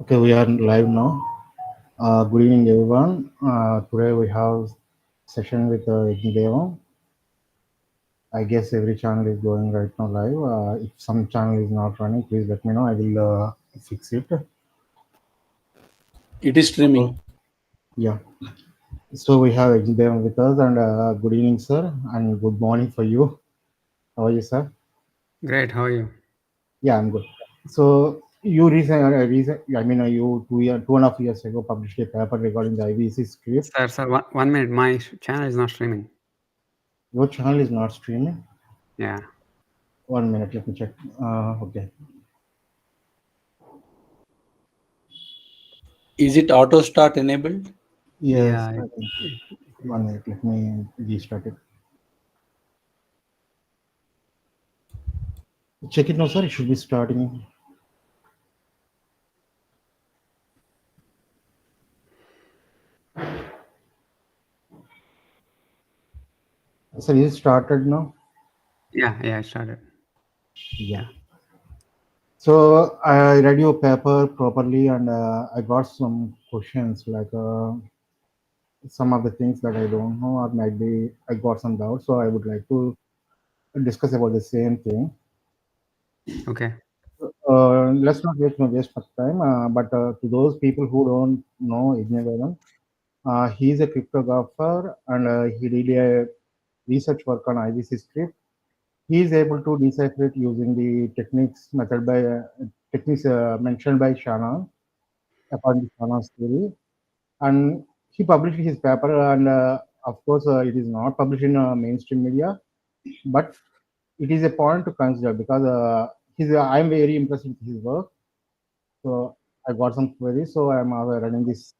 Okay, we are live now. Good evening, everyone. Today we have session with Yajna Devam. I guess every channel is going right now live. If some channel is not running, please let me know. I will fix it. It is streaming. Yeah. So we have Yajna Devam with us, and good evening, sir, and good morning for you. How are you, sir? Great. How are you? Yeah, I'm good. So you you 2.5 years ago published a paper regarding the IVC script. Sir, 1 minute. My channel is not streaming. Your channel is not streaming. Yeah. 1 minute, let me check. Okay. Is it auto start enabled? Yes, Yeah. I think. 1 minute, let me restart it. Check it now, sir. It should be starting. Sir, is it started now? Yeah. I started. Yeah. So I read your paper properly, and I got some questions like some of the things that I don't know, or might be I got some doubts. So I would like to discuss about the same thing. Okay. Let's not waste much time. But to those people who don't know Yajnadevam, he's a cryptographer, and he did a research work on IVC script. He is able to decipher it using the techniques mentioned by Shannon, according to Shannon's theory. And he published his paper, and of course, it is not published in mainstream media, but it is a point to consider because I'm very impressed with his work. So I got some queries, so I'm running this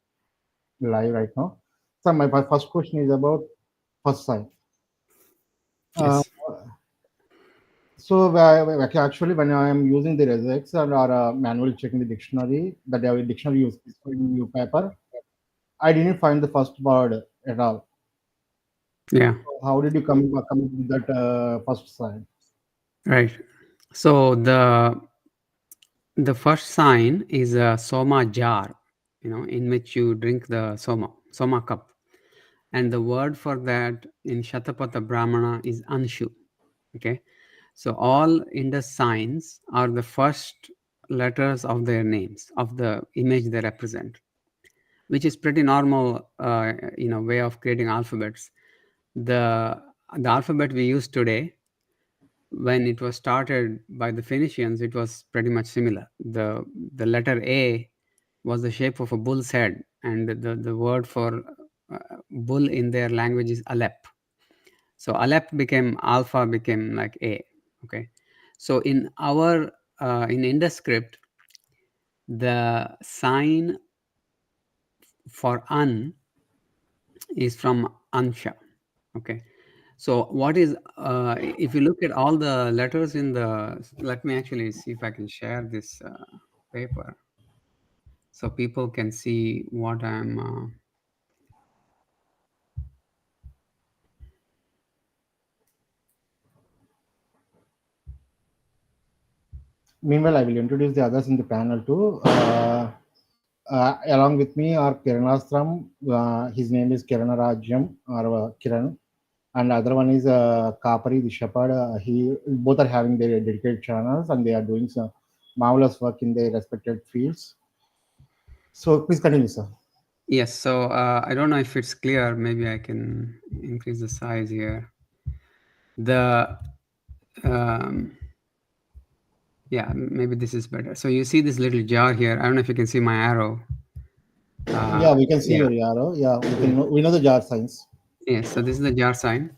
live right now. So my first question is about first sign. Uh, Yes. so actually, when I am using the regex or manually checking the dictionary, that the dictionary use in new paper, I didn't find the first word at all. Yeah. How did you come up with that first sign? Right. So the first sign is a soma jar, in which you drink the soma cup, and the word for that in Shatapatha Brahmana is anshu. Okay. So all Indus signs are the first letters of their names, of the image they represent, which is pretty normal, way of creating alphabets. The alphabet we use today, when it was started by the Phoenicians, it was pretty much similar. The letter A was the shape of a bull's head, and the word for bull in their language is Aleph. So Aleph became alpha, became like A. Okay. So in our in Indus script, the sign for an is from ansha. Okay. So what is if you look at all the letters in the, let me actually see if I can share this paper so people can see what I'm Meanwhile, I will introduce the others in the panel too. Along with me are Kiranastram. His name is Kiranarajyam or Kiran, and other one is Kapari the shepherd. He both are having their dedicated channels, and they are doing some marvelous work in their respected fields. So please continue, sir. Yes. So I don't know if it's clear. Maybe I can increase the size here. Yeah, maybe this is better. So you see this little jar here. I don't know if you can see my arrow. Yeah, we can see your arrow. Yeah, we know the jar signs. Yes. So this is the jar sign,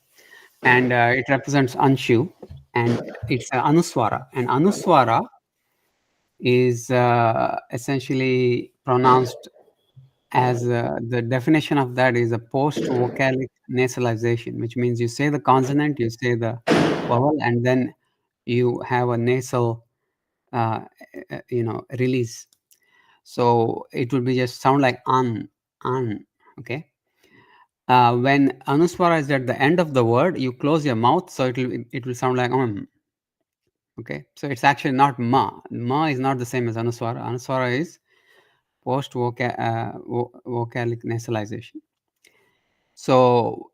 and it represents anshu, and it's anuswara. And anuswara is essentially pronounced as the definition of that is a post-vocalic nasalization, which means you say the consonant, you say the vowel, and then you have a nasal, release. So it will be just sound like an. Okay. When anuswara is at the end of the word, you close your mouth, so it will sound like Okay. So it's actually not ma. Ma is not the same as anuswara. Anuswara is vocalic nasalization. So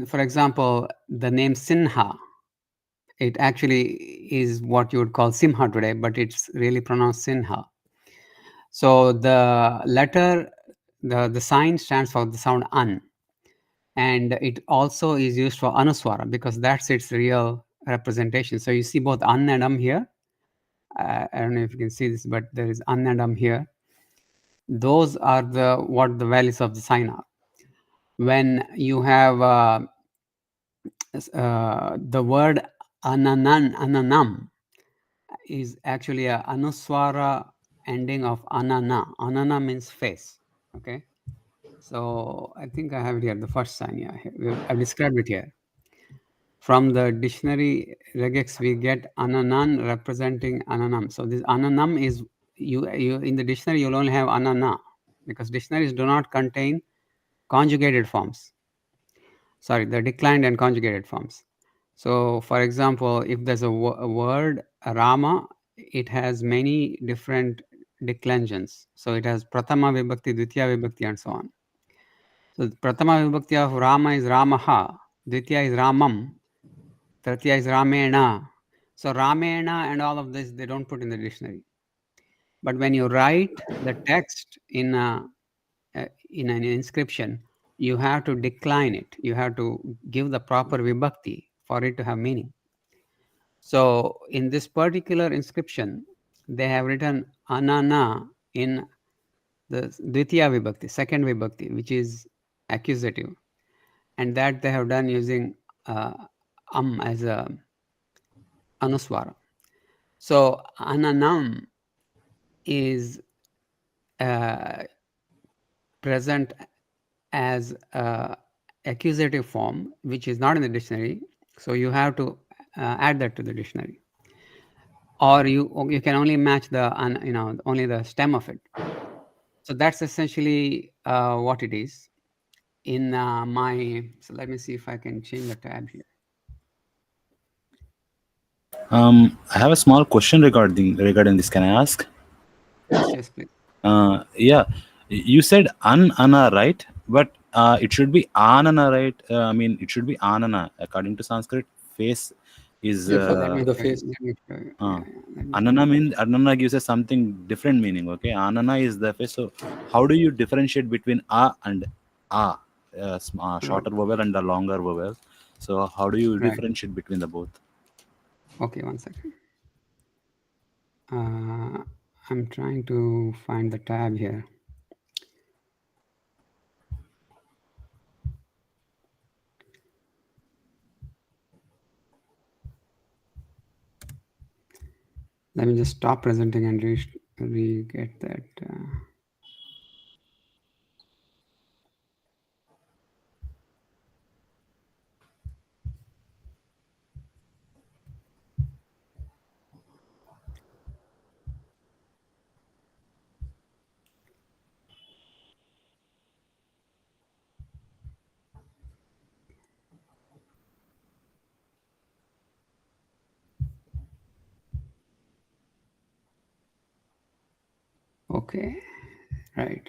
for example, the name Sinha, it actually is what you would call Simha today, but it's really pronounced Sinha. So the letter, the sign stands for the sound an, and it also is used for anuswara because that's its real representation. So you see both an and here. I don't know if you can see this, but there is an and here. Those are what the values of the sign are. When you have the word ananam is actually a anuswara ending of anana. Anana means face. Okay. So I think I have it here, the first sign. Yeah, I've described it here. From the dictionary regex, we get ananan representing ananam. So this ananam is you in the dictionary you'll only have anana because dictionaries do not contain conjugated forms. Sorry, the declined and conjugated forms. So for example, if there's a word Rama, it has many different declensions. So it has Prathama Vibhakti, Dvitiya Vibhakti, and so on. So Prathama Vibhakti of Rama is Ramaha, Dvitiya is Ramam, Tritiya is Ramena. So Ramena and all of this, they don't put in the dictionary. But when you write the text in an inscription, you have to decline it. You have to give the proper vibhakti for it to have meaning. So in this particular inscription, they have written anana in the Dvitiya Vibhakti, second Vibhakti, which is accusative. And that they have done using as a anuswara. So ananam is present as accusative form, which is not in the dictionary. So you have to add that to the dictionary, or you can only match the only the stem of it. So that's essentially what it is. In so let me see if I can change the tab here. I have a small question regarding this. Can I ask? Yes, please. Yeah, you said anana, right? But it should be anana, right? I mean, it should be anana. According to Sanskrit, face is. The face. Anana gives us something different meaning. Okay, anana is the face. So how do you differentiate between a and a? Shorter vowel and a longer vowel. So how do you differentiate between the both? Okay, one second. I'm trying to find the tab here. Let me just stop presenting and re-get that. Okay, right.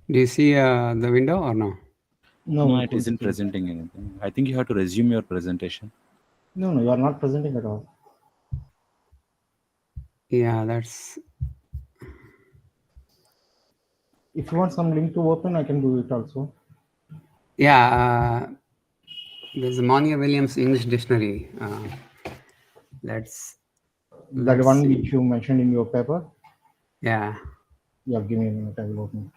Do you see the window or no? No, it isn't presenting anything. I think you have to resume your presentation. No, you are not presenting at all. Yeah, that's. If you want some link to open, I can do it also. Yeah, there's a Monia Williams English Dictionary. Let's one see. which you mentioned in your paper? Yeah. Yeah, give me a minute, I will open it.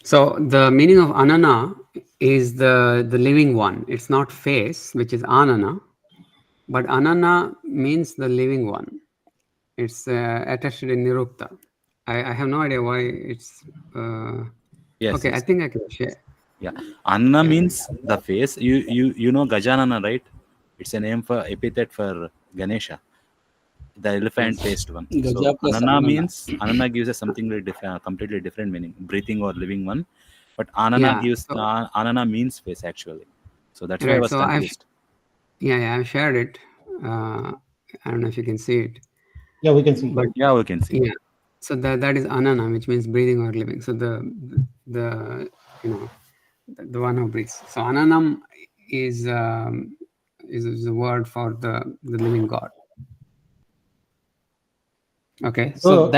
So the meaning of anana is the living one. It's not face, which is anana, but anana means the living one. It's attached in nirukta. I have no idea why it's. Yes. Okay, yes. I think I can share. Yeah, Anna means the face. You know Gajanana, right? It's a name for epithet for Ganesha, the elephant-faced one. Gaja So plus Anana Anana. means Anana gives us something very completely different meaning, breathing or living one. But Anana Yeah, gives so- Anana means face actually. So that's why I Right. was So confused. I've shared it. I don't know if you can see it, Yeah, we can see. but Yeah, we can see. yeah. So that is anana, which means breathing or living. So the the one who breathes. So ananam is a word for the living God. Okay, so So-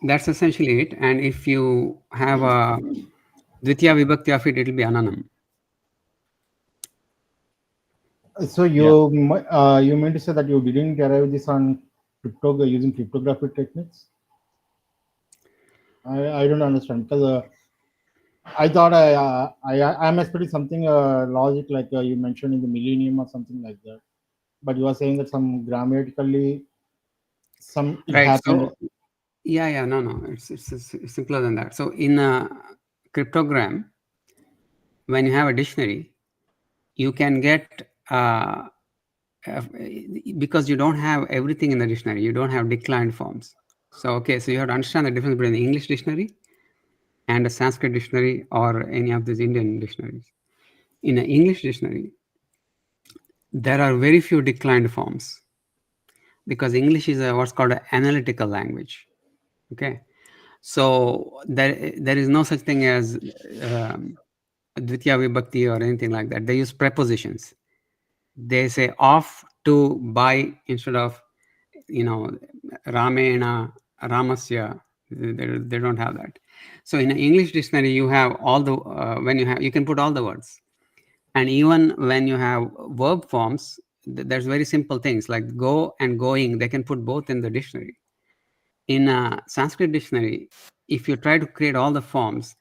that's essentially it. And if you have a Dvitiya Vibhakti of it, it will be ananam. So you you meant to say that you didn't derive this on using cryptographic techniques? I don't understand, because I thought I'm expecting something logic like you mentioned in the millennium or something like that. But you are saying that some grammatically it Right. happened. So no, it's simpler than that. So in a cryptogram, when you have a dictionary, you can get because you don't have everything in the dictionary, you don't have declined forms. So so you have to understand the difference between the English dictionary and a Sanskrit dictionary or any of these Indian dictionaries. In an English dictionary, there are very few declined forms because English is what's called an analytical language. Okay, so there is no such thing as Dvitiya Vibhakti or anything like that. They use prepositions. They say off, to, by instead of Ramena, Ramasya. They don't have that. So in an English dictionary, you have all the you can put all the words, and even when you have verb forms, there's very simple things like go and going. They can put both in the dictionary. In a Sanskrit dictionary, if you try to create all the forms,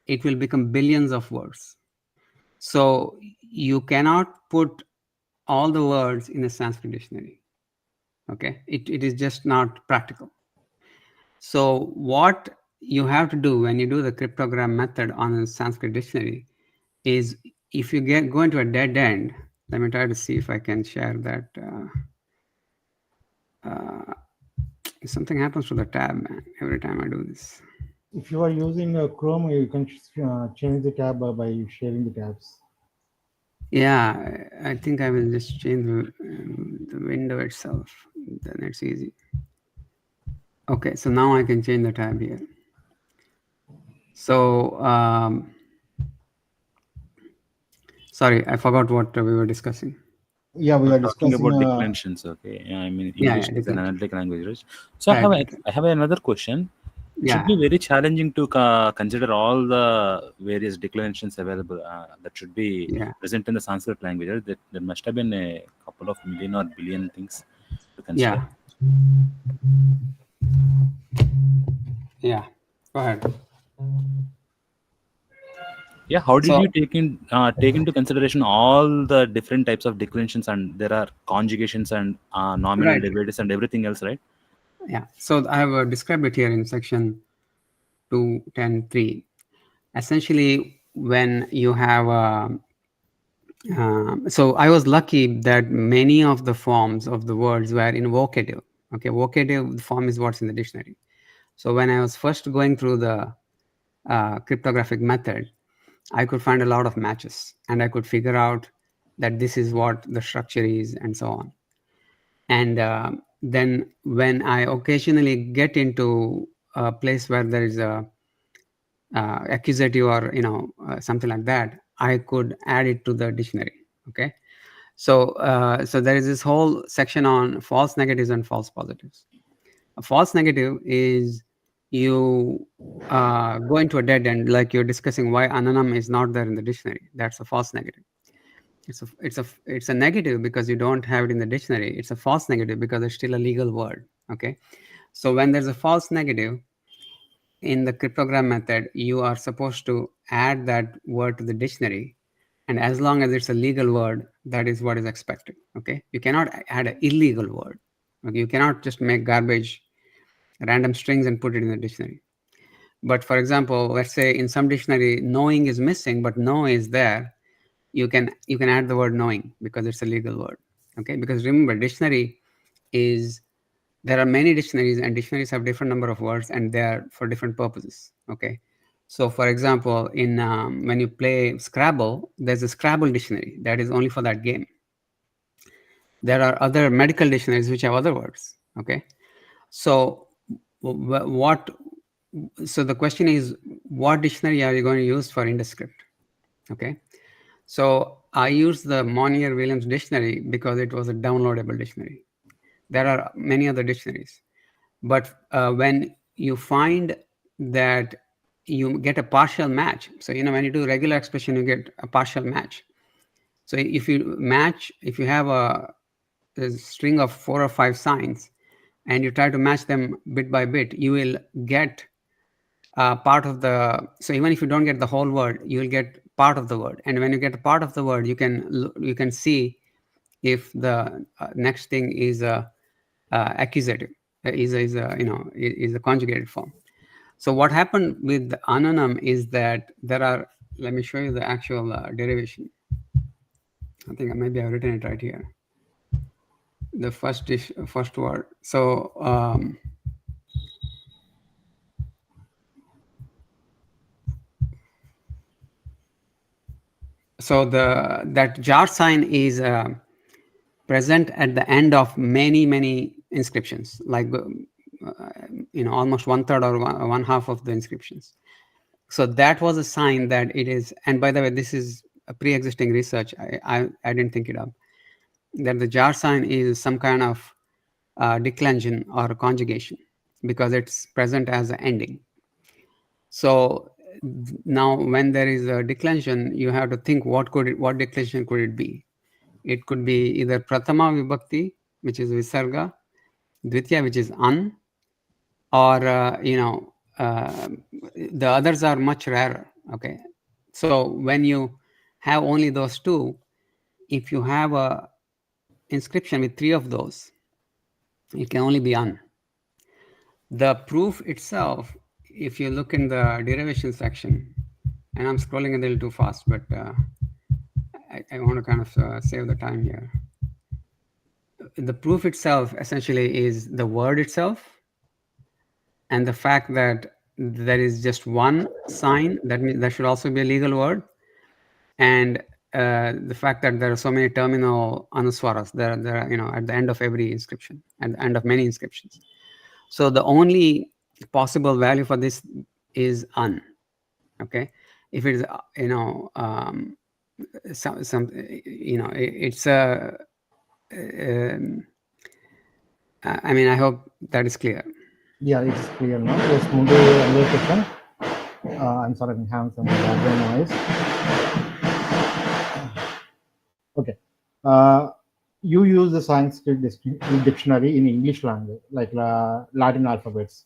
it will become billions of words. So you cannot put all the words in a Sanskrit dictionary. Okay, it is just not practical. So what you have to do when you do the cryptogram method on a Sanskrit dictionary is, if you go into a dead end, let me try to see if I can share that. Something happens to the tab, man, every time I do this. If you are using Chrome, you can change the tab by sharing the tabs. Yeah, I think I will just change the window itself. Then it's easy. Okay, so now I can change the tab here. So, sorry, I forgot what we were discussing. Yeah, we are Talking discussing about declensions. Okay, I mean English is an declensions. analytic language, right? So Right. I have another question. It should be very challenging to consider all the various declensions available that should be present in the Sanskrit language. Right? There must have been a couple of million or billion things to consider. Yeah. Go ahead. Yeah, how did you take into consideration all the different types of declensions, and there are conjugations and nominal derivatives and everything else, right? Yeah. So I have described it here in section 2.10.3. Essentially, when you have so I was lucky that many of the forms of the words were in vocative. Okay, vocative form is what's in the dictionary. So when I was first going through the cryptographic method, I could find a lot of matches, and I could figure out that this is what the structure is, and so on. And then when I occasionally get into a place where there is a accusative or something like that, I could add it to the dictionary. Okay, so so there is this whole section on false negatives and false positives. A false negative is you go into a dead end, like you're discussing why ananam is not there in the dictionary. That's a false negative. It's a negative because you don't have it in the dictionary. It's a false negative because it's still a legal word. Okay, so when there's a false negative in the cryptogram method, you are supposed to add that word to the dictionary, and as long as it's a legal word, that is what is expected. Okay, you cannot add an illegal word. Okay, you cannot just make garbage random strings and put it in the dictionary. But for example, let's say in some dictionary knowing is missing but know is there, you can add the word knowing because it's a legal word. Okay, because remember, dictionary is, there are many dictionaries, and dictionaries have different number of words, and they are for different purposes. Okay, so for example, in when you play Scrabble, there's a Scrabble dictionary that is only for that game. There are other medical dictionaries which have other words. Okay, so what? So the question is, what dictionary are you going to use for Indus script? Okay, so I use the Monier-Williams dictionary because it was a downloadable dictionary. There are many other dictionaries, but when you find that you get a partial match, so when you do regular expression, you get a partial match. So if you match, if you have a string of 4 or 5 signs, and you try to match them bit by bit, you will get part of the, so even if you don't get the whole word, you will get part of the word. And when you get a part of the word, you can see if the next thing is a accusative, is a conjugated form. So what happened with the anonym is that there are, let me show you the actual derivation. I think maybe I've written it right here. The first word. So so that jar sign is present at the end of many inscriptions, like almost 1/3 or one half of the inscriptions. So that was a sign that it is, and by the way, this is a pre-existing research. I didn't think it up, that the jar sign is some kind of declension or conjugation, because it's present as an ending. So now when there is a declension, you have to think what declension could it be? It could be either prathama vibhakti, which is visarga, dvitiya, which is an, or the others are much rarer. Okay, so when you have only those two, if you have a inscription with 3 of those, it can only be an. The proof itself, if you look in the derivation section, and I'm scrolling a little too fast, but I want to kind of save the time here. The proof itself essentially is the word itself, and the fact that there is just one sign, that means there should also be a legal word, and the fact that there are so many terminal anuswaras there are, at the end of every inscription, at the end of many inscriptions. So the only possible value for this is an. Okay, if it is it's a I mean, I hope that is clear. Yeah, it's clear now. Let's move to another question. I'm sorry, I'm having some background noise. Okay. You use the Sanskrit dictionary in English language, like Latin alphabets.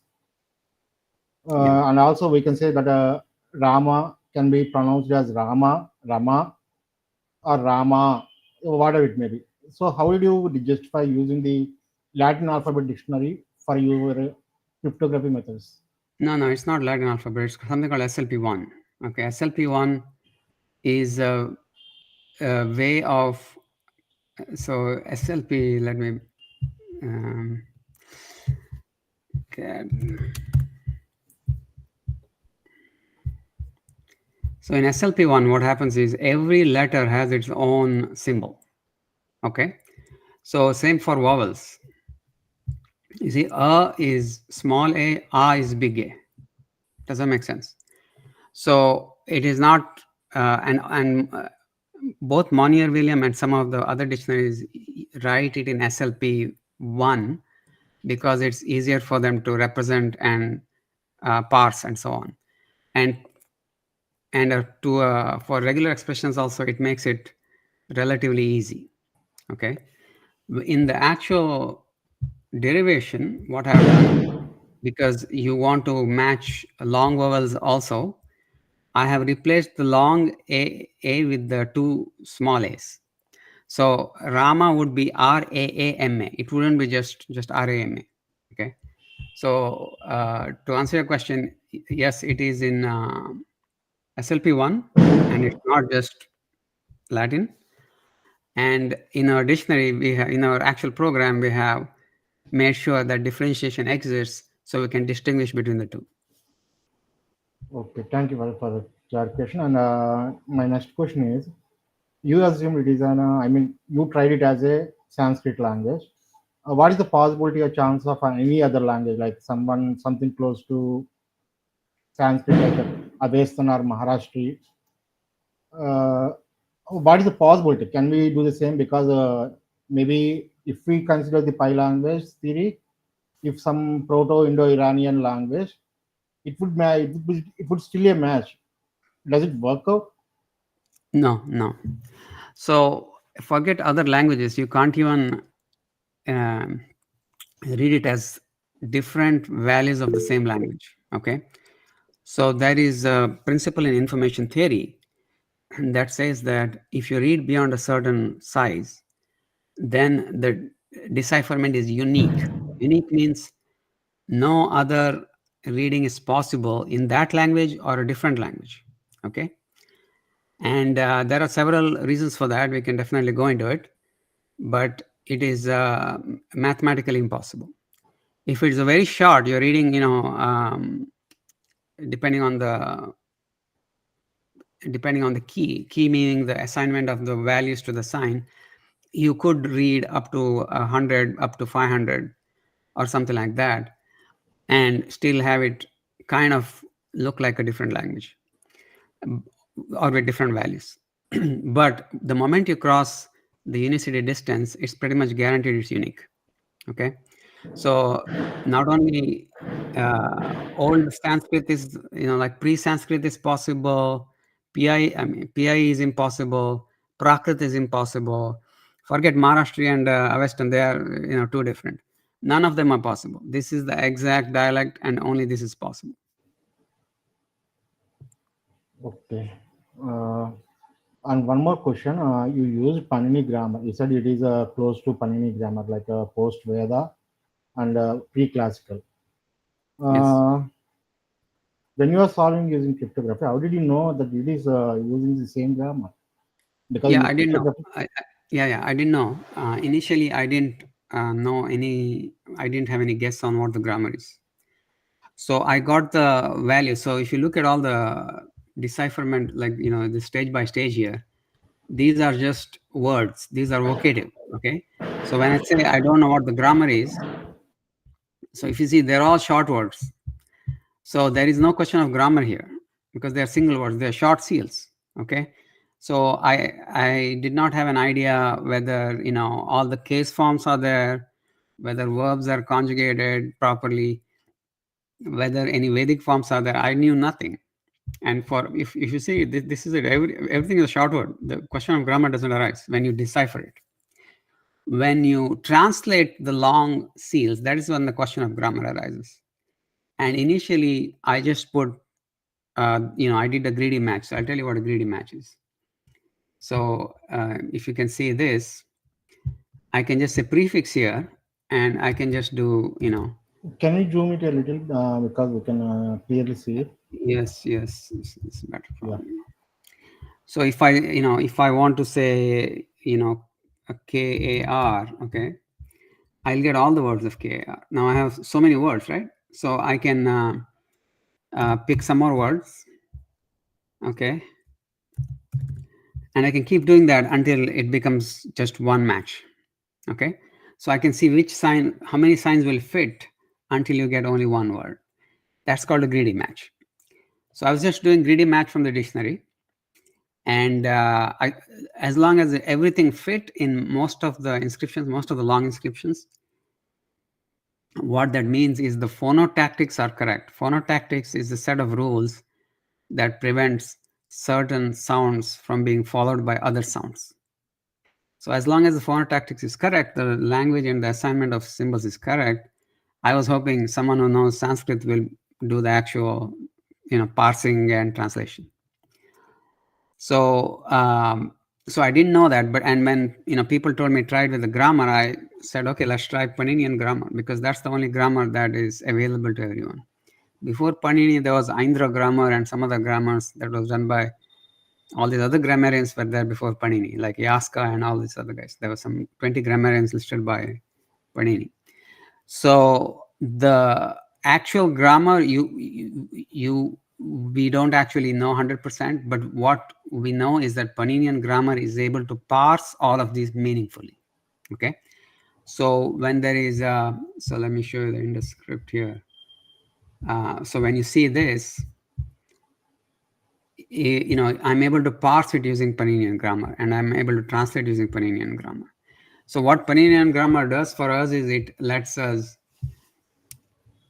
And also we can say that Rama can be pronounced as Rama, Rama, or Rama, whatever it may be. So how do you justify using the Latin alphabet dictionary for your cryptography methods? No, it's not Latin alphabet. It's something called SLP1. Okay, SLP1 is a way of, so SLP, let me get. So in SLP1, what happens is every letter has its own symbol. Okay, so same for vowels. You see, A is small a is big A. Does that make sense? So it is not, and both Monier-Williams and some of the other dictionaries write it in SLP1 because it's easier for them to represent and parse and so on. And for regular expressions also, it makes it relatively easy. Okay, in the actual derivation, what I've done, because you want to match long vowels also, I have replaced the long a with the 2 small a's. So Rama would be R-A-A-M-A. It wouldn't be just R-A-M-A. Okay. So to answer your question, yes, it is in SLP1, and it's not just Latin. And in our dictionary, in our actual program, we have made sure that differentiation exists so we can distinguish between the two. Okay, thank you for the clarification. And my next question is, you assume it is you tried it as a Sanskrit language. What is the possibility or chance of any other language, like something close to Sanskrit, like Avestan or Maharashtra? What is the possibility? Can we do the same? Because maybe if we consider the pi language theory, if some Proto-Indo-Iranian language, it would still a match. Does it work out? No. So forget other languages. You can't even read it as different values of the same language. Okay. So there is a principle in information theory that says that if you read beyond a certain size, then the decipherment is unique. Unique means no other reading is possible in that language or a different language. Okay. And there are several reasons for that. We can definitely go into it, but it is mathematically impossible. If it's a very short, you're reading, depending on the key meaning the assignment of the values to the sign, you could read up to 100, up to 500 or something like that, and still have it kind of look like a different language or with different values. But the moment you cross the unicity distance, it's pretty much guaranteed it's unique. Okay. So not only old Sanskrit is, like pre-Sanskrit is possible, PI is impossible, Prakrit is impossible. Forget Maharashtra and Avestan, they are, two different. None of them are possible. This is the exact dialect, and only this is possible. Okay. And one more question. You used Panini grammar. You said it is close to Panini grammar, like post-Veda and pre-classical. Yes. When you are solving using cryptography, how did you know that it is using the same grammar? Because I didn't know. I didn't know. Initially, I didn't know I didn't have any guess on what the grammar is. So I got the value. So if you look at all the decipherment, like, the stage by stage here, these are just words. These are vocative. Okay. So when I say I don't know what the grammar is, so if you see, they're all short words. So there is no question of grammar here because they're single words. They're short seals. Okay. So I did not have an idea whether, all the case forms are there, whether verbs are conjugated properly, whether any Vedic forms are there. I knew nothing. And if you see, this is it. Everything is a short word. The question of grammar doesn't arise when you decipher it. When you translate the long seals, that is when the question of grammar arises. And initially, I just put, I did a greedy match. So I'll tell you what a greedy match is. So if you can see this, I can just say prefix here, and I can just do, Can you zoom it a little because we can clearly see it? Yes, it's better. Yeah. So if I want to say, a KAR, okay, I'll get all the words of KAR. Now I have so many words, right? So I can pick some more words, okay, and I can keep doing that until it becomes just one match, okay. So I can see how many signs will fit until you get only one word. That's called a greedy match. So I was just doing greedy match from the dictionary. And as long as everything fit in most of the inscriptions, most of the long inscriptions, what that means is the phonotactics are correct. Phonotactics is a set of rules that prevents certain sounds from being followed by other sounds. So as long as the phonotactics is correct, the language and the assignment of symbols is correct, I was hoping someone who knows Sanskrit will do the actual, parsing and translation. So I didn't know that, and when people told me try it with the grammar, I said, okay, let's try Paninian grammar, because that's the only grammar that is available to everyone. Before Panini, there was Indra grammar and some other grammars that was done by All these other grammarians were there before Panini, like Yaska and all these other guys. There were some 20 grammarians listed by Panini. So the actual grammar, we don't actually know 100%, but what we know is that Paninian grammar is able to parse all of these meaningfully. Okay, so when there is so let me show you the Indus script here. So when you see this, I'm able to parse it using Paninian grammar, and I'm able to translate using Paninian grammar. So what Paninian grammar does for us is it lets us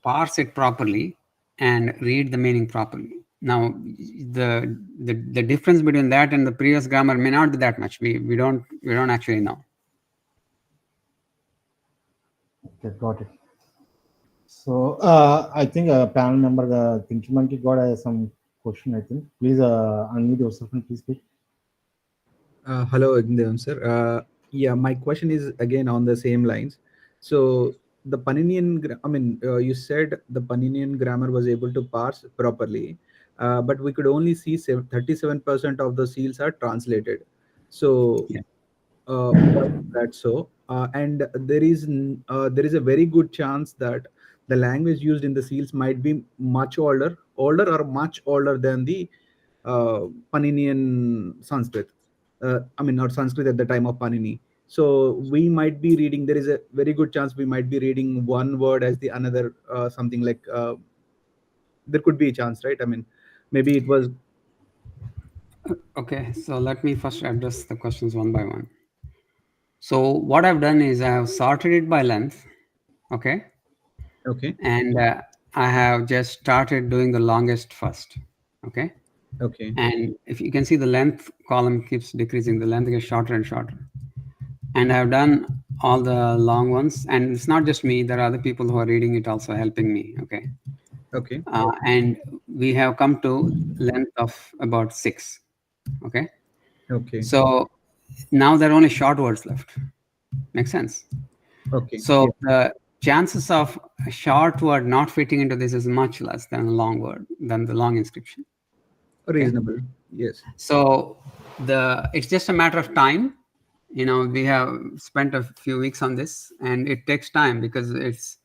parse it properly and read the meaning properly. Now, the difference between that and the previous grammar may not be that much. We don't actually know. Okay, got it. So I think panel member Thinking Monkey got some question. I think please unmute yourself and please speak. Hello, Yajnadevam sir. Yeah, my question is again on the same lines. So the Paninian, you said the Paninian grammar was able to parse properly, but we could only see 37% of the seals are translated. So Yeah. why is that so? And there is a very good chance that the language used in the seals might be much older or much older than the Paninian Sanskrit. Not Sanskrit at the time of Panini. So we might be reading. There is a very good chance we might be reading one word as the another. Something like there could be a chance, right? I mean, maybe it was. Okay, so let me first address the questions one by one. So what I've done is I have sorted it by length. Okay. Okay. And I have just started doing the longest first. Okay. Okay. And if you can see, the length column keeps decreasing. The length gets shorter and shorter. And I've done all the long ones. And it's not just me. There are other people who are reading it also helping me. Okay. Okay. And we have come to length of about 6. Okay. Okay. So now there are only short words left. Makes sense? Okay. So the chances of a short word not fitting into this is much less than a long word, than the long inscription. Reasonable. Okay. Yes. So it's just a matter of time. We have spent a few weeks on this, and it takes time because it's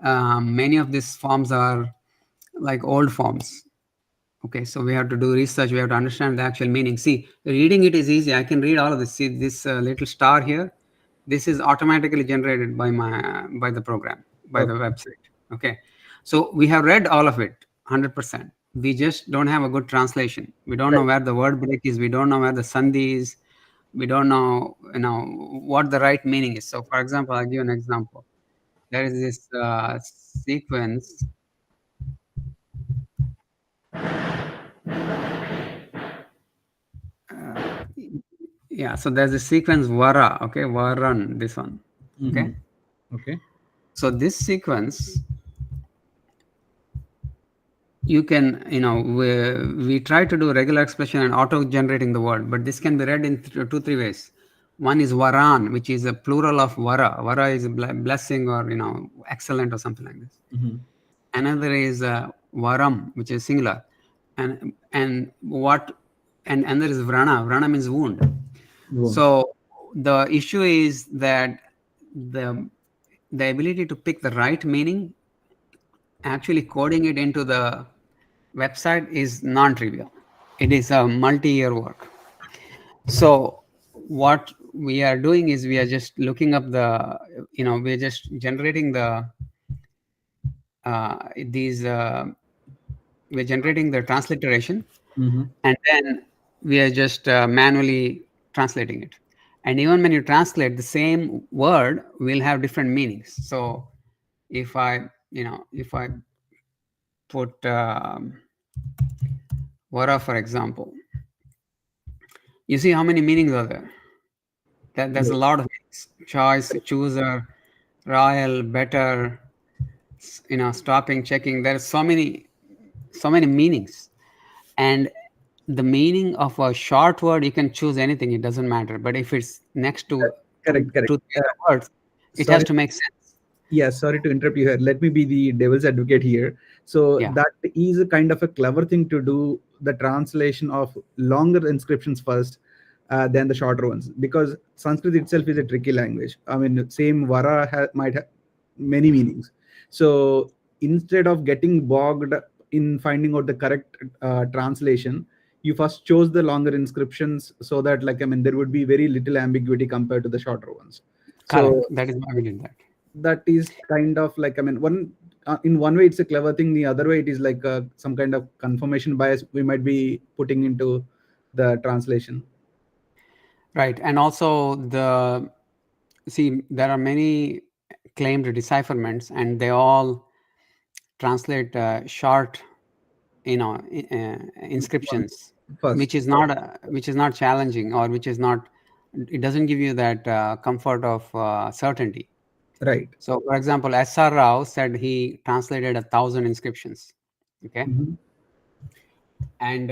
many of these forms are like old forms. Okay, so we have to do research. We have to understand the actual meaning. See, reading it is easy. I can read all of this. See this little star here. This is automatically generated by the program, by the website. Okay, so we have read all of it 100%. We just don't have a good translation. We don't know where the word break is. We don't know where the sandhi is. We don't know, what the right meaning is. So, for example, I'll give you an example. There is this sequence. Yeah, so there's a sequence vara, okay, varan, this one, okay? Okay. So this sequence, you can, we try to do regular expression and auto-generating the word, but this can be read in 2-3 ways. One is varan, which is a plural of vara. Vara is a blessing or, excellent or something like this. Another is varam, which is singular. And there is vrana. Vrana means wound. So the issue is that the ability to pick the right meaning, actually coding it into the website is non-trivial. It is a multi-year work. So what we are doing is we are just looking up we're just generating we're generating the transliteration, and then we are just manually translating it. And even when you translate, the same word will have different meanings. So if I put vara, for example, you see how many meanings are there? There's a lot of meanings. Choice, chooser, royal, better, stopping, checking. There are so many meanings. And the meaning of a short word, you can choose anything. It doesn't matter. But if it's next to correct. 2-3 words, it has to make sense. Yeah, sorry to interrupt you here. Let me be the devil's advocate here. So that is a kind of a clever thing to do the translation of longer inscriptions first than the shorter ones, because Sanskrit itself is a tricky language. I mean, same vara might have many meanings. So instead of getting bogged in finding out the correct translation, you first chose the longer inscriptions so that, like, I mean, there would be very little ambiguity compared to the shorter ones. Correct. So That is why we did that. that is kind of like, I mean, in one way it's a clever thing, the other way it is like some kind of confirmation bias we might be putting into the translation. Right. And also there are many claimed decipherments, and they all translate short, inscriptions, First. which is not challenging, or it doesn't give you that comfort of certainty. Right. So, for example, S.R. Rao said he translated 1,000 inscriptions. Okay. Mhm. And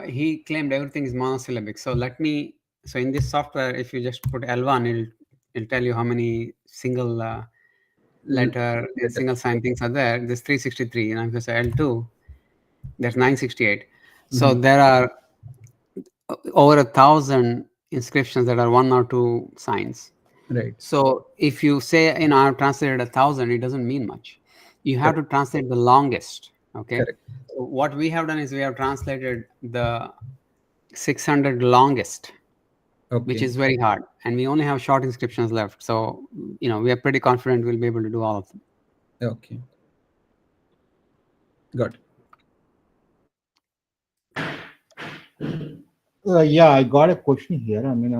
he claimed everything is monosyllabic. So in this software, if you just put L1, it'll tell you how many single letter, single sign things are there. There's 363, and if you say L2, there's 968. So there are over 1,000 inscriptions that are 1 or 2 signs. Right. So if you say, I've translated 1,000, it doesn't mean much. You have to translate the longest. Okay. Correct. So what we have done is we have translated the 600 longest, which is very hard, and we only have short inscriptions left. So we are pretty confident we'll be able to do all of them. Okay. Got it. Yeah, I got a question here. I mean,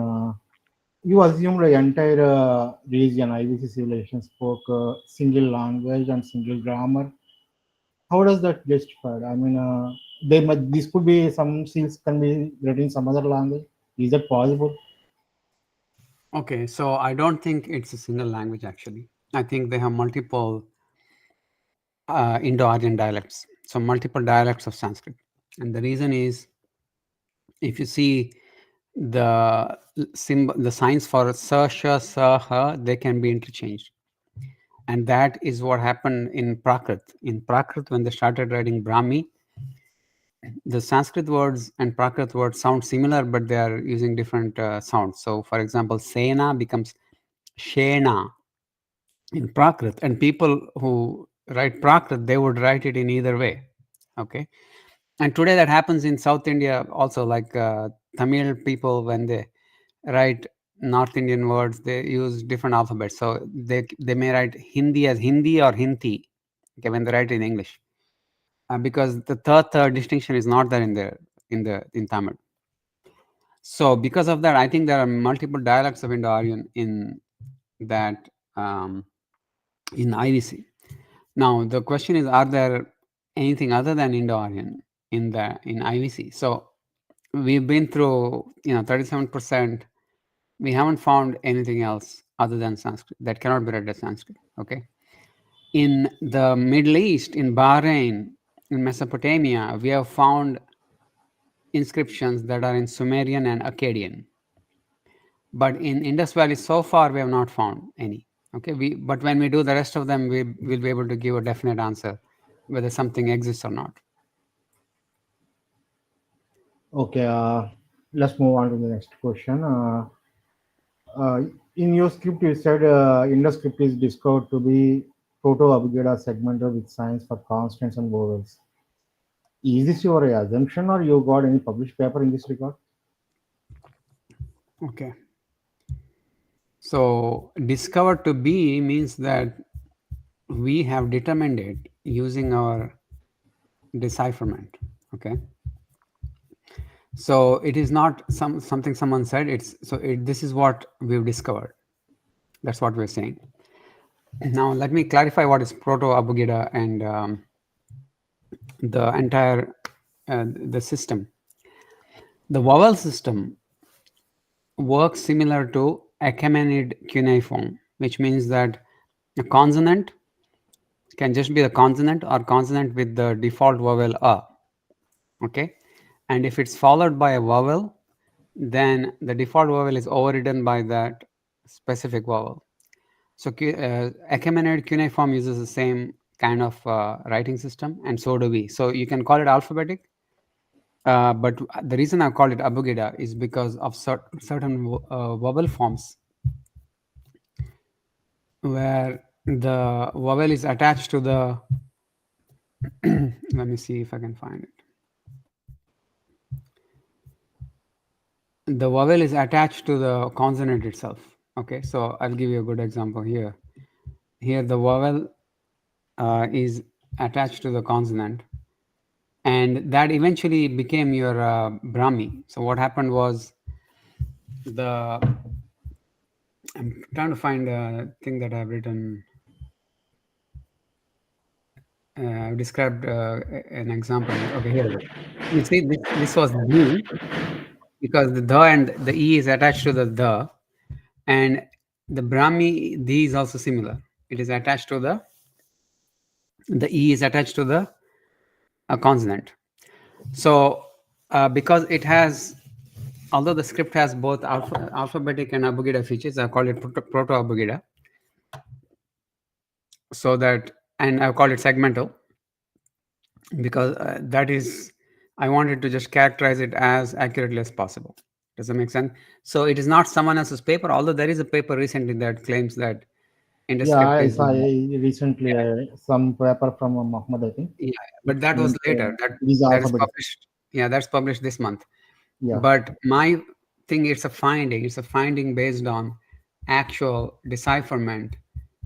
you assumed the entire region, IVC civilization, spoke single language and single grammar. How does that justified? I mean, this could be some things can be written in some other language. Is that possible? Okay, so I don't think it's a single language, actually. I think they have multiple Indo-Aryan dialects, so multiple dialects of Sanskrit. And the reason is, if you see the signs for sa, sha, sa, ha, they can be interchanged. And that is what happened in Prakrit. In Prakrit, when they started writing Brahmi, the Sanskrit words and Prakrit words sound similar, but they are using different sounds. So, for example, Sena becomes Shena in Prakrit, and people who write Prakrit, they would write it in either way. Okay. And today that happens in South India also, like Tamil people, when they write North Indian words, they use different alphabets. So they may write Hindi as Hindi or Hindi, okay, when they write in English, because the third distinction is not there in Tamil. So because of that, I think there are multiple dialects of Indo-Aryan in that in IVC. Now the question is, are there anything other than Indo-Aryan in IVC? So we've been through 37%. We haven't found anything else other than Sanskrit that cannot be read as Sanskrit. Okay. In the Middle East, in Bahrain, in Mesopotamia, we have found inscriptions that are in Sumerian and Akkadian. But in Indus Valley, so far, we have not found any. Okay. But when we do the rest of them, we will be able to give a definite answer whether something exists or not. Okay. Let's move on to the next question. In your script, you said Indus script is discovered to be proto-Abhagada segmented with signs for constants and vowels. Is this your assumption, or you got any published paper in this regard? Okay. So discovered to be means that we have determined it using our decipherment. Okay. So it is not something someone said. This is what we've discovered. That's what we're saying. Now let me clarify what is proto-Abhagada and the entire the system. The vowel system works similar to Achaemenid cuneiform, which means that a consonant can just be the consonant or consonant with the default vowel a. Okay. And if it's followed by a vowel, then the default vowel is overridden by that specific vowel. So Achaemenid cuneiform uses the same kind of writing system, and so do we. So you can call it alphabetic, But the reason I called it abugida is because of certain vowel forms where the vowel is attached to the let me see if I can find it. The vowel is attached to the consonant itself. Okay, so I'll give you a good example here. Here the vowel is attached to the consonant, and that eventually became your Brahmi. So what happened was I'm trying to find a thing that I've written. I've described an example. Okay, here it is. You see, this was the because the and the e is attached to the, and the Brahmi the is also similar. It is attached to the e is attached to the consonant. So because it has, although the script has both alphabetic and abugida features, I call it proto-abugida. So that, and I call it segmental because that is, I wanted to just characterize it as accurately as possible. Does that make sense? So it is not someone else's paper, although there is a paper recently that claims that Indus Yeah, script I is. saw recently some paper from Muhammad, I think. Yeah, but that was later. That is is alphabetic. published. Yeah, that's published this month. Yeah. But my thing, it's a finding. It's a finding based on actual decipherment,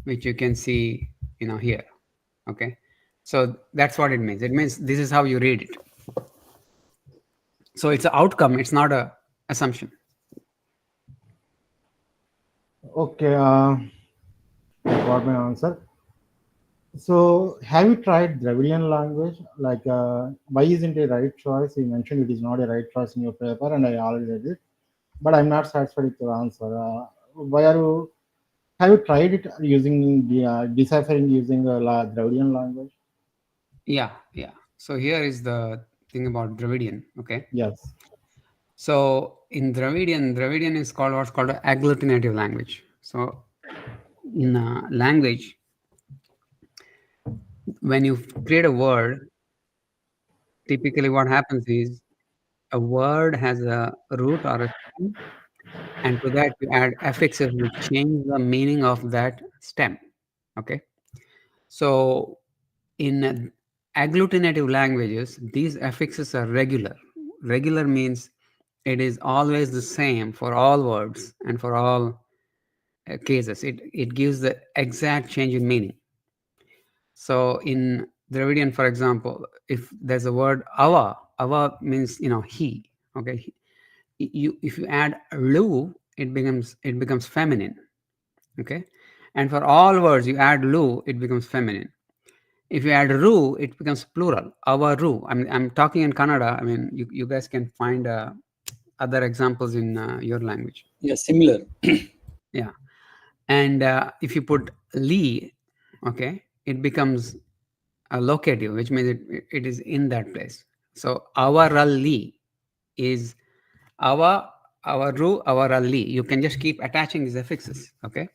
which you can see, here. Okay, so that's what it means. It means this is how you read it. So it's an outcome. It's not a assumption. Okay, got my answer. So, have you tried Dravidian language? Like, why isn't it a right choice? You mentioned it is not a right choice in your paper, and I already read it, but I'm not satisfied with your answer. Why are you? Have you tried it using the deciphering using Dravidian language? Yeah. So here is the thing about Dravidian. Okay. Yes. So in Dravidian is called what's called an agglutinative language. So in a language, when you create a word, typically what happens is a word has a root or a stem, and to that you add affixes which change the meaning of that stem. Okay. So in agglutinative languages, these affixes are regular. Regular means it is always the same for all words and for all cases. It gives the exact change in meaning. So in Dravidian, for example, if there's a word ava means he. Okay, if you add lu, it becomes feminine. Okay, and for all words you add lu, it becomes feminine. If you add ru, it becomes plural. Ava ru. I'm talking in Kannada. I mean, you guys can find other examples in your language. Yeah, similar. Yeah. And if you put li, okay, it becomes a locative, which means it is in that place. So avaralli is avaralli. You can just keep attaching these affixes. Okay.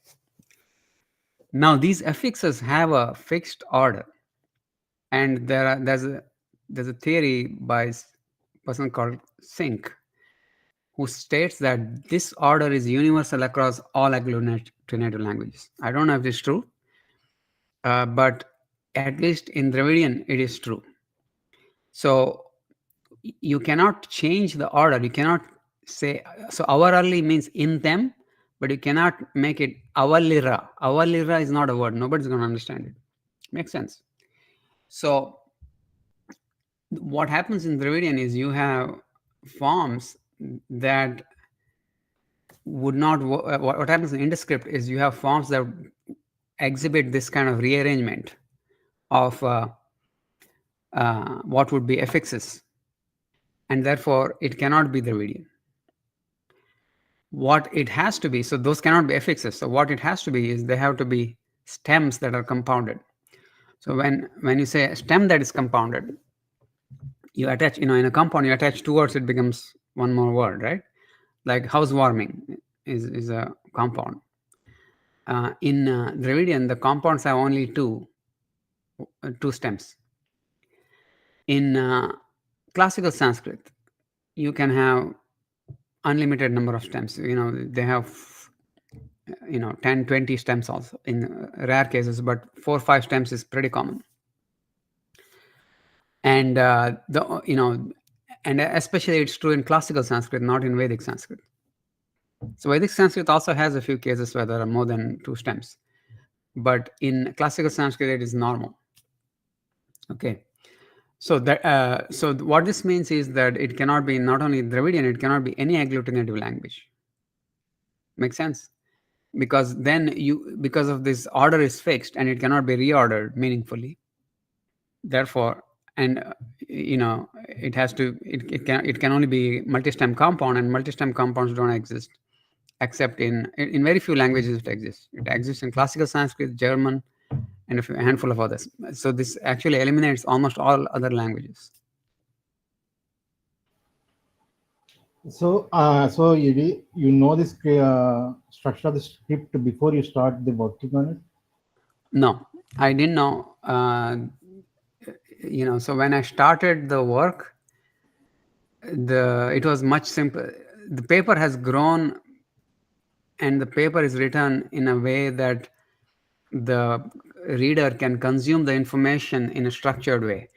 Now these affixes have a fixed order, and there's a theory by a person called Sink, who states that this order is universal across all agglutinative languages. I don't know if it's true, but at least in Dravidian, it is true. So you cannot change the order. You cannot say, so avaralli means in them, but you cannot make it avalira. Avalira is not a word. Nobody's going to understand it. Makes sense. So what happens in Dravidian is you have forms that would not, what happens in Indus script is you have forms that exhibit this kind of rearrangement of what would be affixes, and therefore it cannot be Dravidian. What it has to be, so those cannot be affixes. So what it has to be is they have to be stems that are compounded. So when you say a stem that is compounded, you attach, in a compound, you attach two words, it becomes one more word, right? Like housewarming is a compound. In Dravidian, the compounds have only two stems. In classical Sanskrit, you can have unlimited number of stems. They have 10, 20 stems also in rare cases, but 4 or 5 stems is pretty common. And and especially it's true in classical Sanskrit, not in Vedic Sanskrit. So Vedic Sanskrit also has a few cases where there are more than 2 stems, but in classical Sanskrit it is normal. Okay, so what this means is that it cannot be not only Dravidian, it cannot be any agglutinative language. Makes sense? Because then because of this order is fixed and it cannot be reordered meaningfully. Therefore, and it has to it can only be multi-stem compound, and multi-stem compounds don't exist except in very few languages. It exists in classical Sanskrit, German, and a handful of others. So this actually eliminates almost all other languages. So you know this structure of the script before you start the working on it? No, I didn't know. So when I started the work, it was much simpler. The paper has grown, and the paper is written in a way that the reader can consume the information in a structured way,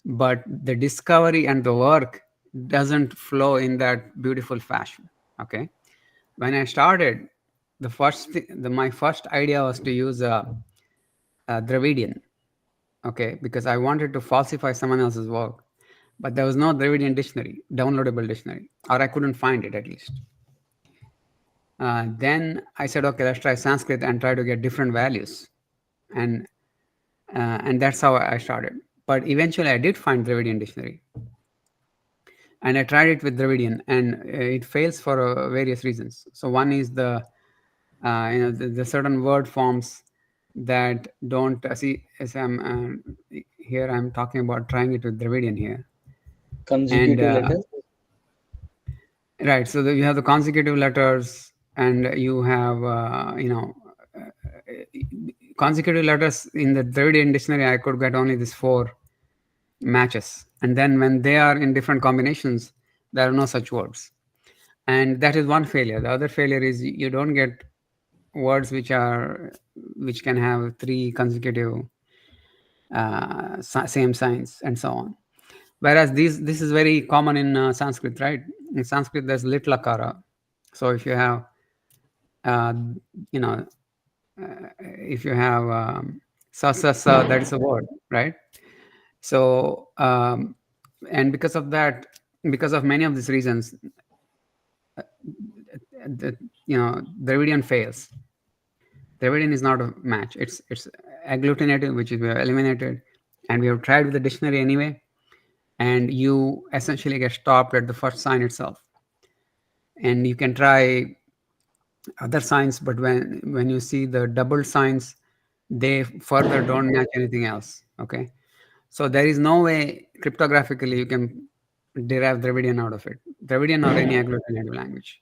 but the discovery and the work doesn't flow in that beautiful fashion. Okay, when I started, my first idea was to use a Dravidian. Okay, because I wanted to falsify someone else's work, but there was no Dravidian dictionary, downloadable dictionary, or I couldn't find it at least. Then I said, okay, let's try Sanskrit and try to get different values, and that's how I started. But eventually, I did find Dravidian dictionary, and I tried it with Dravidian, and it fails for various reasons. So one is the certain word forms that don't see. As I'm here, I'm talking about trying it with Dravidian here. Consecutive letters. Right. So you have the consecutive letters, and you have consecutive letters in the Dravidian dictionary. I could get only these 4 matches, and then when they are in different combinations, there are no such words, and that is one failure. The other failure is you don't get words which can have 3 consecutive same signs and so on. Whereas this is very common in Sanskrit, right? In Sanskrit, there's lit lakara. So if you have, if you have sa, that is a word, right? So, and because of that, because of many of these reasons, Dravidian fails. Dravidian is not a match. It's agglutinative, which we have eliminated, and we have tried with the dictionary anyway. And you essentially get stopped at the first sign itself. And you can try other signs, but when you see the double signs, they further don't match anything else. Okay, so there is no way cryptographically you can derive Dravidian out of it. Dravidian or any agglutinative language.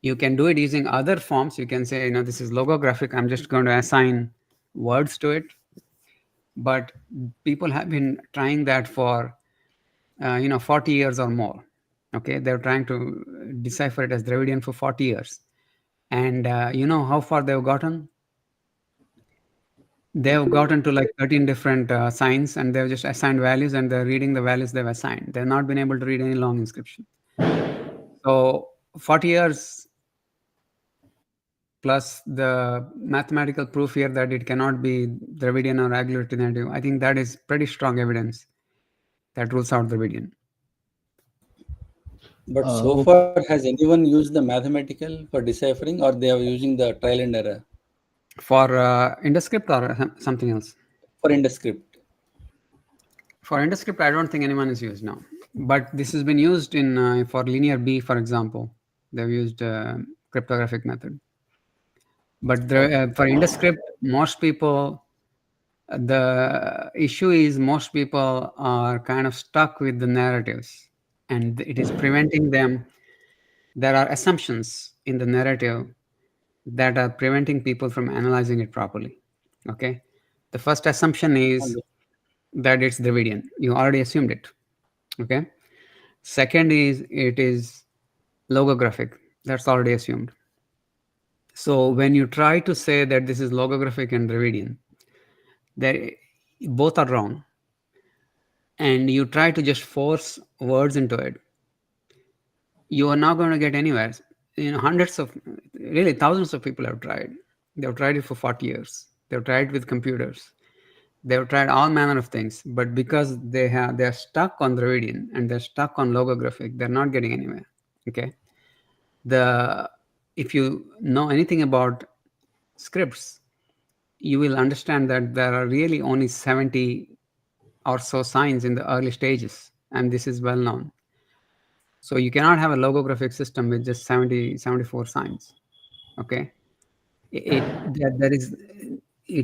You can do it using other forms. You can say, this is logographic. I'm just going to assign words to it. But people have been trying that for 40 years or more. Okay, they're trying to decipher it as Dravidian for 40 years. And you know how far they've gotten? They've gotten to like 13 different signs, and they've just assigned values, and they're reading the values they've assigned. They've not been able to read any long inscription. So 40 years plus the mathematical proof here that it cannot be Dravidian or agglutinative, I think that is pretty strong evidence that rules out Dravidian. But so far, has anyone used the mathematical for deciphering, or they are using the trial and error? For IndusScript or something else? For IndusScript. For IndusScript, I don't think anyone is used now. But this has been used in for linear B, for example. They've used cryptographic method. But for IndusScript, most people, the issue is most people are kind of stuck with the narratives, and it is preventing them. There are assumptions in the narrative that are preventing people from analyzing it properly. Okay, the first assumption is that it's Dravidian. You already assumed it. Okay, Second is it is logographic. That's already assumed. So when you try to say that this is logographic and Dravidian, both are wrong. And you try to just force words into it, you are not going to get anywhere. Hundreds of, really thousands of people have tried. They've tried it for 40 years. They've tried it with computers. They've tried all manner of things, but because they're stuck on Dravidian and they're stuck on logographic, they're not getting anywhere. Okay. If you know anything about scripts, you will understand that there are really only 70 or so signs in the early stages, and this is well known. So you cannot have a logographic system with just 74 signs. Okay. It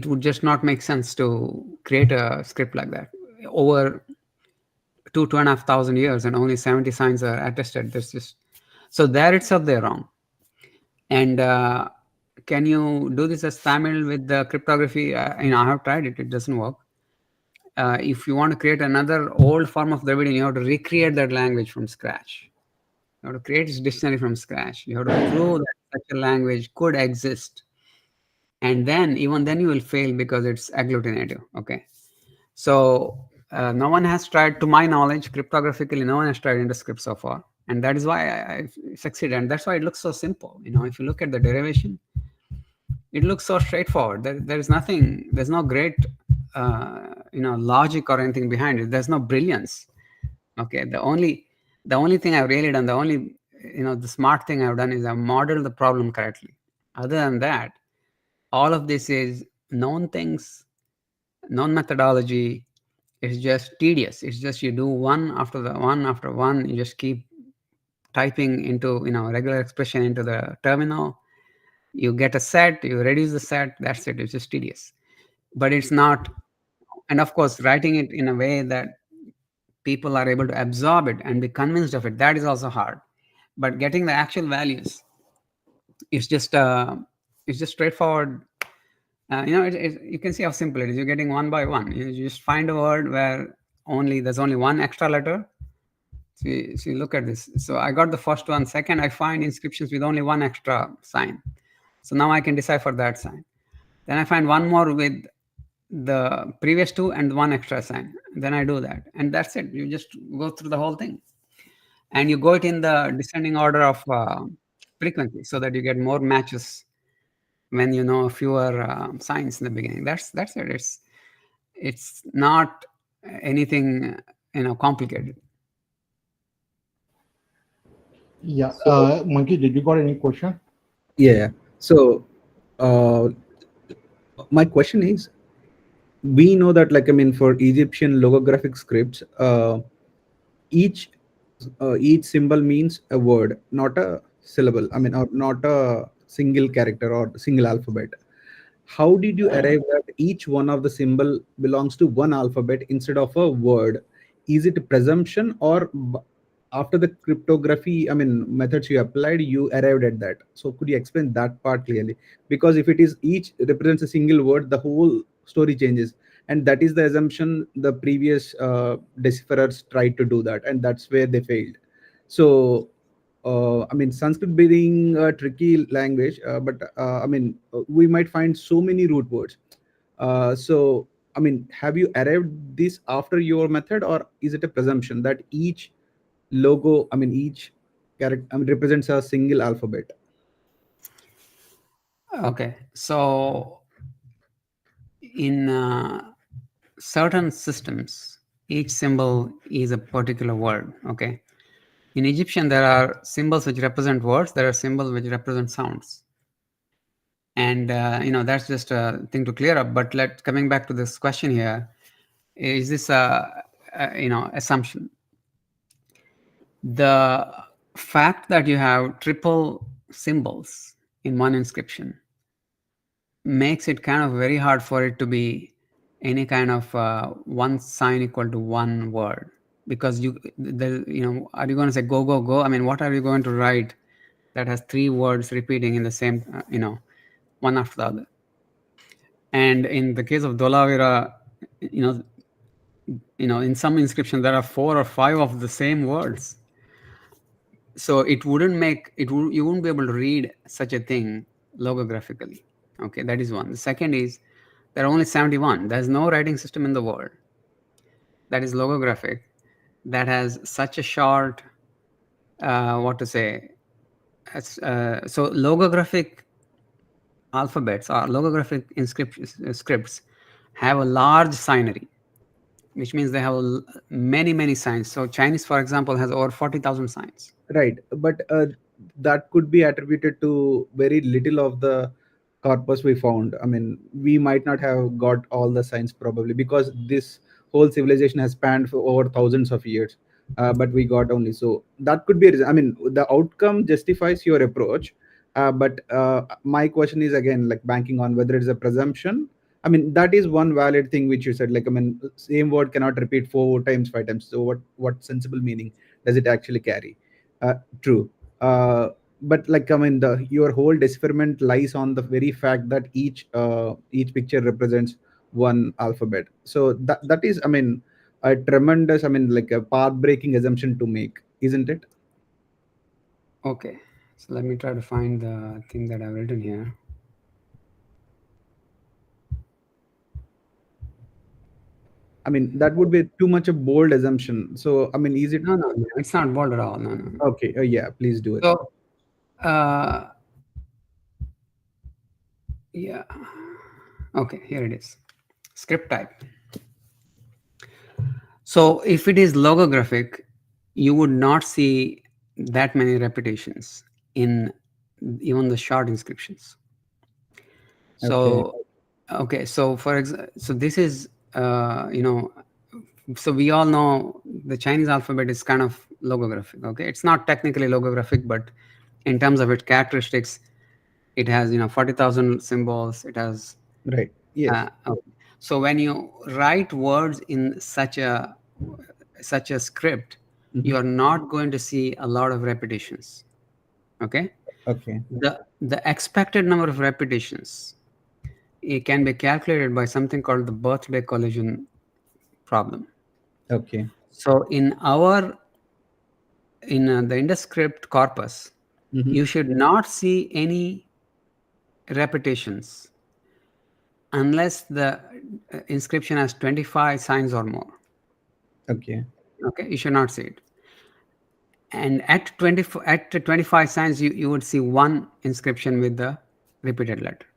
would just not make sense to create a script like that over 2,500 years, and only 70 signs are attested. So there itself they're wrong. And can you do this as Tamil with the cryptography? I have tried it. It doesn't work. If you want to create another old form of Dravidian, you have to recreate that language from scratch. You have to create this dictionary from scratch. You have to prove that such a language could exist. And then, even then, you will fail because it's agglutinative. Okay. So no one has tried, to my knowledge, cryptographically, no one has tried into script so far. And that is why I succeeded. And that's why it looks so simple. If you look at the derivation, it looks so straightforward. There's no great, logic or anything behind it. There's no brilliance. Okay. The only thing I've really done, the smart thing I've done is I've modeled the problem correctly. Other than that, all of this is known things, known methodology. It's just tedious. It's just you do one after one. You just keep typing into, regular expression into the terminal. You get a set, you reduce the set, that's it. It's just tedious. But it's not, and of course, writing it in a way that people are able to absorb it and be convinced of it, that is also hard. But getting the actual values, it's just straightforward. You can see how simple it is. You're getting one by one. You just find a word where there's only one extra letter. So you look at this. So I got the first one. Second, I find inscriptions with only one extra sign. So now I can decipher that sign. Then I find one more with the previous two and one extra sign. Then I do that. And that's it. You just go through the whole thing. And you go it in the descending order of frequency so that you get more matches when you know fewer signs in the beginning. That's it. It's not anything complicated. Yeah. Monkey, did you got any question? Yeah. So my question is, we know that for Egyptian logographic scripts, each symbol means a word, not a syllable. Or not a single character or single alphabet. How did you arrive that each one of the symbol belongs to one alphabet instead of a word? Is it a presumption, or after the cryptography methods you applied, you arrived at that? So could you explain that part clearly? Because if it is each represents a single word, the whole story changes, and that is the assumption the previous decipherers tried to do that, and that's where they failed. So Sanskrit being a tricky language, but we might find so many root words. So have you arrived this after your method, or is it a presumption that each logo, each character represents a single alphabet? Okay, so in certain systems, each symbol is a particular word. Okay, in Egyptian, there are symbols which represent words. There are symbols which represent sounds. And that's just a thing to clear up. But coming back to this question here, is this a assumption? The fact that you have triple symbols in one inscription makes it kind of very hard for it to be any kind of one sign equal to one word, because are you going to say go go go? What are you going to write that has three words repeating in the same one after the other? And in the case of Dholavira, in some inscription there are 4 or 5 of the same words. So it wouldn't make it. You wouldn't be able to read such a thing logographically. Okay, that is one. The second is there are only 71. There's no writing system in the world that is logographic that has such a short, what to say. So logographic alphabets or logographic scripts have a large signary, which means they have many signs. So Chinese, for example, has over 40,000 signs. Right, but that could be attributed to very little of the corpus we found. I mean, we might not have got all the signs probably because this whole civilization has spanned for over thousands of years, but we got only. So that could be a reason. I mean, the outcome justifies your approach, but my question is again like banking on whether it's a presumption. I mean, that is one valid thing which you said. Like, I mean, same word cannot repeat 4 times, 5 times. So what sensible meaning does it actually carry? True. But like, I mean, your whole decipherment lies on the very fact that each picture represents one alphabet. So that is, I mean, a tremendous, I mean, like a path-breaking assumption to make, isn't it? Okay, so let me try to find the thing that I've written here. I mean, that would be too much a bold assumption. So, I mean, is it? No, it's not bold at all. No. Okay. Yeah, please do it. So, yeah. Okay, here it is. Script type. So if it is logographic, you would not see that many repetitions in even the short inscriptions. So, okay, so for example, so this is, so we all know the Chinese alphabet is kind of logographic. Okay, it's not technically logographic, but in terms of its characteristics, it has 40,000 symbols. It has right. Yes. Okay. So when you write words in such a script, you are not going to see a lot of repetitions. Okay. Okay. The expected number of repetitions, it can be calculated by something called the birthday collision problem. Okay. So in the Indus script corpus, you should not see any repetitions unless the inscription has 25 signs or more. Okay. Okay, you should not see it. And at 25 signs, you would see one inscription with the repeated letter.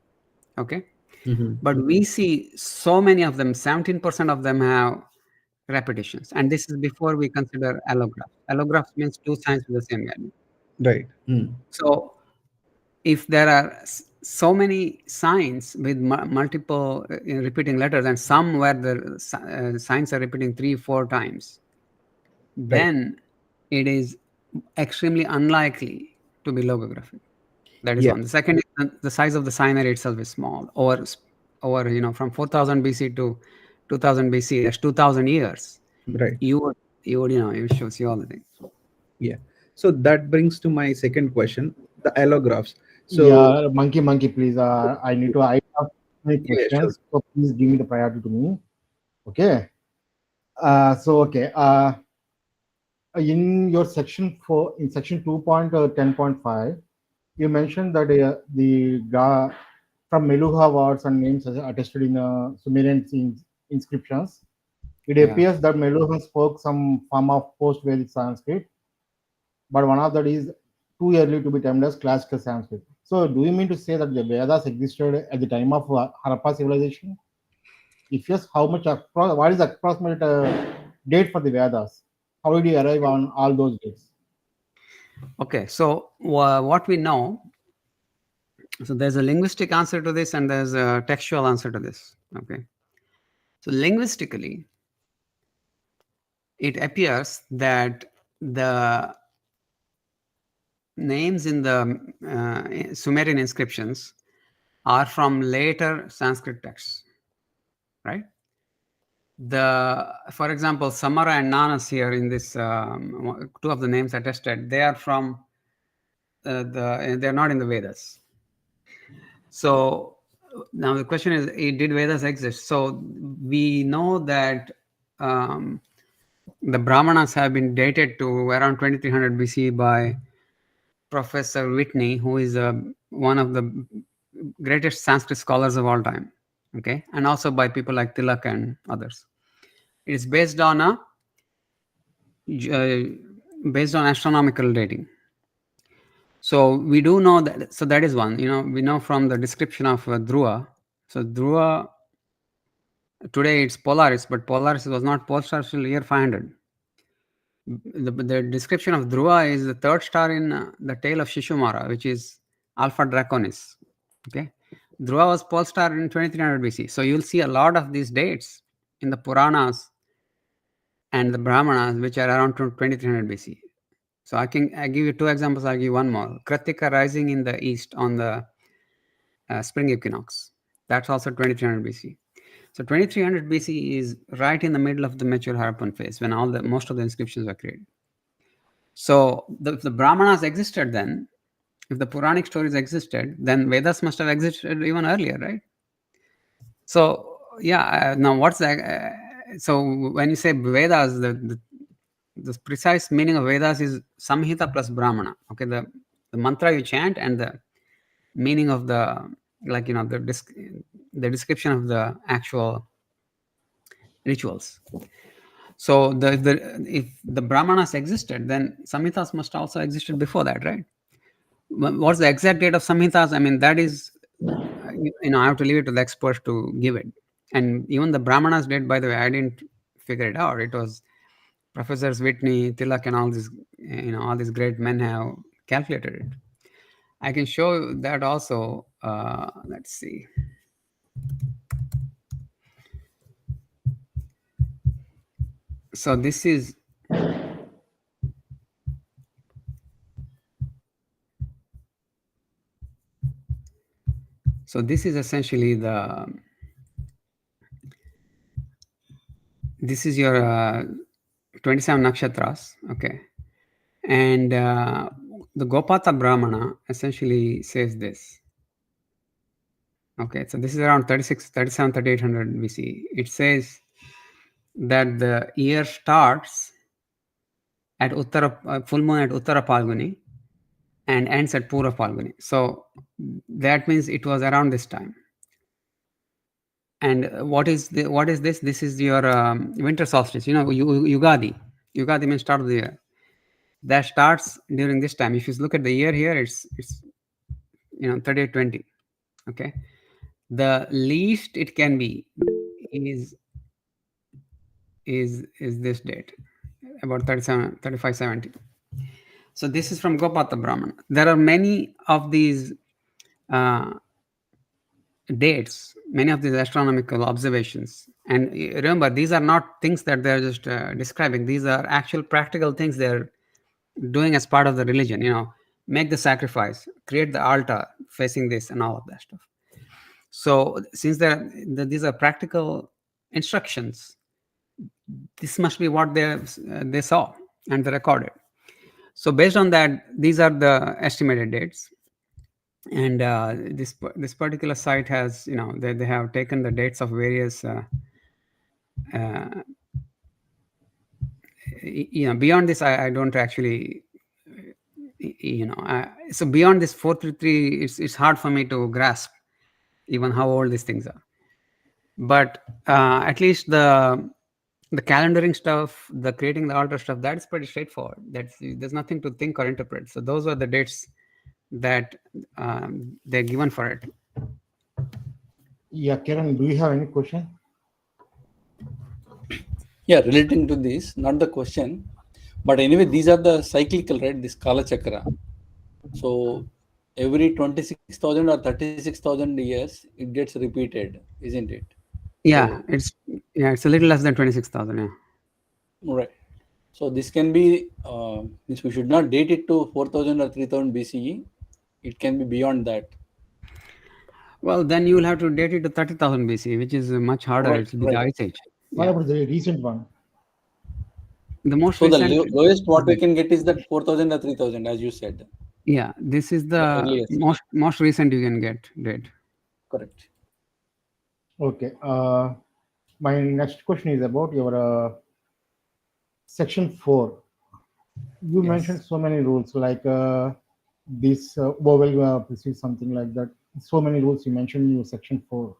Okay. But we see so many of them, 17% of them have repetitions. And this is before we consider allographs. Allographs means 2 signs with the same value. Right. So if there are so many signs with multiple repeating letters and some where the signs are repeating 3-4 times, then it is extremely unlikely to be logographic. That is one. The second is the size of the signary itself is small. Over from 4000 BC to 2000 BC, that's 2000 years. Right. You should see all the things. Yeah. So that brings to my second question, the allographs. So yeah, monkey, please. I need to. I have many questions, sure. so please give me the priority to me. Okay. In your section 4, in section 2.10.5, you mentioned that from Meluha words and names attested in Sumerian inscriptions, it appears that Meluha spoke some form of post-Vedic Sanskrit, but one of that is too early to be termed as classical Sanskrit. So, do you mean to say that the Vedas existed at the time of Harappa civilization? If yes, how much? What is the approximate date for the Vedas? How did you arrive on all those dates? Okay, so what we know, so there's a linguistic answer to this and there's a textual answer to this. Okay, so linguistically, it appears that the names in the Sumerian inscriptions are from later Sanskrit texts, right? For example, Samara and Nanas here in this, 2 of the names attested, they are from they're not in the Vedas. So now the question is, did Vedas exist? So we know that the Brahmanas have been dated to around 2300 BC by Professor Whitney, who is one of the greatest Sanskrit scholars of all time. Okay, and also by people like Tilak and others. It is based on astronomical dating. So we do know that. So that is one. We know from the description of Dhruva. So Dhruva, today it's Polaris, but Polaris was not pole star till year 500. The description of Dhruva is the third star in the tail of Shishumara, which is Alpha Draconis. Okay, Dhruva was pole star in 2300 BC. So you'll see a lot of these dates in the Puranas and the Brahmanas, which are around 2300 BC. So I give you two examples. I'll give you one more. Kritika rising in the east on the spring equinox. That's also 2300 BC. So 2300 BC is right in the middle of the mature Harappan phase when most of the inscriptions were created. So if the Brahmanas existed then, if the Puranic stories existed, then Vedas must have existed even earlier, right? So yeah, now what's that? So when you say Vedas, the precise meaning of Vedas is Samhita plus Brahmana. Okay, the mantra you chant and the meaning of the description of the actual rituals. So if the Brahmanas existed, then Samhitas must also existed before that, right? What's the exact date of Samhitas? I mean, that is, I have to leave it to the experts to give it. And even the Brahmanas date, by the way, I didn't figure it out. It was Professors Whitney, Tilak, and all these, all these great men have calculated it. I can show that also. Let's see. So this is essentially this is your 27 nakshatras, okay, and the Gopata Brahmana essentially says this. Okay, so this is around 3800 BC. It says that the year starts at full moon at Uttara Palguni and ends at Pura Palguni. So that means it was around this time. And what is this? This is your winter solstice. Yugadi. Yugadi means start of the year. That starts during this time. If you look at the year here, it's 3820. Okay, the least it can be is this date, about 3570. So this is from Gopata Brahmana. There are many of these dates, many of these astronomical observations. And remember, these are not things that they're just describing. These are actual practical things they're doing as part of the religion. Make the sacrifice, create the altar facing this, and all of that stuff. So since these are practical instructions, this must be what they saw and they recorded. So based on that, these are the estimated dates. And this particular site has, they have taken the dates of various, beyond this, I don't actually, so beyond this 433, it's hard for me to grasp even how old these things are. But at least the calendaring stuff, the creating the altar stuff, that's pretty straightforward. There's nothing to think or interpret. So those are the dates that they're given for it. Yeah, Kiran, do you have any question? Yeah, relating to this, not the question, but anyway, these are the cyclical, right? This Kala Chakra. So every 26,000 or 36,000 years, it gets repeated, isn't it? Yeah, it's a little less than 26,000. Yeah. Right. So this can be, we should not date it to 4,000 or 3,000 BCE. It can be beyond that. Well, then you will have to date it to 30,000 BC, which is much harder. Right, It will be the Ice Age. What about the recent one? The most So recent, the lowest what we can get is that 4,000 or 3,000, as you said. Yeah, this is the most recent you can get date. Correct. Okay. My next question is about your section 4. You mentioned so many rules like this vowel precedes something like that. So many rules you mentioned in your section 4.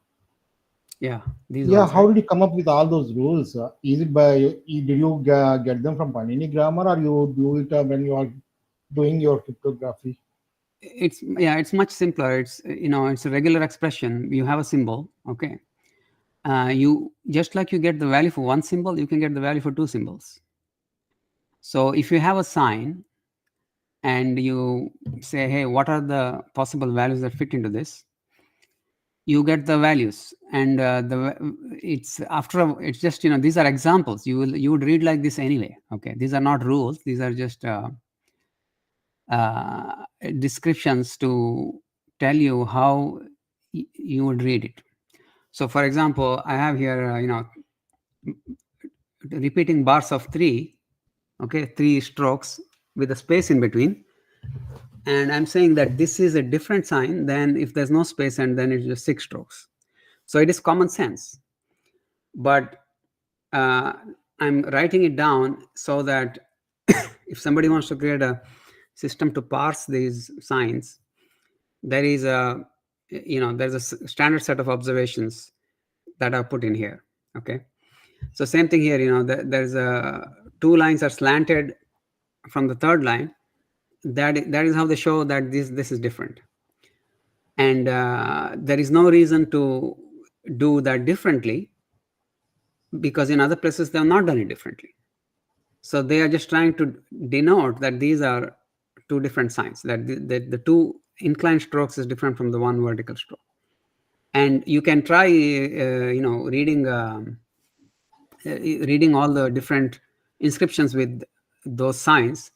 Yeah, these Yeah, ones, how right? did you come up with all those rules? Is it by, did you get them from Panini grammar, or you do it when you are doing your cryptography? It's much simpler. It's it's a regular expression. You have a symbol, okay. You just like you get the value for one symbol, you can get the value for two symbols. So if you have a sign and you say, hey, what are the possible values that fit into this? You get the values, and it's just these are examples. You would read like this anyway. Okay, these are not rules. These are just descriptions to tell you how you would read it. So, for example, I have here repeating bars of 3, okay, 3 strokes with a space in between, and I'm saying that this is a different sign than if there's no space and then it's just 6 strokes. So it is common sense, but I'm writing it down so that if somebody wants to create a system to parse these signs, there is there's a standard set of observations that are put in here. Okay, so same thing here. There's 2 lines are slanted from the third line. That is how they show that this is different, and there is no reason to do that differently, because in other places they have not done it differently. So they are just trying to denote that these are 2 different signs, that the 2 inclined strokes is different from the 1 vertical stroke. And you can try reading all the different inscriptions with those signs,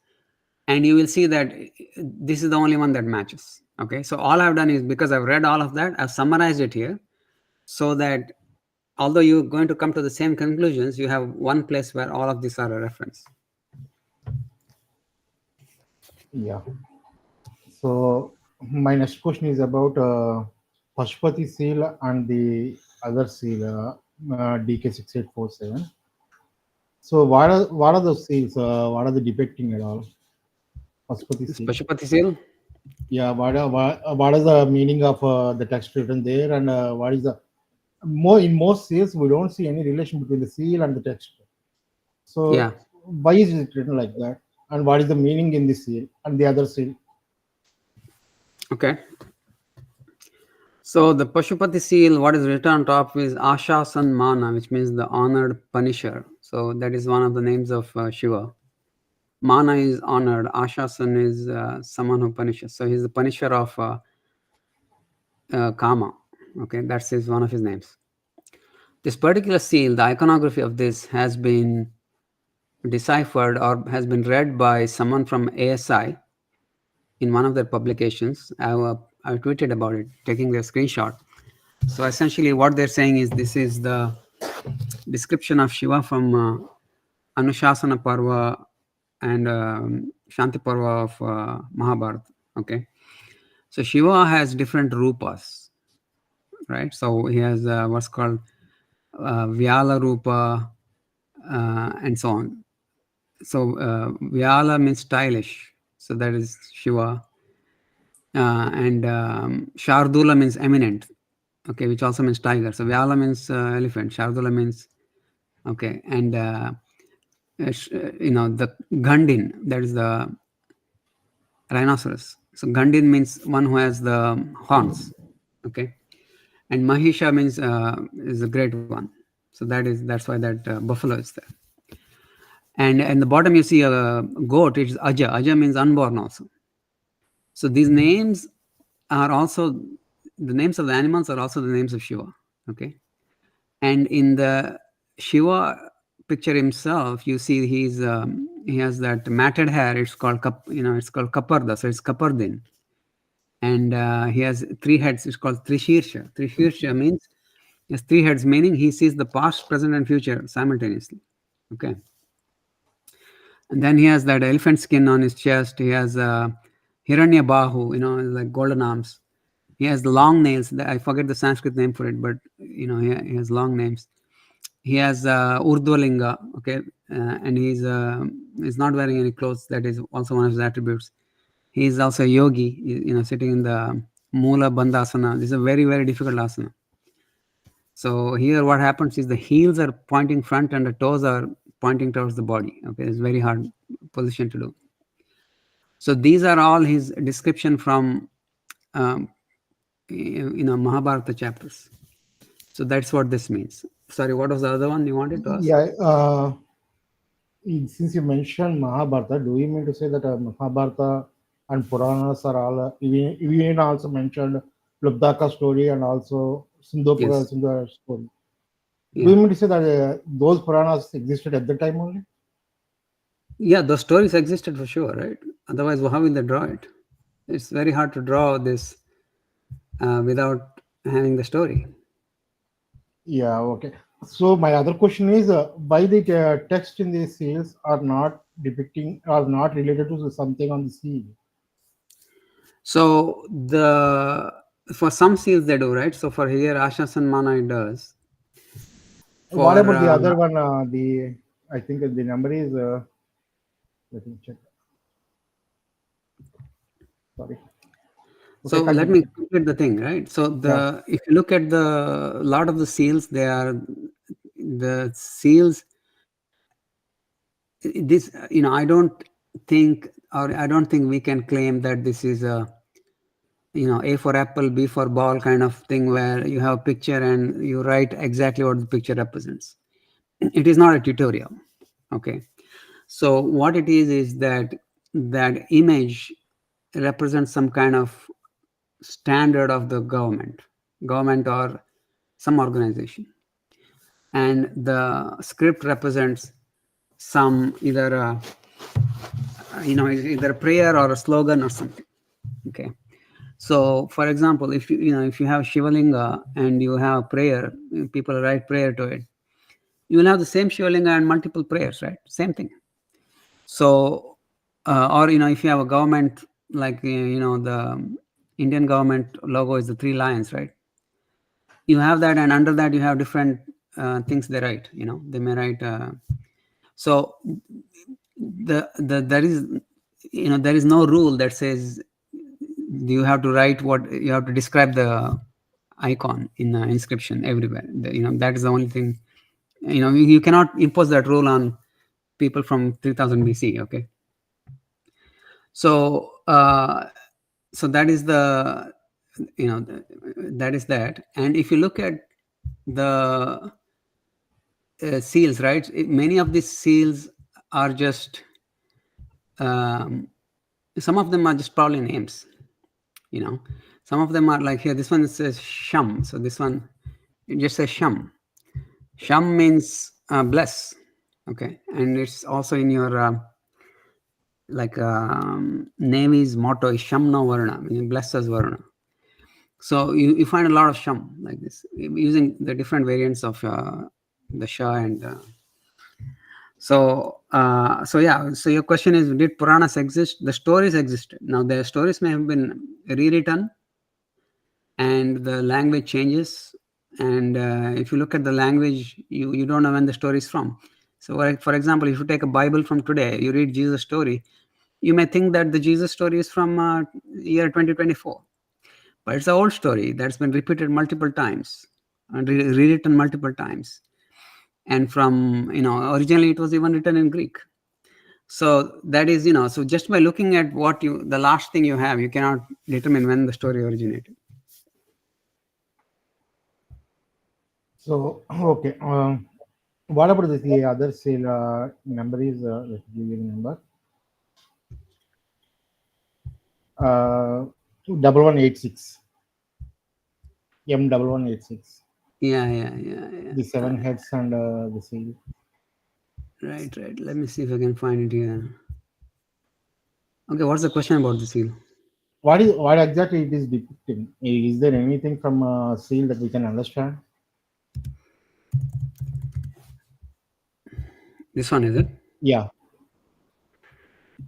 and you will see that this is the only one that matches. Okay, so all I've done is, because I've read all of that, I've summarized it here, so that although you're going to come to the same conclusions, you have one place where all of these are a reference. Yeah. So my next question is about Pashupati seal and the other seal, DK6847. So what are those seals? What are they depicting at all? Pashupati seal. Pashupati seal? Yeah. What is the meaning of the text written there, and what is the in most seals we don't see any relation between the seal and the text. So yeah, why is it written like that? And what is the meaning in the seal and the other seal? Okay. So the Pashupati seal, what is written on top is Ashasan Mana, which means the honored punisher. So that is one of the names of Shiva. Mana is honored. Ashasan is someone who punishes. So he's the punisher of Kama. Okay, that's one of his names. This particular seal, the iconography of this has been deciphered or has been read by someone from ASI in one of their publications. I tweeted about it, taking their screenshot. So essentially what they're saying is, this is the description of Shiva from Anushasana Parva and Shanti Parva of Mahabharata. Okay, so Shiva has different rupas, right? So he has what's called Vyala Rupa and so on. So Vyala means stylish, so that is Shiva. And Shardula means eminent, okay, which also means tiger. So Vyala means elephant, Shardula means, okay, and the Gandin, that is the rhinoceros. So Gandin means one who has the horns, okay, and Mahisha means is a great one. So that's why that buffalo is there. And in the bottom you see a goat. It's Aja. Aja means unborn also. So these names are also the names of the animals are also the names of Shiva. Okay, and in the Shiva picture himself, you see he has that matted hair. It's called Kaparda. So it's Kapardin, and he has 3 heads. It's called Trishirsha. Trishirsha means he has 3 heads, meaning he sees the past, present, and future simultaneously. Okay. And then he has that elephant skin on his chest. He has Hiranya Bahu, like golden arms. He has the long nails. I forget the Sanskrit name for it, but he has long names. He has Urdhvalinga, okay, and he's not wearing any clothes. That is also one of his attributes. He's also a yogi, sitting in the Mula Bandhasana. This is a very, very difficult asana. So here what happens is the heels are pointing front and the toes are pointing towards the body. Okay, it's very hard position to do. So these are all his description from Mahabharata chapters. So that's what this means. Sorry, what was the other one you wanted to ask? Yeah, since you mentioned Mahabharata, do you mean to say that Mahabharata and Puranas are all, even also mentioned Lubdaka story and also Sindhupura Yes. story? Yeah. Do you mean to say that those Puranas existed at the time only? Yeah, those stories existed for sure, right? Otherwise, how will they draw it? It's very hard to draw this without having the story. Yeah, okay. So my other question is, why the text in these seals are not depicting, are not related to something on the seal? So for some seals they do, right? So for here, Ashasanmana it does. What about the other one? I think the number is. Let me check. Sorry. So Okay, let me complete the thing, right? So if you look at the lot of the seals, they are the seals. This, I don't think we can claim that this is a, A for apple, B for ball kind of thing where you have a picture and you write exactly what the picture represents. It is not a tutorial. Okay. So what it is that image represents some kind of standard of the government or some organization, and the script represents some either either a prayer or a slogan or something. Okay. So for example, if you have Shivalinga and you have prayer, people write prayer to it, you will have the same Shivalinga and multiple prayers, right? Same thing. So or if you have a government like the Indian government logo is the 3 lions, right? You have that, and under that you have different things they write. They may write. So there is no rule that says you have to write what you have to describe the icon in the inscription everywhere. That is the only thing. You cannot impose that rule on people from 3000 BC. Okay. So so that is the that is that. And if you look at the seals, right? Many of these seals are just some of them are just probably names. Some of them are like here. This one says Sham. So this one it just says Sham. Sham means bless. Okay, and it's also in your Navy's motto is Shamna Varna, meaning bless us Varna. So you find a lot of Sham like this, using the different variants of the Shah and so yeah. So your question is, did Puranas exist? The stories existed. Now the stories may have been rewritten, and the language changes. And if you look at the language, you don't know when the story is from. So for example, if you take a Bible from today, you read Jesus' story, you may think that the Jesus story is from year 2024. But it's an old story that's been repeated multiple times and rewritten multiple times. And from, originally it was even written in Greek. So that is, so just by looking at the last thing you have, you cannot determine when the story originated. So, okay. What about the other seal number is, let me give you the number. 1186. M1186. Yeah. The 7 heads and the seal. Right. Let me see if I can find it here. Okay, what's the question about the seal? What exactly it is depicting? Is there anything from seal that we can understand? This one, is it? Yeah.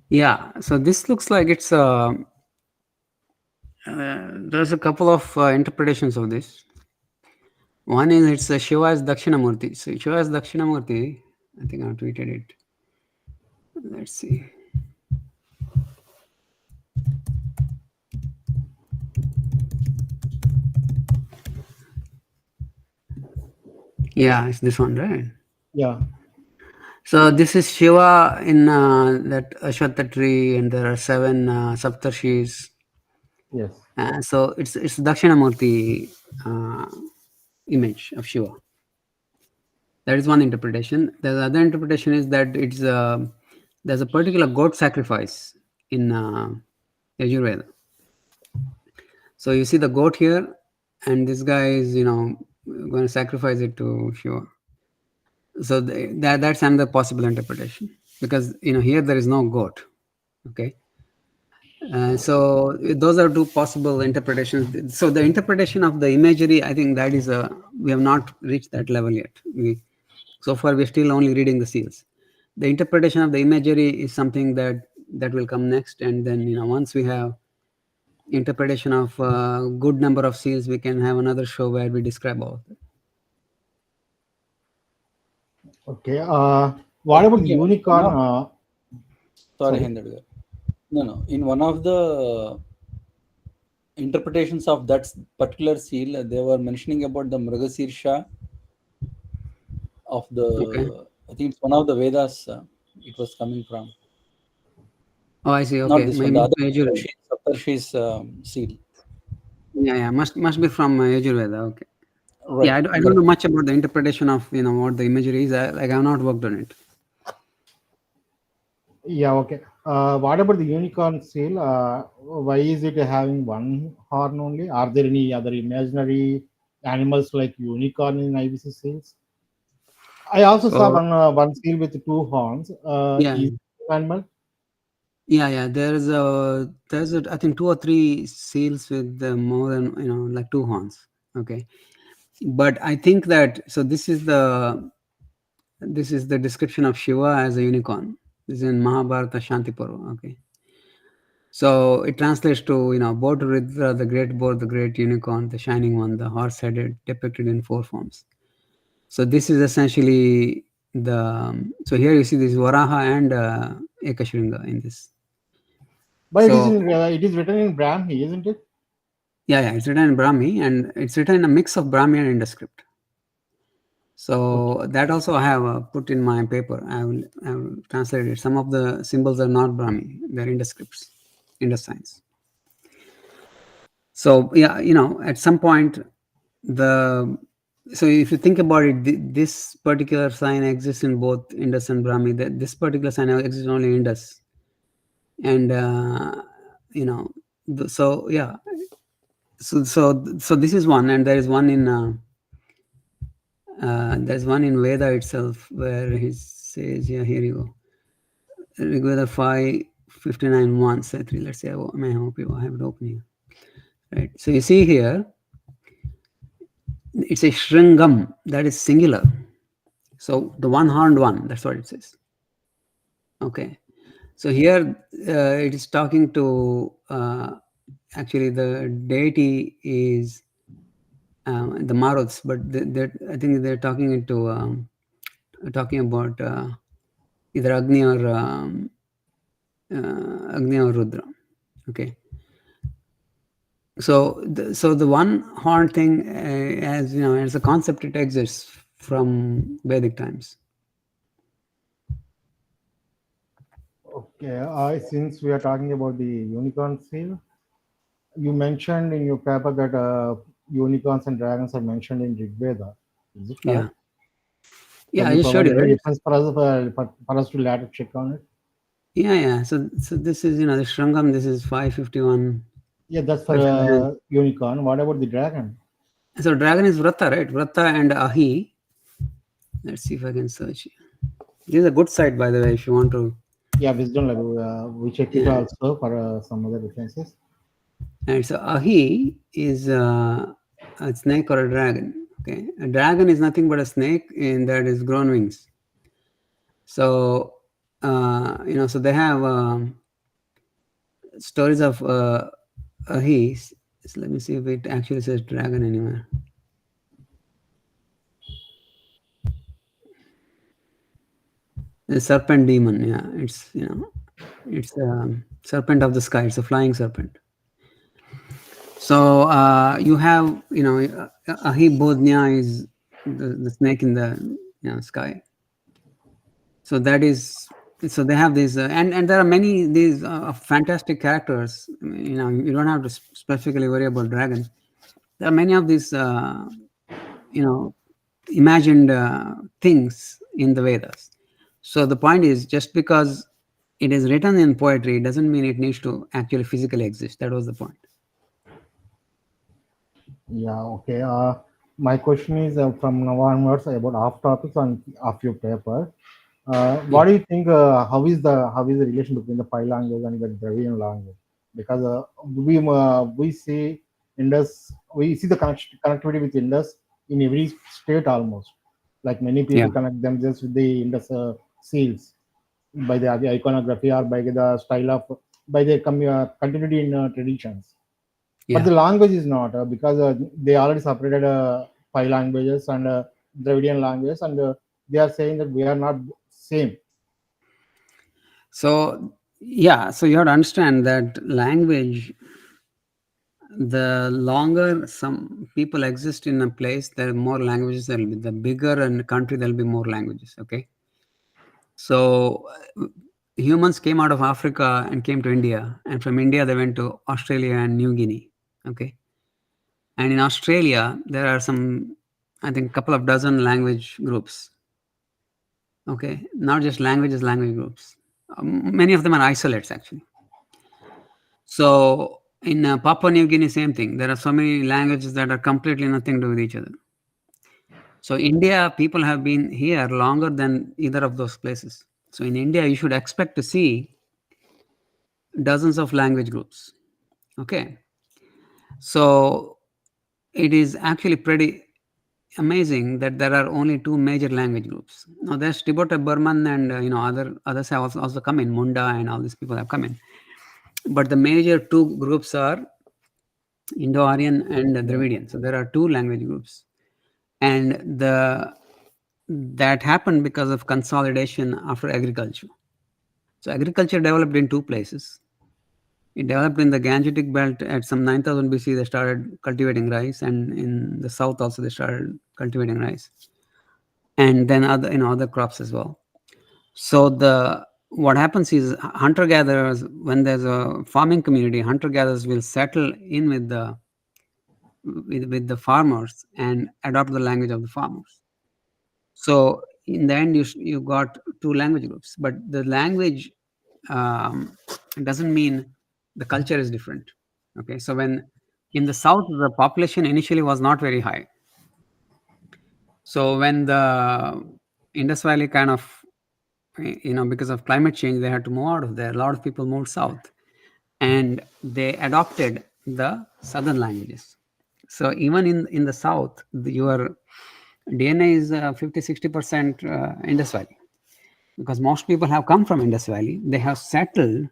Yeah. So this looks like it's there's a couple of interpretations of this. One is it's Shiva's Dakshinamurti. So Shiva's Dakshinamurti, I think I tweeted it. Let's see. Yeah, it's this one, right? Yeah. So this is Shiva in that Ashwatha tree, and there are 7 Saptarshis. Yes. So it's Dakshinamurti image of Shiva. That is one interpretation. The other interpretation is that it's there's a particular goat sacrifice in Yajurveda. So you see the goat here, and this guy is going to sacrifice it to Shiva. So that's another possible interpretation, because here there is no goat. Okay. So those are 2 possible interpretations. So the interpretation of the imagery, I think that is we have not reached that level yet. So far we're still only reading the seals. The interpretation of the imagery is something that will come next, and then once we have interpretation of good number of seals, we can have another show where we describe all of it. Okay. What about the unicorn? Sorry, Haindavudu. No. In one of the interpretations of that particular seal, they were mentioning about the Mrigasirsha of the. Okay. I think it's one of the Vedas. It was coming from. Oh, I see. Okay. Not this one. The other Yajurveda. Saptarshi's seal. Yeah. Must be from Yajurveda. Okay. Right. Yeah, I don't know much about the interpretation of what the imagery is. I have not worked on it. Yeah. Okay. What about the unicorn seal? Why is it having one horn only? Are there any other imaginary animals like unicorn in IVC seals? I also saw one seal with 2 horns. Yeah. Is it animal? Yeah. There's I think 2 or 3 seals with more than like 2 horns. Okay. But I think that this is the description of Shiva as a unicorn. This is in Mahabharata Shanti Parva. Okay. So it translates to Bodhridra, the great boar, the great unicorn, the shining one, the horse-headed, depicted in 4 forms. So this is essentially so here you see this Varaha and Ekashringa in this. But it is written in Brahmi, isn't it? Yeah, it's written in Brahmi, and it's written in a mix of Brahmi and Indus script. So that also I have put in my paper. I will translate it. Some of the symbols are not Brahmi; they're Indus scripts, Indus signs. So yeah, at some point so if you think about it, this particular sign exists in both Indus and Brahmi. This particular sign exists only in Indus, and so yeah. So this is one, and there is one in there's one in Veda itself where he says, here you go. Rigveda 5:59:1. Let's say I hope you have it open here. Right. So you see here, it's a Shringam, that is singular. So the one-horned one, that's what it says. Okay. So here it is talking to actually the deity is the Maruts, but I think they're talking about either Agni or Rudra. Okay. So the one horn thing, as a concept, it exists from Vedic times. Okay. Since we are talking about the unicorn seal, you mentioned in your paper that unicorns and dragons are mentioned in Rigveda. Is it correct? Yeah, I showed you. Reference for us to later check on it. Yeah. So this is the Shrangam. This is 5:51. Yeah, that's for unicorn. What about the dragon? So dragon is Vrata, right? Vrata and Ahi. Let's see if I can search. This is a good site, by the way, if you want to. Yeah, wisdom level. We check it also for some other references. And so Ahi is a snake or a dragon. Okay, a dragon is nothing but a snake in that is grown wings. So so they have stories of Ahi. So let me see if it actually says dragon anywhere. The serpent demon, yeah, it's it's a serpent of the sky. It's a flying serpent. So you have Ahi Bodhnya is the snake in the sky. So that is, so they have these, and there are many these fantastic characters. You don't have to specifically worry about dragons. There are many of these, imagined things in the Vedas. So the point is, just because it is written in poetry doesn't mean it needs to actually physically exist. That was the point. Yeah, okay. My question is from now onwards about off topics on off your paper. What do you think? How is the relation between the Pi language and the Dravidian language? Because we see Indus, we see the connectivity with Indus in every state almost. Like many people connect themselves with the Indus seals by the iconography or by the style of by the continuity in traditions. But the language is not because they already separated Pi languages and Dravidian languages, and they are saying that we are not same. So so you have to understand that language, the longer some people exist in a place, there are more languages. There will be, the bigger a country, there will be more languages. Okay. So humans came out of Africa and came to India, and from India they went to Australia and New Guinea. Okay. And in Australia, there are some, I think, couple of dozen language groups. Okay. Not just languages, language groups. Many of them are isolates, actually. So in Papua New Guinea, same thing. There are so many languages that are completely nothing to do with each other. So India, people have been here longer than either of those places. So in India, you should expect to see dozens of language groups. Okay. So it is actually pretty amazing that there are only two major language groups. Now there's Tibeto-Burman and others have also come in. Munda and all these people have come in. But the major two groups are Indo-Aryan and Dravidian. So there are two language groups, and that happened because of consolidation after agriculture. So agriculture developed in two places. It developed in the Gangetic belt at some 9000 BC. They started cultivating rice, and in the south also they started cultivating rice, and then other crops as well. So what happens is hunter-gatherers, when there's a farming community, hunter-gatherers will settle in with the farmers and adopt the language of the farmers. So in the end, you got two language groups, but the language doesn't mean the culture is different. Okay, so when in the south, the population initially was not very high. So when the Indus Valley kind of, because of climate change, they had to move out of there. A lot of people moved south, and they adopted the southern languages. So even in the south, your DNA is 50-60% Indus Valley, because most people have come from Indus Valley. They have settled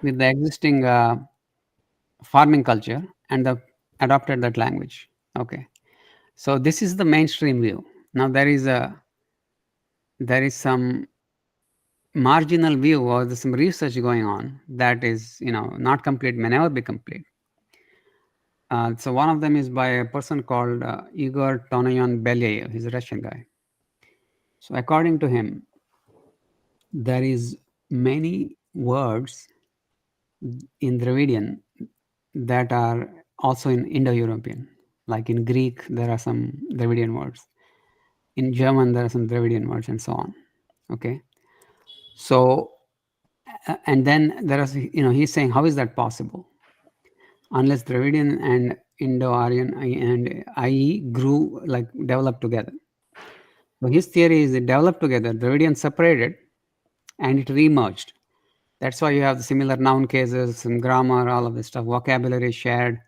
with the existing farming culture and adopted that language. Okay, so this is the mainstream view. Now there is some marginal view, or there's some research going on that is not complete, may never be complete. So one of them is by a person called Igor Tonayan Belyayev. He's a Russian guy. So according to him, there is many words in Dravidian that are also in Indo-European. Like in Greek, there are some Dravidian words. In German, there are some Dravidian words, and so on. Okay. So, and then there is, he's saying, how is that possible? Unless Dravidian and Indo-Aryan and IE developed together. So his theory is they developed together, Dravidian separated, and it re-merged. That's why you have the similar noun cases, some grammar, all of this stuff, vocabulary shared.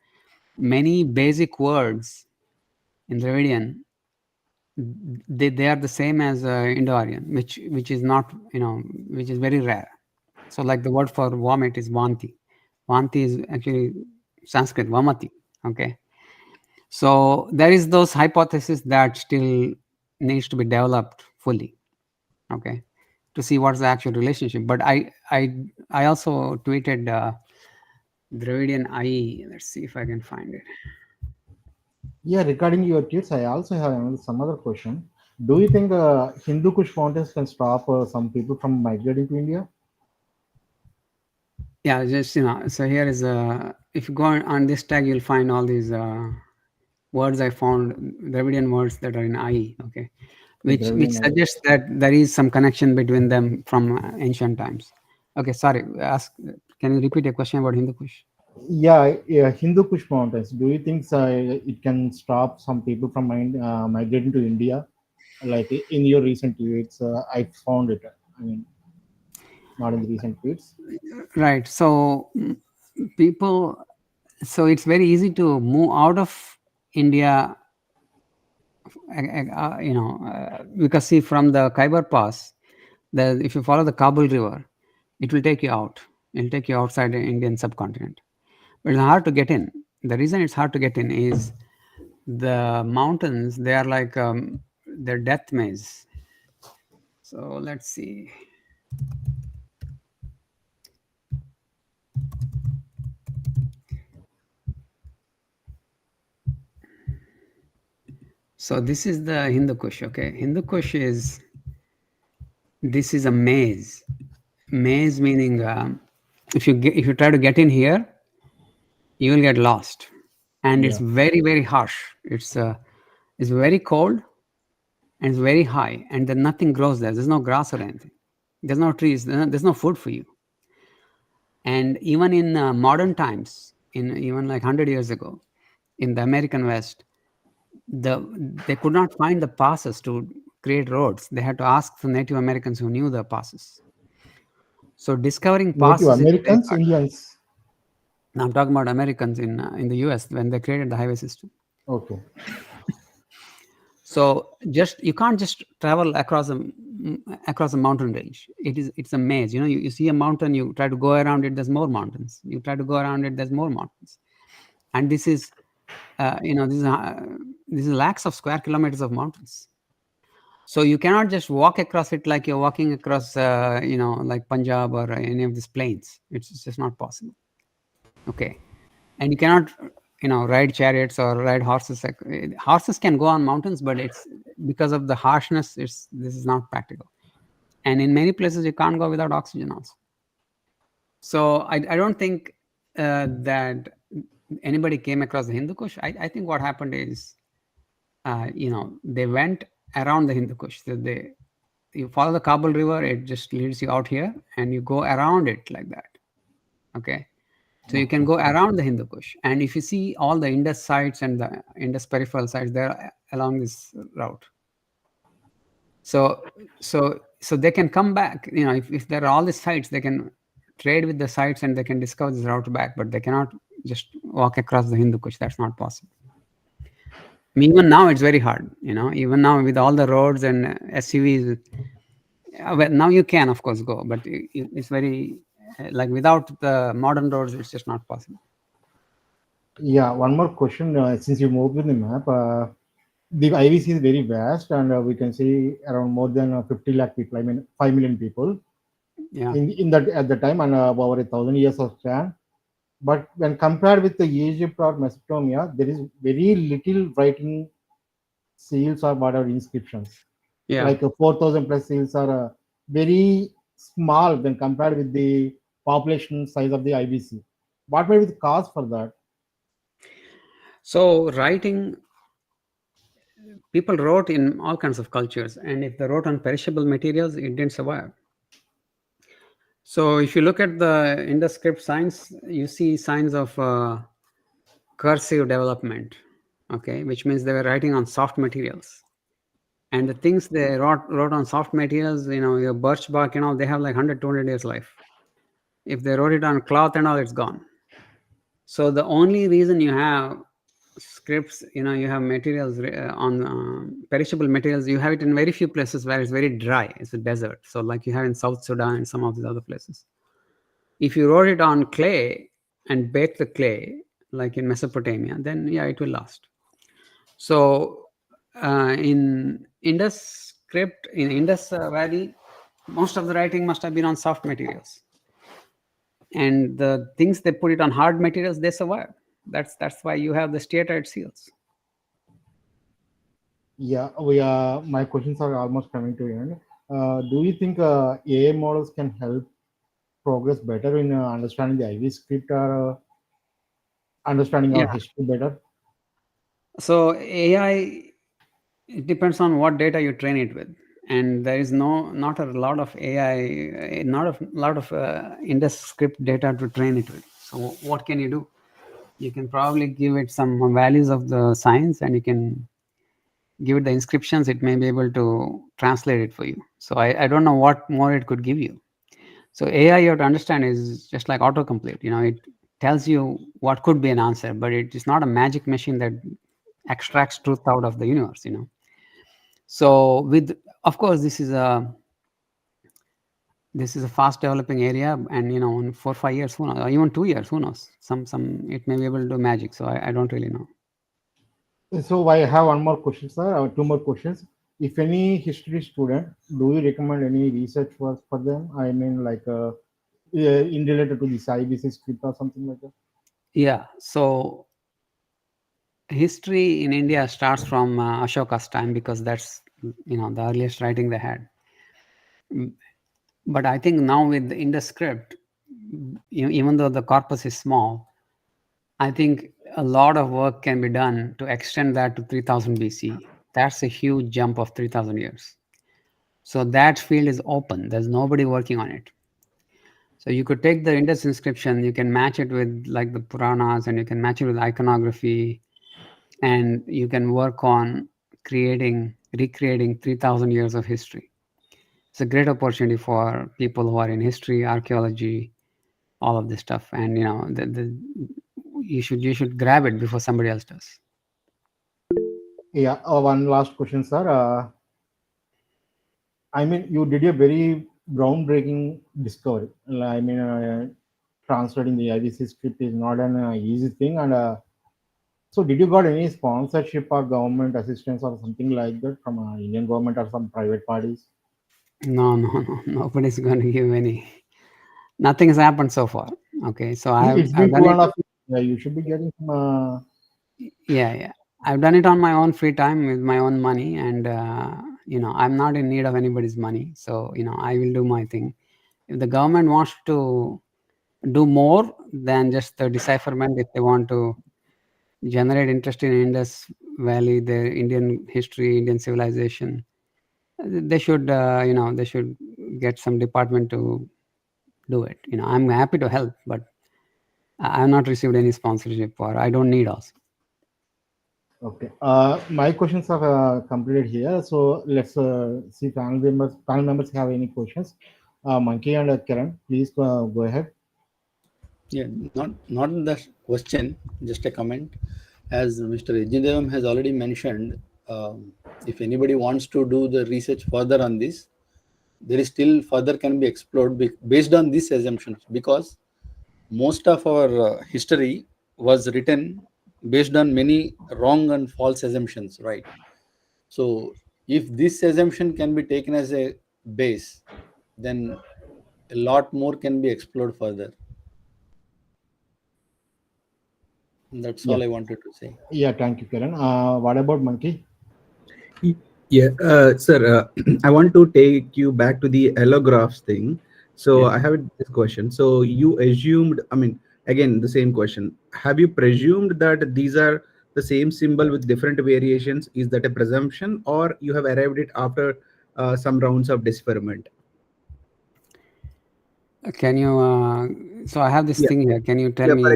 Many basic words in Dravidian, they are the same as Indo-Aryan, which is not, which is very rare. So like the word for vomit is vanti. Vanti is actually Sanskrit, vamati. Okay. So there is those hypotheses that still needs to be developed fully. Okay. To see what's the actual relationship. But I also tweeted Dravidian IE. Let's see if I can find it. Yeah, regarding your kids, I also have some other question. Do you think Hindu Kush mountains can stop some people from migrating to India? Yeah, just so here is if you go on this tag, you'll find all these words I found, Dravidian words that are in IE, okay, which suggests that there is some connection between them from ancient times. Okay, sorry, can you repeat your question about Hindu Kush? Yeah, Hindu Kush mountains. Do you think it can stop some people from migrating to India? Like in your recent tweets, I found it. I mean, not in the recent tweets. Right. So people, so it's very easy to move out of India, because see, from the Khyber Pass, if you follow the Kabul River, it will take you out. It'll take you outside the Indian subcontinent. But it's hard to get in. The reason it's hard to get in is the mountains, they are like they're death maze. So let's see. So this is the Hindu Kush, okay? Hindu Kush this is a maze. Maze meaning if you try to get in here, you will get lost. And it's very, very harsh. It's very cold and it's very high, and then nothing grows there. There's no grass or anything. There's no trees. There's no food for you. And even in modern times, even like 100 years ago, in the American West, they could not find the passes to create roads. They had to ask the Native Americans who knew the passes. So discovering passes Native Americans, Indians. Now I'm talking about Americans in the US when they created the highway system. Okay. So you can't just travel across a mountain range. It's a maze. You see a mountain, you try to go around it, there's more mountains. You try to go around it, there's more mountains. And this is lakhs of square kilometers of mountains. So you cannot just walk across it like you're walking across like Punjab or any of these plains. It's just not possible. Okay. And you cannot ride chariots or ride horses. Horses can go on mountains, but it's because of the harshness, this is not practical. And in many places you can't go without oxygen also. So I don't think that anybody came across the Hindu Kush. I think what happened is they went around the Hindu Kush. So you follow the Kabul River, it just leads you out here, and you go around it like that. Okay. So you can go around the Hindu Kush. And if you see all the Indus sites and the Indus peripheral sites, they're along this route. So they can come back. If there are all these sites, they can trade with the sites and they can discover this route back, but they cannot just walk across the Hindu Kush. That's not possible. I mean, even now it's very hard. Even now with all the roads and SUVs, well, now you can of course go, but it's very like without the modern roads, it's just not possible. Yeah, one more question. Since you moved with the map, the IVC is very vast, and we can see around more than 50 lakh people. I mean, 5 million people. Yeah. In that at the time, and over 1,000 years of span. But when compared with the Egypt or Mesopotamia, there is very little writing seals or whatever inscriptions. Yeah. Like 4,000 plus seals are very small when compared with the population size of the IVC. What may be the cause for that? So writing, people wrote in all kinds of cultures, and if they wrote on perishable materials, it didn't survive. So if you look at the Indus script signs, you see signs of cursive development, okay, which means they were writing on soft materials. And the things they wrote on soft materials, your birch bark, they have like 100, 200 years life. If they wrote it on cloth and all, it's gone. So the only reason you have scripts, you have materials on perishable materials, you have it in very few places where it's very dry. It's a desert. So like you have in South Sudan and some of these other places. If you wrote it on clay and baked the clay, like in Mesopotamia, then yeah, it will last. So in Indus script, in Indus Valley, most of the writing must have been on soft materials. And the things they put it on hard materials, they survive. That's why you have the steatite seals. Yeah, my questions are almost coming to an end. Do you think AI models can help progress better in understanding the IV script or understanding our Yeah. history better? So AI, it depends on what data you train it with, and there is not a lot of AI, not a lot of Indus script data to train it with. So what can you do? You can probably give it some values of the signs, and you can give it the inscriptions. It may be able to translate it for you. So I don't know what more it could give you. So AI, you have to understand, is just like autocomplete. It tells you what could be an answer, but it is not a magic machine that extracts truth out of the universe. So of course, this is a fast developing area, and in 4 or 5 years, who knows, or even 2 years, who knows, some it may be able to do magic. So I don't really know. So I have one more question, sir. Two more questions. If any history student, do you recommend any research work for them? I mean, like in related to this IVC script or something like that. Yeah. So history in India starts from Ashoka's time, because that's the earliest writing they had. But I think now with the Indus script, even though the corpus is small, I think a lot of work can be done to extend that to 3000 BC. That's a huge jump of 3000 years. So that field is open. There's nobody working on it. So you could take the Indus inscription, you can match it with like the Puranas, and you can match it with iconography, and you can work on recreating 3000 years of history. It's a great opportunity for people who are in history, archaeology, all of this stuff. And you should grab it before somebody else does. Yeah. One last question, sir. I mean, you did a very groundbreaking discovery. I mean, translating the IVC script is not an easy thing. And so, did you got any sponsorship or government assistance or something like that from Indian government or some private parties? No, nobody's going to give any. Nothing has happened so far. Okay, so It's I've been done two it. and a half years. Yeah, you should be getting some. Yeah. I've done it on my own free time with my own money, and I'm not in need of anybody's money. So I will do my thing. If the government wants to do more than just the decipherment, if they want to generate interest in Indus Valley, the Indian history, Indian civilization, they should they should get some department to do it. I'm happy to help, but I've not received any sponsorship, or I don't need also. Okay. My questions are completed here. So let's see if panel members have any questions. Monkey and Kiran, please go ahead. Yeah, not the question, just a comment. As Mr. Yajnadevam has already mentioned, if anybody wants to do the research further on this, there is still further can be explored based on these assumptions, because most of our history was written based on many wrong and false assumptions, right? So if this assumption can be taken as a base, then a lot more can be explored further. That's all I wanted to say. Yeah, thank you, Kiran. What about Monkey? Yeah, sir, I want to take you back to the allographs thing. So Yes. I have this question. So you assumed, I mean, again, the same question. Have you presumed that these are the same symbol with different variations? Is that a presumption, or you have arrived it after some rounds of decipherment? Can you? So I have this Yeah. thing here. Can you tell Yeah, me? for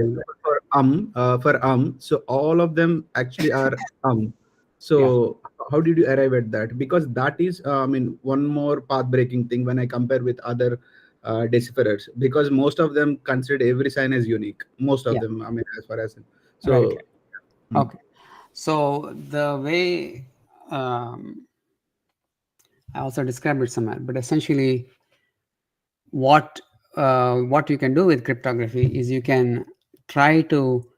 example, so all of them actually are Yeah. So how did you arrive at that? Because that is, I mean, one more path-breaking thing when I compare with other decipherers, because most of them consider every sign as unique. Most of Yeah. them, I mean, as far as Right. so. Okay. So the way I also described it somewhere, but essentially, what you can do with cryptography is you can try to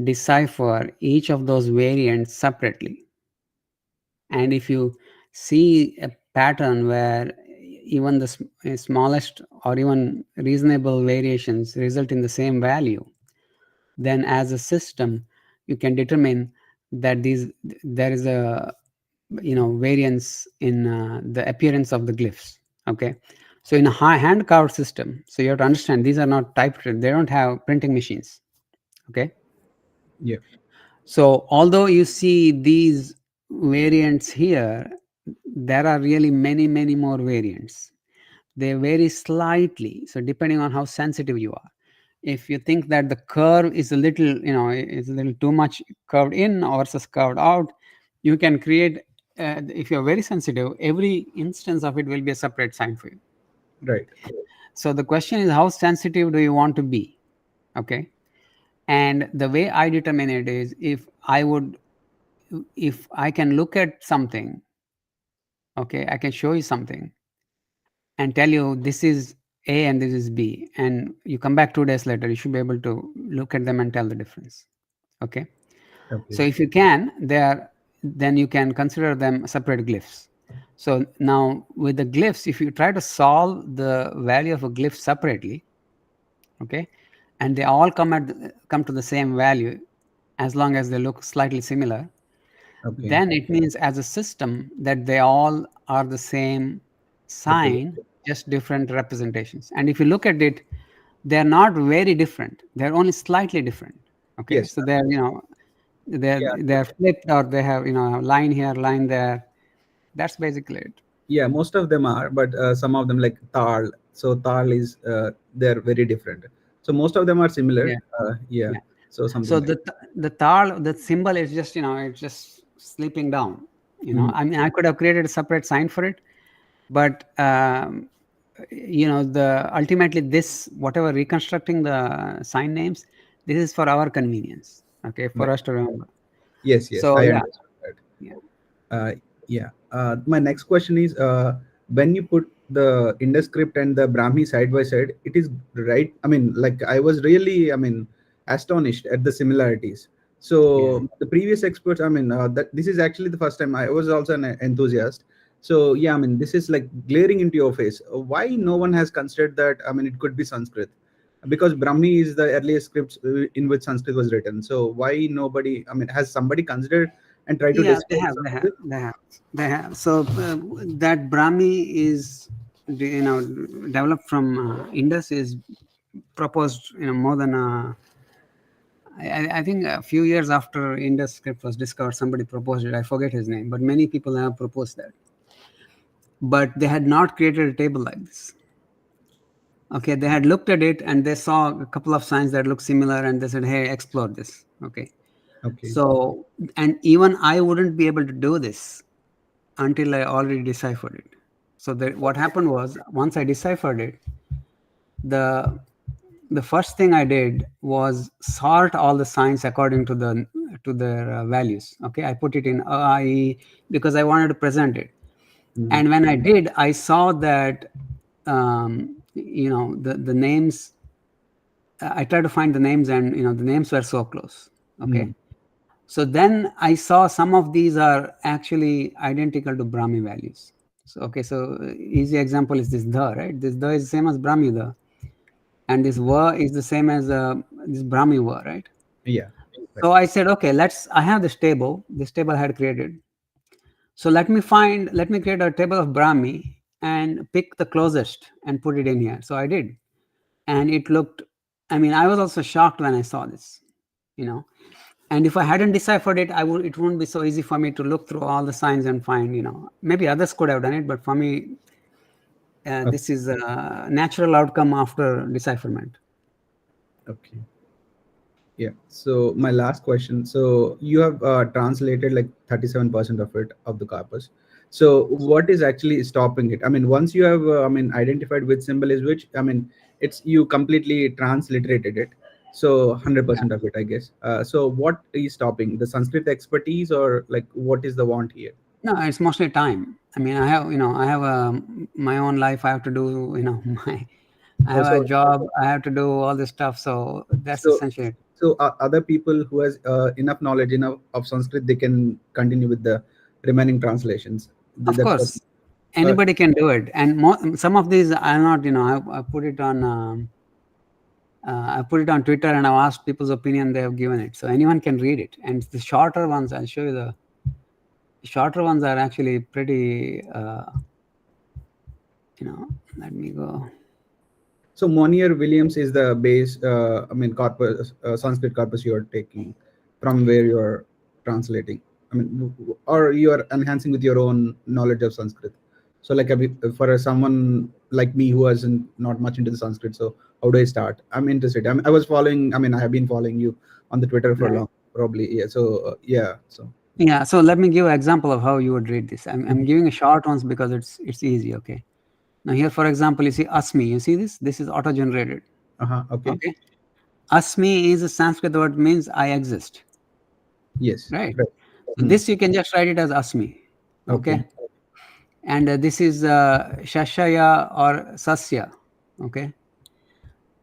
decipher each of those variants separately. And if you see a pattern where even the smallest or even reasonable variations result in the same value, then as a system, you can determine that there is a variance in the appearance of the glyphs. Okay, so in a hand carved system, so you have to understand these are not typewritten; they don't have printing machines. Okay. Yeah. So although you see these variants here, there are really many more variants. They vary slightly. So depending on how sensitive you are, if you think that the curve is a little, is a little too much curved in versus curved out, you can create. If you're very sensitive, every instance of it will be a separate sign for you. Right. So the question is, how sensitive do you want to be? Okay. And the way I determine it is if I can look at something, okay, I can show you something and tell you this is A and this is B, and you come back 2 days later, you should be able to look at them and tell the difference. Okay. Okay. So if you can, then you can consider them separate glyphs. So now with the glyphs, if you try to solve the value of a glyph separately, okay, and they all come to the same value, as long as they look slightly similar, Okay. then it means as a system that they all are the same sign, just different representations. And if you look at it, they're not very different. They're only slightly different. Okay. Yes. So they're, they're flipped, or they have, a line here, line there. That's basically it. Yeah, most of them are, but some of them like Tal. So Tal is they're very different. So most of them are similar. Yeah. Yeah. So something. So like the Tal, the symbol is just, it's just sleeping down. I mean, I could have created a separate sign for it, but ultimately this, whatever reconstructing the sign names, this is for our convenience. Okay, for us to remember. Yes. So I yeah. understand that. Yeah. My next question is, when you put the Indus script and the Brahmi side by side, it is right. I mean, like I was really, astonished at the similarities. So the previous experts, that this is actually the first time I was also an enthusiast. So yeah, this is like glaring into your face. Why no one has considered that? It could be Sanskrit, because Brahmi is the earliest scripts in which Sanskrit was written. So why nobody? Has somebody considered and tried to discover? They have. So that Brahmi is, developed from Indus, is proposed, more than I think a few years after Indus script was discovered, somebody proposed it. I forget his name, but many people have proposed that. But they had not created a table like this. Okay, they had looked at it and they saw a couple of signs that look similar, and they said, "Hey, explore this." Okay. So, and even I wouldn't be able to do this until I already deciphered it. So what happened was, once I deciphered it, the first thing I did was sort all the signs according to their values. Okay, I put it in I because I wanted to present it. And when I did, I saw that the names. I tried to find the names, and the names were so close. Okay. So then I saw some of these are actually identical to Brahmi values. So, okay, so easy example is this the, right? This the is the same as Brahmi the, and this va is the same as this Brahmi va, right? Yeah. So I said, okay, I have this table I had created. So let me create a table of Brahmi and pick the closest and put it in here. So I did. And it looked, I was also shocked when I saw this, And if I hadn't deciphered it, it wouldn't be so easy for me to look through all the signs and find, maybe others could have done it, but for me, this is a natural outcome after decipherment. Okay. Yeah. So my last question. So you have translated like 37% of it, of the corpus. So what is actually stopping it? Once you have, identified which symbol is which, it's you completely transliterated it. So 100% of it, I guess. So what is stopping? The Sanskrit expertise, or like what is the want here? No, it's mostly time. I have my own life. I have to do, I have a job. I have to do all this stuff. So that's essentially it. So other people who has enough knowledge of Sanskrit, they can continue with the remaining translations. Of course, anybody can do it. And some of these are not, I put it on. I put it on Twitter and I've asked people's opinion. They have given it, so anyone can read it. And the shorter ones, I'll show you shorter ones are actually pretty, let me go. So Monier Williams is the base, corpus, Sanskrit corpus you are taking from where you are translating. Or you are enhancing with your own knowledge of Sanskrit. So like for someone like me who isn't not much into the Sanskrit, so how do I start? I'm interested. I was following, I have been following you on the Twitter for long, probably. Yeah. So So let me give an example of how you would read this. I'm giving a short ones because it's easy. Okay. Now here, for example, you see Asmi. You see this? This is auto-generated. Okay. Asmi is a Sanskrit word, means I exist. Yes. Right. So this you can just write it as Asmi. Okay. And this is Shashaya or Sasya. Okay.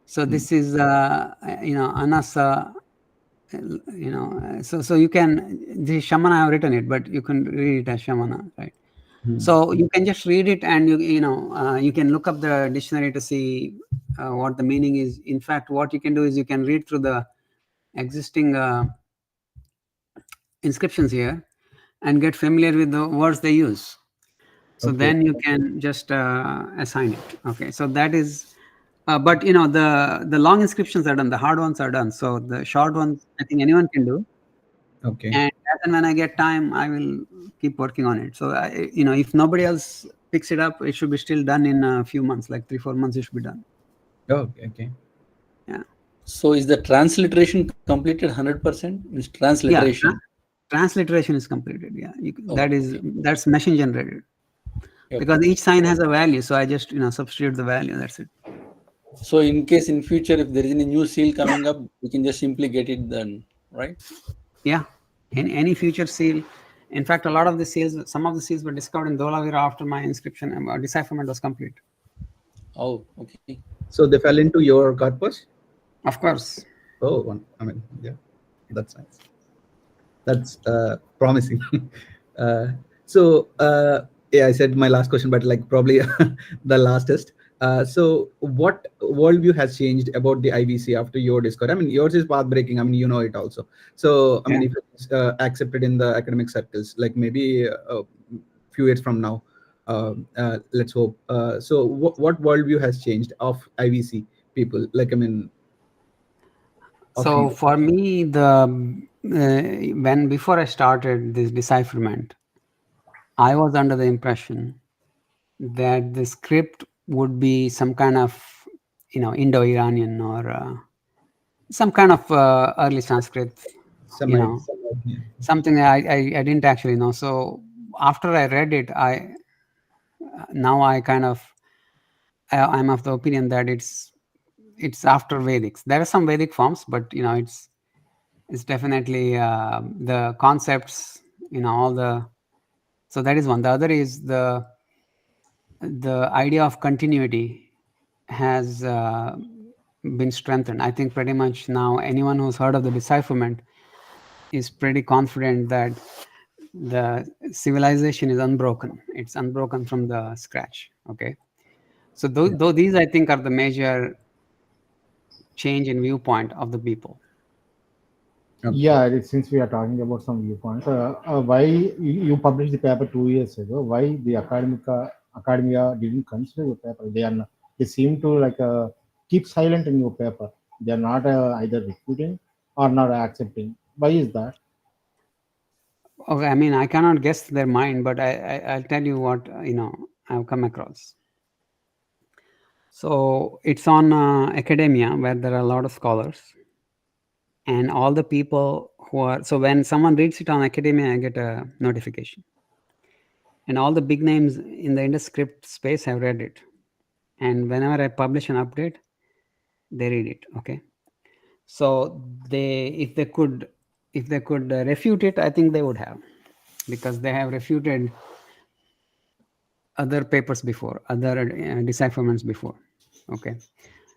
So this is Anasa. So you can, the Shamana I have written it, but you can read it as Shamana, right? So you can just read it, and you can look up the dictionary to see what the meaning is. In fact, what you can do is you can read through the existing inscriptions here and get familiar with the words they use. So then you can just assign it. Okay, so that is. But the long inscriptions are done. The hard ones are done. So the short ones, I think anyone can do. Okay. And when I get time, I will keep working on it. So if nobody else picks it up, it should be still done in a few months, like 3-4 months. It should be done. Okay. Yeah. So is the transliteration completed 100%? Means transliteration. Yeah, transliteration is completed. Yeah, that's machine generated. Because each sign has a value, so I just substitute the value. That's it. So in case in future, if there is any new seal coming up, we can just simply get it done, right? Yeah, any future seal. In fact, a lot of the seals, some of the seals were discovered in Dholavira after my inscription decipherment was complete. Oh, okay. So they fell into your corpus? Of course. Oh, yeah, that's nice. That's promising. Yeah, I said my last question, but like probably the lastest. So what worldview has changed about the IVC after your discovery? Yours is path-breaking. You know it also. So, if it's accepted in the academic circles, like maybe a few years from now, let's hope. So what worldview has changed of IVC people? So for me, before I started this decipherment, I was under the impression that the script would be some kind of, Indo-Iranian or some kind of early Sanskrit, something I didn't actually know. So after I read it, I'm of the opinion that it's after Vedics. There are some Vedic forms, but it's definitely the concepts, all the. So that is one. The other is the idea of continuity has been strengthened. I think pretty much now anyone who's heard of the decipherment is pretty confident that the civilization is unbroken. It's unbroken from the scratch. Okay. So though these I think are the major change in viewpoint of the people. Yeah, since we are talking about some viewpoints, why you published the paper 2 years ago? Why the academia didn't consider your paper? They seem to keep silent in your paper. They are not either refuting or not accepting. Why is that? Okay, I cannot guess their mind, but I'll tell you what I've come across. So it's on academia where there are a lot of scholars, and all the people who are. So when someone reads it on academia, I get a notification, and all the big names in the Indus script space have read it, and whenever I publish an update, they read it. Okay, so if they could refute it, I think they would have, because they have refuted other papers before, other decipherments before. Okay,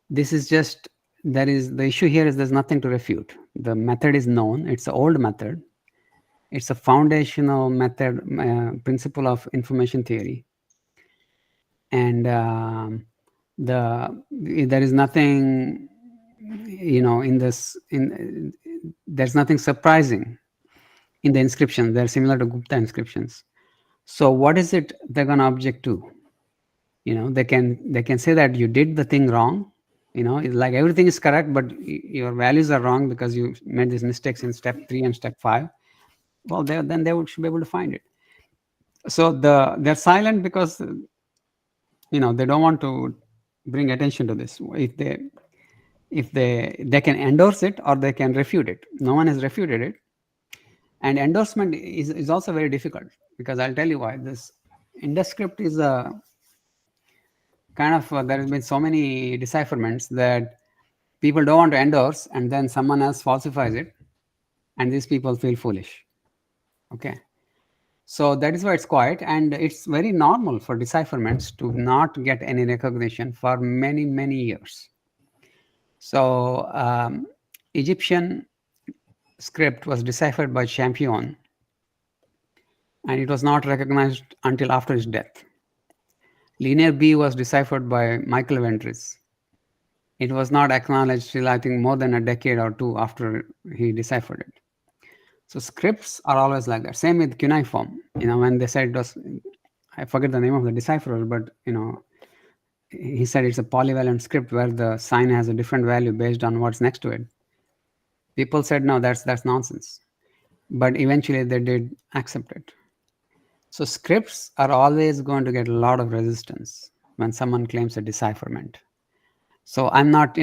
this is just, the issue here is there's nothing to refute. The method is known. It's an old method. It's a foundational method, principle of information theory, and there is nothing, in this. There's nothing surprising in the inscriptions. They're similar to Gupta inscriptions. So what is it they're going to object to? They can say that you did the thing wrong. It's like everything is correct, but your values are wrong because you made these mistakes in step 3 and step 5. Well, then they should be able to find it. So they're silent because they don't want to bring attention to this. If they can endorse it or they can refute it. No one has refuted it. And endorsement is also very difficult, because I'll tell you why. This Indus script is a kind of there has been so many decipherments that people don't want to endorse, and then someone else falsifies it, and these people feel foolish. Okay, so that is why it's quiet, and it's very normal for decipherments to not get any recognition for many, many years. So Egyptian script was deciphered by Champion, and it was not recognized until after his death. Linear B was deciphered by Michael Ventris. It was not acknowledged till, I think, more than a decade or two after he deciphered it. So scripts are always like that. Same with cuneiform. When they said it was, I forget the name of the decipherer, but he said it's a polyvalent script where the sign has a different value based on what's next to it. People said, no, that's nonsense. But eventually they did accept it. So scripts are always going to get a lot of resistance when someone claims a decipherment. So I'm not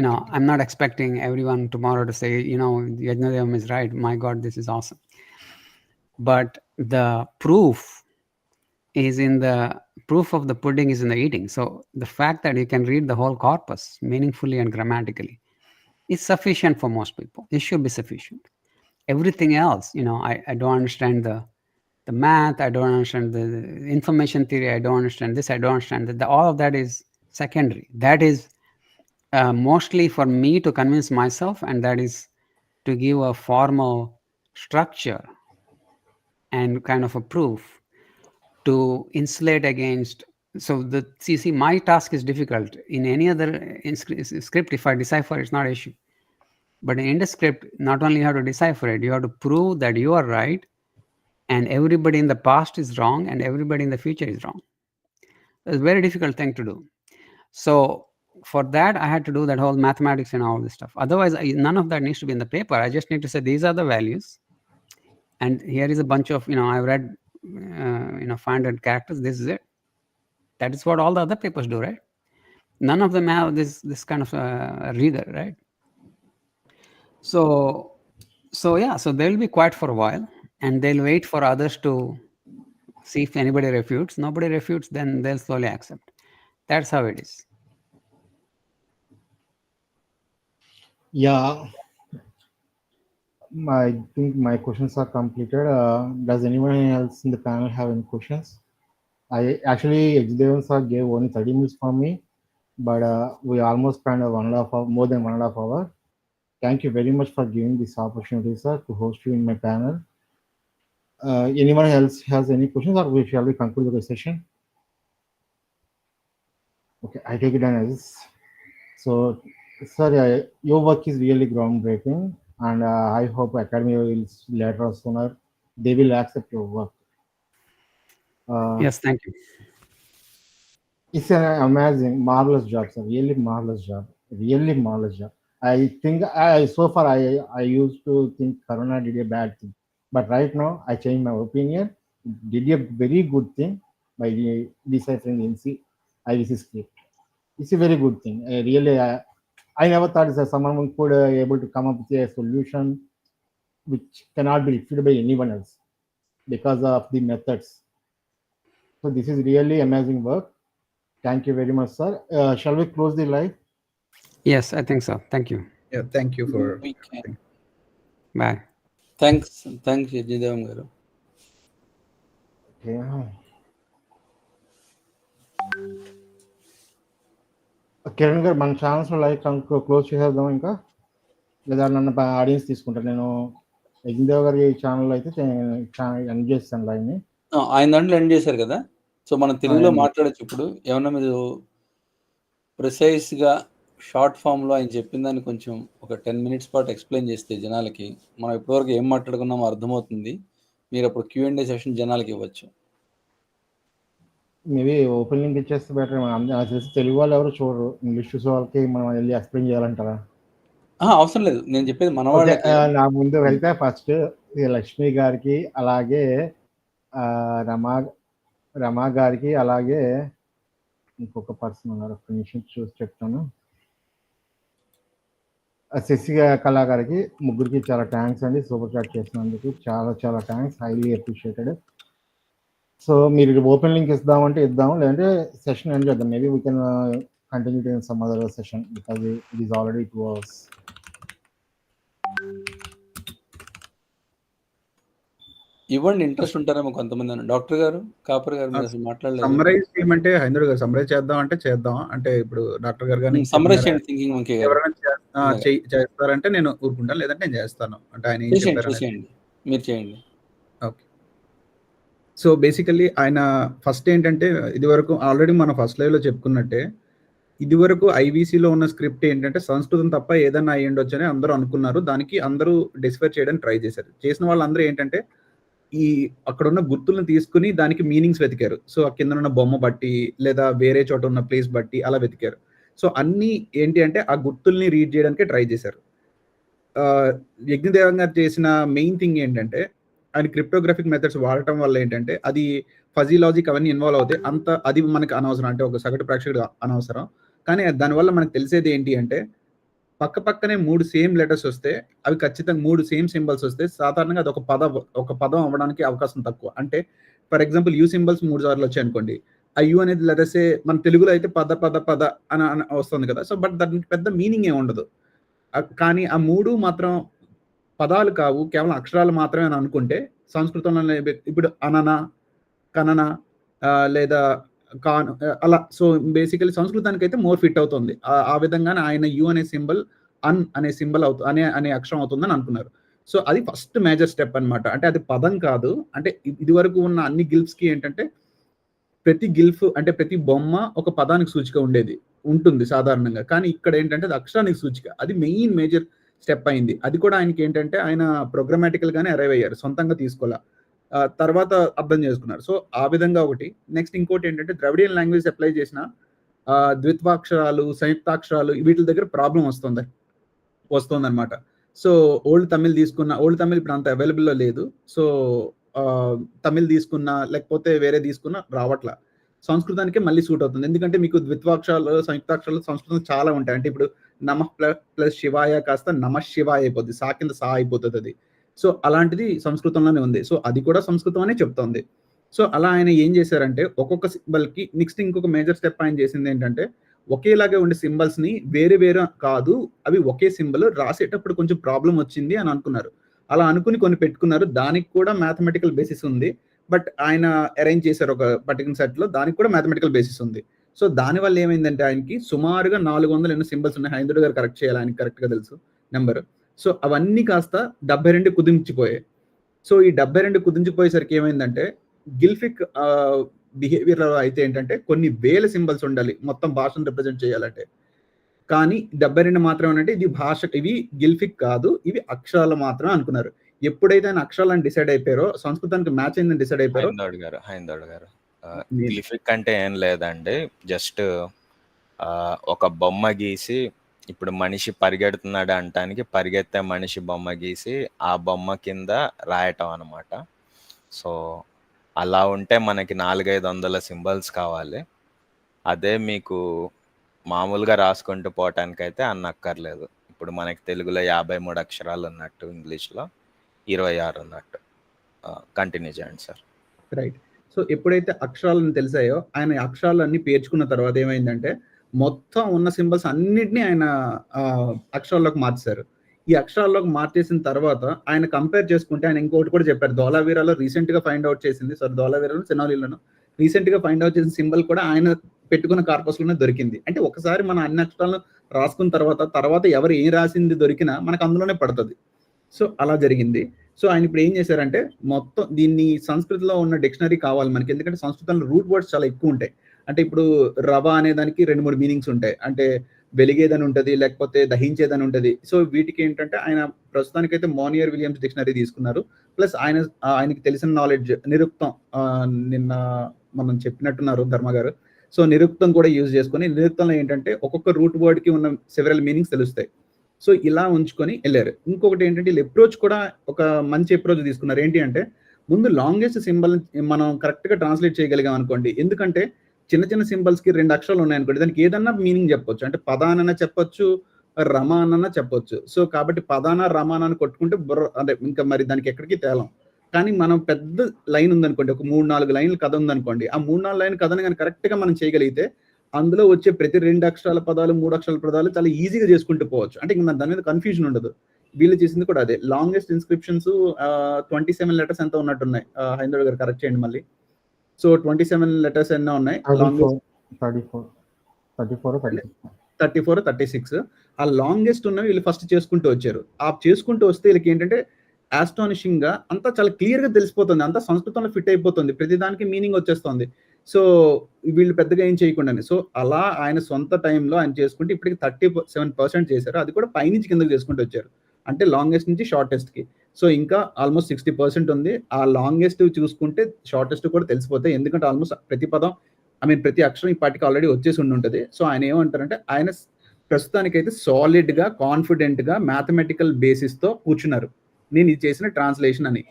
expecting everyone tomorrow to say, Yajnadevam is right. My God, this is awesome. But the proof of the pudding is in the eating. So the fact that you can read the whole corpus meaningfully and grammatically is sufficient for most people. It should be sufficient. Everything else, I don't understand the math, I don't understand the information theory, I don't understand this, I don't understand that. All of that is secondary. That is mostly for me to convince myself, and that is to give a formal structure and kind of a proof to insulate against. So see, my task is difficult. In any other script, if I decipher, it's not an issue. But in Indus script, not only you have to decipher it, you have to prove that you are right, and everybody in the past is wrong, and everybody in the future is wrong. It's a very difficult thing to do. So for that, I had to do that whole mathematics and all this stuff. Otherwise, none of that needs to be in the paper. I just need to say, these are the values. And here is a bunch of, I've read, 500 characters. This is it. That is what all the other papers do, right? None of them have this kind of reader, right? So they'll be quiet for a while, and they'll wait for others to see if anybody refutes. Nobody refutes, then they'll slowly accept. That's how it is. Yeah, I think my questions are completed. Does anyone else in the panel have any questions? Yajnadevam sir gave only 30 minutes for me, but we almost spent more than 1.5 hours. Thank you very much for giving this opportunity, sir, to host you in my panel. Anyone else has any questions, or shall we conclude the session? Okay, I take it as so. Sir, your work is really groundbreaking, and I hope Academy will later or sooner they will accept your work. Yes, thank you. It's an amazing, marvelous job, sir. Really marvelous job. Really marvelous job. I think so far I used to think Corona did a bad thing, but right now I changed my opinion. It did a very good thing by deciphering the IVC script. It's a very good thing. I never thought that someone could able to come up with a solution which cannot be refuted by anyone else because of the methods. So this is really amazing work. Thank you very much, sir. Shall we close the live? Yes, I think so. Thank you. Yeah, thank you for. We can. Bye. Thanks, Yajnadevam garu. Yeah. Kiran గారు మన channels live close చేసేద్దాం ఇంకా, లేదా నన్ను audience తీసుకుంటాను. నేను యజ్ఞదేవ్ గారి ఛానల్లో అయితే ఎండ్ చేస్తాను లైవ్ని. ఆయన దాంట్లో ఎండ్ చేశారు కదా, సో మనం తెలుగులో మాట్లాడచ్చు. ఇప్పుడు ఏమన్నా మీరు ప్రిసైజ్గా షార్ట్ ఫామ్లో ఆయన చెప్పిన దాన్ని కొంచెం ఒక 10 minutes పాటు ఎక్స్ప్లెయిన్ చేస్తే జనాలకి మనం ఇప్పటివరకు ఏం మాట్లాడుకున్నామో అర్థమవుతుంది. మీరు అప్పుడు Q&A సెషన్ జనాలకి ఇవ్వచ్చు. మేబీ ఓపెన్ లింక్ ఇచ్చేస్తే బెటర్. నాకు తెలిసి తెలుగు వాళ్ళు ఎవరు చూడరు, ఇంగ్లీష్ చూసే వాళ్ళకి మనం వెళ్ళి ఎక్స్ప్లెయిన్ చేయాలంటారా? అవసరం లేదు, నేను చెప్పేది మన వాళ్ళకి. నా ముందు వెళ్తే ఫస్ట్ లక్ష్మి గారికి, అలాగే రమా గారికి, అలాగే ఇంకొక పర్సన్ ఉన్నారు, ఒక నిమిషం చూసి చెప్తాను. శశి కళా గారికి, ముగ్గురికి చాలా థ్యాంక్స్ అండి సూపర్ చాట్ చేసినందుకు. చాలా చాలా థ్యాంక్స్, హైలీ అప్రిషియేటెడ్. సో మీరు ఓపెన్ లింక్ ఇద్దామంటే ఇద్దాం, లేదంటే సెషన్ ఎండ్ చేద్దాం. Maybe we can continue in some other session because it is already 2 hours. ఇవ్వండి, ఇంట్రెస్ట్ ఉంటారేమో కొంతమంది. డాక్టర్ గారు, కాపర్ గారు, మీరు అసలు మాట్లాడలేదు. సమ్మరైజ్ చేయమంటే హైందర్ గారు సమ్మరైజ్ చేద్దాం అంటే చేద్దాం. అంటే ఇప్పుడు డాక్టర్ గారు కానీ సమ్మరైజ్ చేయండి థింకింగ్ మంకీ గారు. ఎవరైనా చేస్తారంటే నేను ఊరుకుంటాను, లేదంటే నేను చేస్తాను. అంటే ఆయన ఏం చెప్పారు మీరు చేయండి. ఓకే. సో బేసికల్లీ ఆయన ఫస్ట్ ఏంటంటే, ఇది వరకు ఆల్రెడీ మనం ఫస్ట్ లైవ్ లో చెప్పుకున్నట్టే, ఇది వరకు ఐవీసీలో ఉన్న స్క్రిప్ట్ ఏంటంటే సంస్కృతం తప్ప ఏదన్నా అయ్యి ఉండొచ్చు అని అందరూ అనుకున్నారు. దానికి అందరూ డిస్ఫర్ చేయడానికి ట్రై చేశారు. చేసిన వాళ్ళందరూ ఏంటంటే ఈ అక్కడ ఉన్న గుర్తులను తీసుకుని దానికి మీనింగ్స్ వెతికారు. సో ఆ కింద ఉన్న బొమ్మ బట్టి, లేదా వేరే చోట ఉన్న ప్లేస్ బట్టి అలా వెతికారు. సో అన్ని ఏంటి అంటే ఆ గుర్తుల్ని రీడ్ చేయడానికి ట్రై చేశారు. యజ్ఞదేవం గారు చేసిన మెయిన్ థింగ్ ఏంటంటే, ఆయన క్రిప్టోగ్రఫిక్ మెథడ్స్ వాడటం వల్ల ఏంటంటే అది ఫజీ లాజిక్ అవన్నీ ఇన్వాల్వ్ అవుతాయి. అది మనకు అనవసరం, అంటే ఒక సగటు ప్రేక్షకుడు అనవసరం. కానీ దానివల్ల మనకు తెలిసేది ఏంటి అంటే, పక్క పక్కనే 3 సేమ్ లెటర్స్ వస్తే, అవి ఖచ్చితంగా 3 సేమ్ సింబల్స్ వస్తే సాధారణంగా అది ఒక పదం అవ్వడానికి అవకాశం తక్కువ. అంటే ఫర్ ఎగ్జాంపుల్ యూ సింబల్స్ 3 సార్లు వచ్చాయి అనుకోండి, ఆ యూ అనేది లెటర్సే మన తెలుగులో అయితే పద పద పద అని వస్తుంది కదా. సో బట్ దానికి పెద్ద మీనింగ్ ఏమి ఉండదు. కానీ ఆ 3 మాత్రం పదాలు కావు, కేవలం అక్షరాలు మాత్రమే అని అనుకుంటే, సంస్కృతంలో ఇప్పుడు అనన, కనన లేదా కాను అలా. సో బేసికలీ సంస్కృతానికి అయితే మోర్ ఫిట్ అవుతుంది. ఆ విధంగానే ఆయన యు అనే సింబల్ అన్ అనే సింబల్ అనే అక్షరం అవుతుందని అనుకున్నారు. సో అది ఫస్ట్ మేజర్ స్టెప్ అనమాట. అంటే అది పదం కాదు. అంటే ఇది వరకు ఉన్న అన్ని గిల్ఫ్స్ కి ఏంటంటే ప్రతి గిల్ఫ్ అంటే ప్రతి బొమ్మ ఒక పదానికి సూచిక ఉంటుంది సాధారణంగా. కానీ ఇక్కడ ఏంటంటే అది అక్షరానికి సూచిక. అది మెయిన్ మేజర్ స్టెప్ అయింది. అది కూడా ఆయనకి ఏంటంటే ఆయన ప్రోగ్రామాటికల్ గానే అరైవ్ అయ్యారు, సొంతంగా తీసుకోవాల. తర్వాత అర్థం చేసుకున్నారు. సో ఆ విధంగా ఒకటి. నెక్స్ట్ ఇంకోటి ఏంటంటే ద్రవిడియన్ లాంగ్వేజ్ అప్లై చేసిన ద్విత్వాక్షరాలు, సంయుక్తాక్షరాలు వీటి దగ్గర ప్రాబ్లం వస్తుందన్నమాట. సో ఓల్డ్ తమిళ్ ఇప్పుడు అంత అవైలబుల్లో లేదు. సో తమిళ్ తీసుకున్నా లేకపోతే వేరే తీసుకున్నా రావట్లా. సంస్కృతానికే మళ్ళీ సూట్ అవుతుంది. ఎందుకంటే మీకు ద్విత్వాక్షరాలు, సంయుక్తాక్షరాలు సంస్కృతం చాలా ఉంటాయి. అంటే ఇప్పుడు నమః ప్లస్ శివాయ కాస్త నమః శివాయ అయిపోద్ది, సా కింద సా అయిపోతుంది అది. సో అలాంటిది సంస్కృతంలోనే ఉంది. సో అది కూడా సంస్కృతం అనే చెప్తోంది. సో అలా ఆయన ఏం చేశారంటే ఒక్కొక్క సింబల్ కి నెక్స్ట్ ఇంకొక మేజర్ స్టెప్ ఆయన చేసింది ఏంటంటే, ఒకేలాగే ఉండే సింబల్స్ ని వేరే కాదు, అవి ఒకే సింబల్ రాసేటప్పుడు కొంచెం ప్రాబ్లం వచ్చింది అని అనుకున్నారు. అలా అనుకుని కొన్ని పెట్టుకున్నారు. దానికి కూడా మ్యాథమెటికల్ బేసిస్ ఉంది. బట్ ఆయన అరేంజ్ చేశారు ఒక పర్టికులర్ సెట్ లో, దానికి కూడా మ్యాథమెటికల్ బేసిస్ ఉంది. సో దానివల్ల ఏమైందంటే ఆయనకి సుమారుగా 400 ఎన్నో సింబల్స్ ఉన్నాయి. హైందవుడు గారు కరెక్ట్ చేయాలి, ఆయనకి కరెక్ట్ గా తెలుసు నెంబర్. సో అవన్నీ కాస్త 72 కుదించిపోయాయి. సో ఈ 72 కుదించిపోయేసరికి ఏమైందంటే, గిల్ఫిక్ బిహేవియర్ అయితే ఏంటంటే కొన్ని వేల సింబల్స్ ఉండాలి మొత్తం భాషను రిప్రజెంట్ చేయాలంటే. కానీ 72 మాత్రమే అంటే ఇది ఇవి గిల్ఫిక్ కాదు, ఇవి అక్షరాలు మాత్రమే అనుకున్నారు. ఎప్పుడైతే ఆయన అక్షరాలను డిసైడ్ అయిపోయారో, సంస్కృతానికి మ్యాచ్ అయిందని డిసైడ్ అయిపోయారో. హైందవుడు గారు గిల్ఫిక్ అంటే ఏం లేదండి, జస్ట్ ఒక బొమ్మ గీసి, ఇప్పుడు మనిషి పరిగెడుతున్నాడు అంటానికి పరిగెత్తే మనిషి బొమ్మ గీసి ఆ బొమ్మ కింద రాయటం అనమాట. సో అలా ఉంటే మనకి 400-500 సింబల్స్ కావాలి. అదే మీకు మామూలుగా రాసుకుంటూ పోవటానికైతే అన్నక్కర్లేదు. ఇప్పుడు మనకి తెలుగులో 53 అక్షరాలు ఉన్నట్టు, ఇంగ్లీష్లో 26 ఉన్నట్టు. కంటిన్యూ చేయండి సార్. రైట్. సో ఎప్పుడైతే అక్షరాలను తెలిసాయో, ఆయన అక్షరాలన్నీ పేర్చుకున్న తర్వాత ఏమైందంటే, మొత్తం ఉన్న సింబల్స్ అన్నిటినీ ఆయన అక్షరాల్లోకి మార్చారు. ఈ అక్షరాల్లోకి మార్చేసిన తర్వాత ఆయన కంపేర్ చేసుకుంటే, ఆయన ఇంకోటి కూడా చెప్పారు. ధోలావీరాలో రీసెంట్ గా ఫైండ్ అవుట్ చేసింది, ధోలావీరాలో సెనాలిలోను రీసెంట్ గా ఫైండ్ అవుట్ చేసిన సింబల్ కూడా ఆయన పెట్టుకున్న కార్పస్ లోనే దొరికింది. అంటే ఒకసారి మన అన్ని అక్షరాలను రాసుకున్న తర్వాత ఎవరు ఏం రాసింది దొరికినా మనకు అందులోనే పడుతుంది. సో అలా జరిగింది. సో ఆయన ఇప్పుడు ఏం చేశారంటే, మొత్తం దీన్ని సంస్కృతిలో ఉన్న డిక్షనరీ కావాలి మనకి, ఎందుకంటే సంస్కృతంలో రూట్ వర్డ్స్ చాలా ఎక్కువ ఉంటాయి. అంటే ఇప్పుడు రవ అనే దానికి 2-3 మీనింగ్స్ ఉంటాయి. అంటే వెలిగేదని ఉంటుంది, లేకపోతే దహించేదని ఉంటుంది. సో వీటికి ఏంటంటే ఆయన ప్రస్తుతానికైతే మోనియర్ విలియమ్స్ డిక్షనరీ తీసుకున్నారు. ప్లస్ ఆయనకి తెలిసిన నాలెడ్జ్ నిరుక్తం, నిన్న మనం చెప్పినట్టున్నారు ధర్మ గారు. సో నిరుక్తం కూడా యూజ్ చేసుకొని, నిరుక్తంలో ఏంటంటే ఒక్కొక్క రూట్ వర్డ్కి ఉన్న సెవెరల్ మీనింగ్స్ తెలుస్తాయి. సో ఇలా ఉంచుకొని వెళ్ళారు. ఇంకొకటి ఏంటంటే వీళ్ళు అప్రోచ్ కూడా ఒక మంచి అప్రోచ్ తీసుకున్నారు. ఏంటి అంటే ముందు లాంగెస్ట్ సింబల్ మనం కరెక్ట్గా ట్రాన్స్లేట్ చేయగలిగాం అనుకోండి. ఎందుకంటే చిన్న చిన్న సింబల్స్కి 2 అక్షరాలు ఉన్నాయనుకోండి, దానికి ఏదన్నా మీనింగ్ చెప్పొచ్చు. అంటే పదానన్నా చెప్పొచ్చు, రమానన్నా చెప్పొచ్చు. సో కాబట్టి పదాన రమానాన్ని కొట్టుకుంటే అంటే ఇంకా మరి దానికి ఎక్కడికి తేలం. కానీ మనం పెద్ద లైన్ ఉందనుకోండి, ఒక 3-4 లైన్ల కథ ఉందనుకోండి, ఆ 3-4 లైన్ కథని కానీ కరెక్ట్గా మనం చేయగలిగితే అందులో వచ్చే ప్రతి 2 అక్షరాల పదాలు 3 అక్షరాల పదాలు చాలా ఈజీగా చేసుకుంటూ పోవచ్చు. అంటే ఇంకా దాని మీద కన్ఫ్యూజన్ ఉండదు. వీళ్ళు చేసింది కూడా అదే. లాంగెస్ట్ ఇన్స్క్రిప్షన్స్ 27 లెటర్స్ ఎంత ఉన్నట్టున్నాయి. హైందవ్ గారు కరెక్ట్ చేయండి మళ్ళీ. సో 27 లెటర్స్ ఎన్నో ఉన్నాయి. 34 36. ఆ లాంగెస్ట్ ఉన్నవి వీళ్ళు ఫస్ట్ చేసుకుంటూ వచ్చారు. ఆ చేసుకుంటూ వస్తే వీళ్ళకి ఏంటంటే ఆస్టానిషింగ్ గా అంతా చాలా క్లియర్ గా తెలిసిపోతుంది. అంతా సంస్కృతంలో ఫిట్ అయిపోతుంది. ప్రతి దానికి మీనింగ్ వచ్చేస్తుంది. సో వీళ్ళు పెద్దగా ఏం చేయకుండానే, సో అలా ఆయన సొంత టైంలో ఆయన చేసుకుంటే ఇప్పటికి 37% చేశారు. అది కూడా పైనుంచి కిందకి చేసుకుంటూ వచ్చారు. అంటే లాంగెస్ట్ నుంచి షార్టెస్ట్ కి. సో ఇంకా ఆల్మోస్ట్ 60% ఉంది. ఆ లాంగెస్ట్ చూసుకుంటే షార్టెస్ట్ కూడా తెలిసిపోతాయి. ఎందుకంటే ఆల్మోస్ట్ ప్రతి పదం, ప్రతి అక్షరం ఈ పాటికి ఆల్రెడీ వచ్చేసి ఉంటుంది. సో ఆయన ఏమంటారంటే ఆయన ప్రస్తుతానికైతే సాలిడ్ గా, కాన్ఫిడెంట్ గా మ్యాథమెటికల్ బేసిస్ తో కూర్చున్నారు. నేను ఇది చేసిన ట్రాన్స్లేషన్ అని.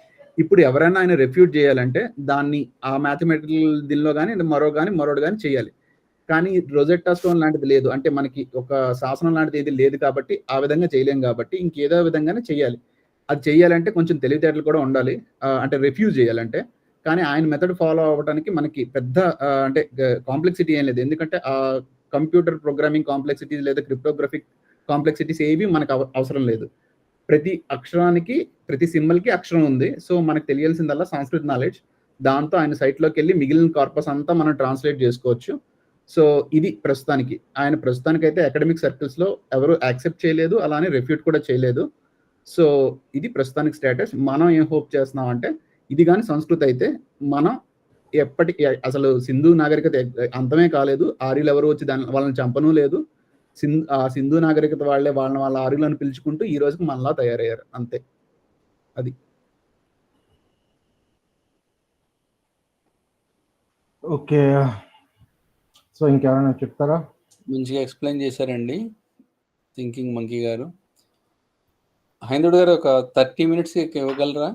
ఇప్పుడు ఎవరైనా ఆయన రెఫ్యూట్ చేయాలంటే దాన్ని ఆ మ్యాథమెటికల్ దీనిలో కానీ మరోడు కానీ చేయాలి. కానీ రోజెట్టా స్టోన్ లాంటిది లేదు. అంటే మనకి ఒక శాసనం లాంటిది ఏది లేదు కాబట్టి ఆ విధంగా చేయలేం కాబట్టి ఇంకేదో విధంగానే చేయాలి. అది చేయాలంటే కొంచెం తెలివితేటలు కూడా ఉండాలి. అంటే రిఫ్యూజ్ చేయాలంటే. కానీ ఆయన మెథడ్ ఫాలో అవ్వడానికి మనకి పెద్ద అంటే కాంప్లెక్సిటీ ఏం లేదు. ఎందుకంటే ఆ కంప్యూటర్ ప్రోగ్రామింగ్ కాంప్లెక్సిటీస్ లేదా క్రిప్టోగ్రఫిక్ కాంప్లెక్సిటీస్ ఏవి మనకు అవసరం లేదు. ప్రతి అక్షరానికి, ప్రతి సింబల్కి అక్షరం ఉంది. సో మనకు తెలియాల్సిందల్లా సంస్కృత నాలెడ్జ్. దాంతో ఆయన సైట్లోకి వెళ్ళి మిగిలిన కార్పస్ అంతా మనం ట్రాన్స్లేట్ చేసుకోవచ్చు. సో ఇది ప్రస్తుతానికి. ఆయన ప్రస్తుతానికైతే అకాడమిక్ సర్కిల్స్లో ఎవరు యాక్సెప్ట్ చేయలేదు, అలానే రెఫ్యూట్ కూడా చేయలేదు. సో ఇది ప్రస్తుతానికి స్టేటస్. మనం ఏం హోప్ చేస్తున్నాం అంటే ఇది కానీ సంస్కృత అయితే మనం ఎప్పటికీ అసలు సింధు నాగరికత అంతమే కాలేదు. ఆర్యులు ఎవరు వచ్చి వాళ్ళని చంపను లేదు. సింధు నాగరికత వాళ్ళ ఆర్యులను పిలుచుకుంటూ ఈ రోజుకి మనలా తయారయ్యారు. అంతే. అది. ఓకే. సో ఇంకెవరైనా చెప్తారా? మంచిగా ఎక్స్ప్లెయిన్ చేశారండి థింకింగ్ మంకీ గారు. హైందవుడు గారు ఒక 30 minutes ఇవ్వగలరా?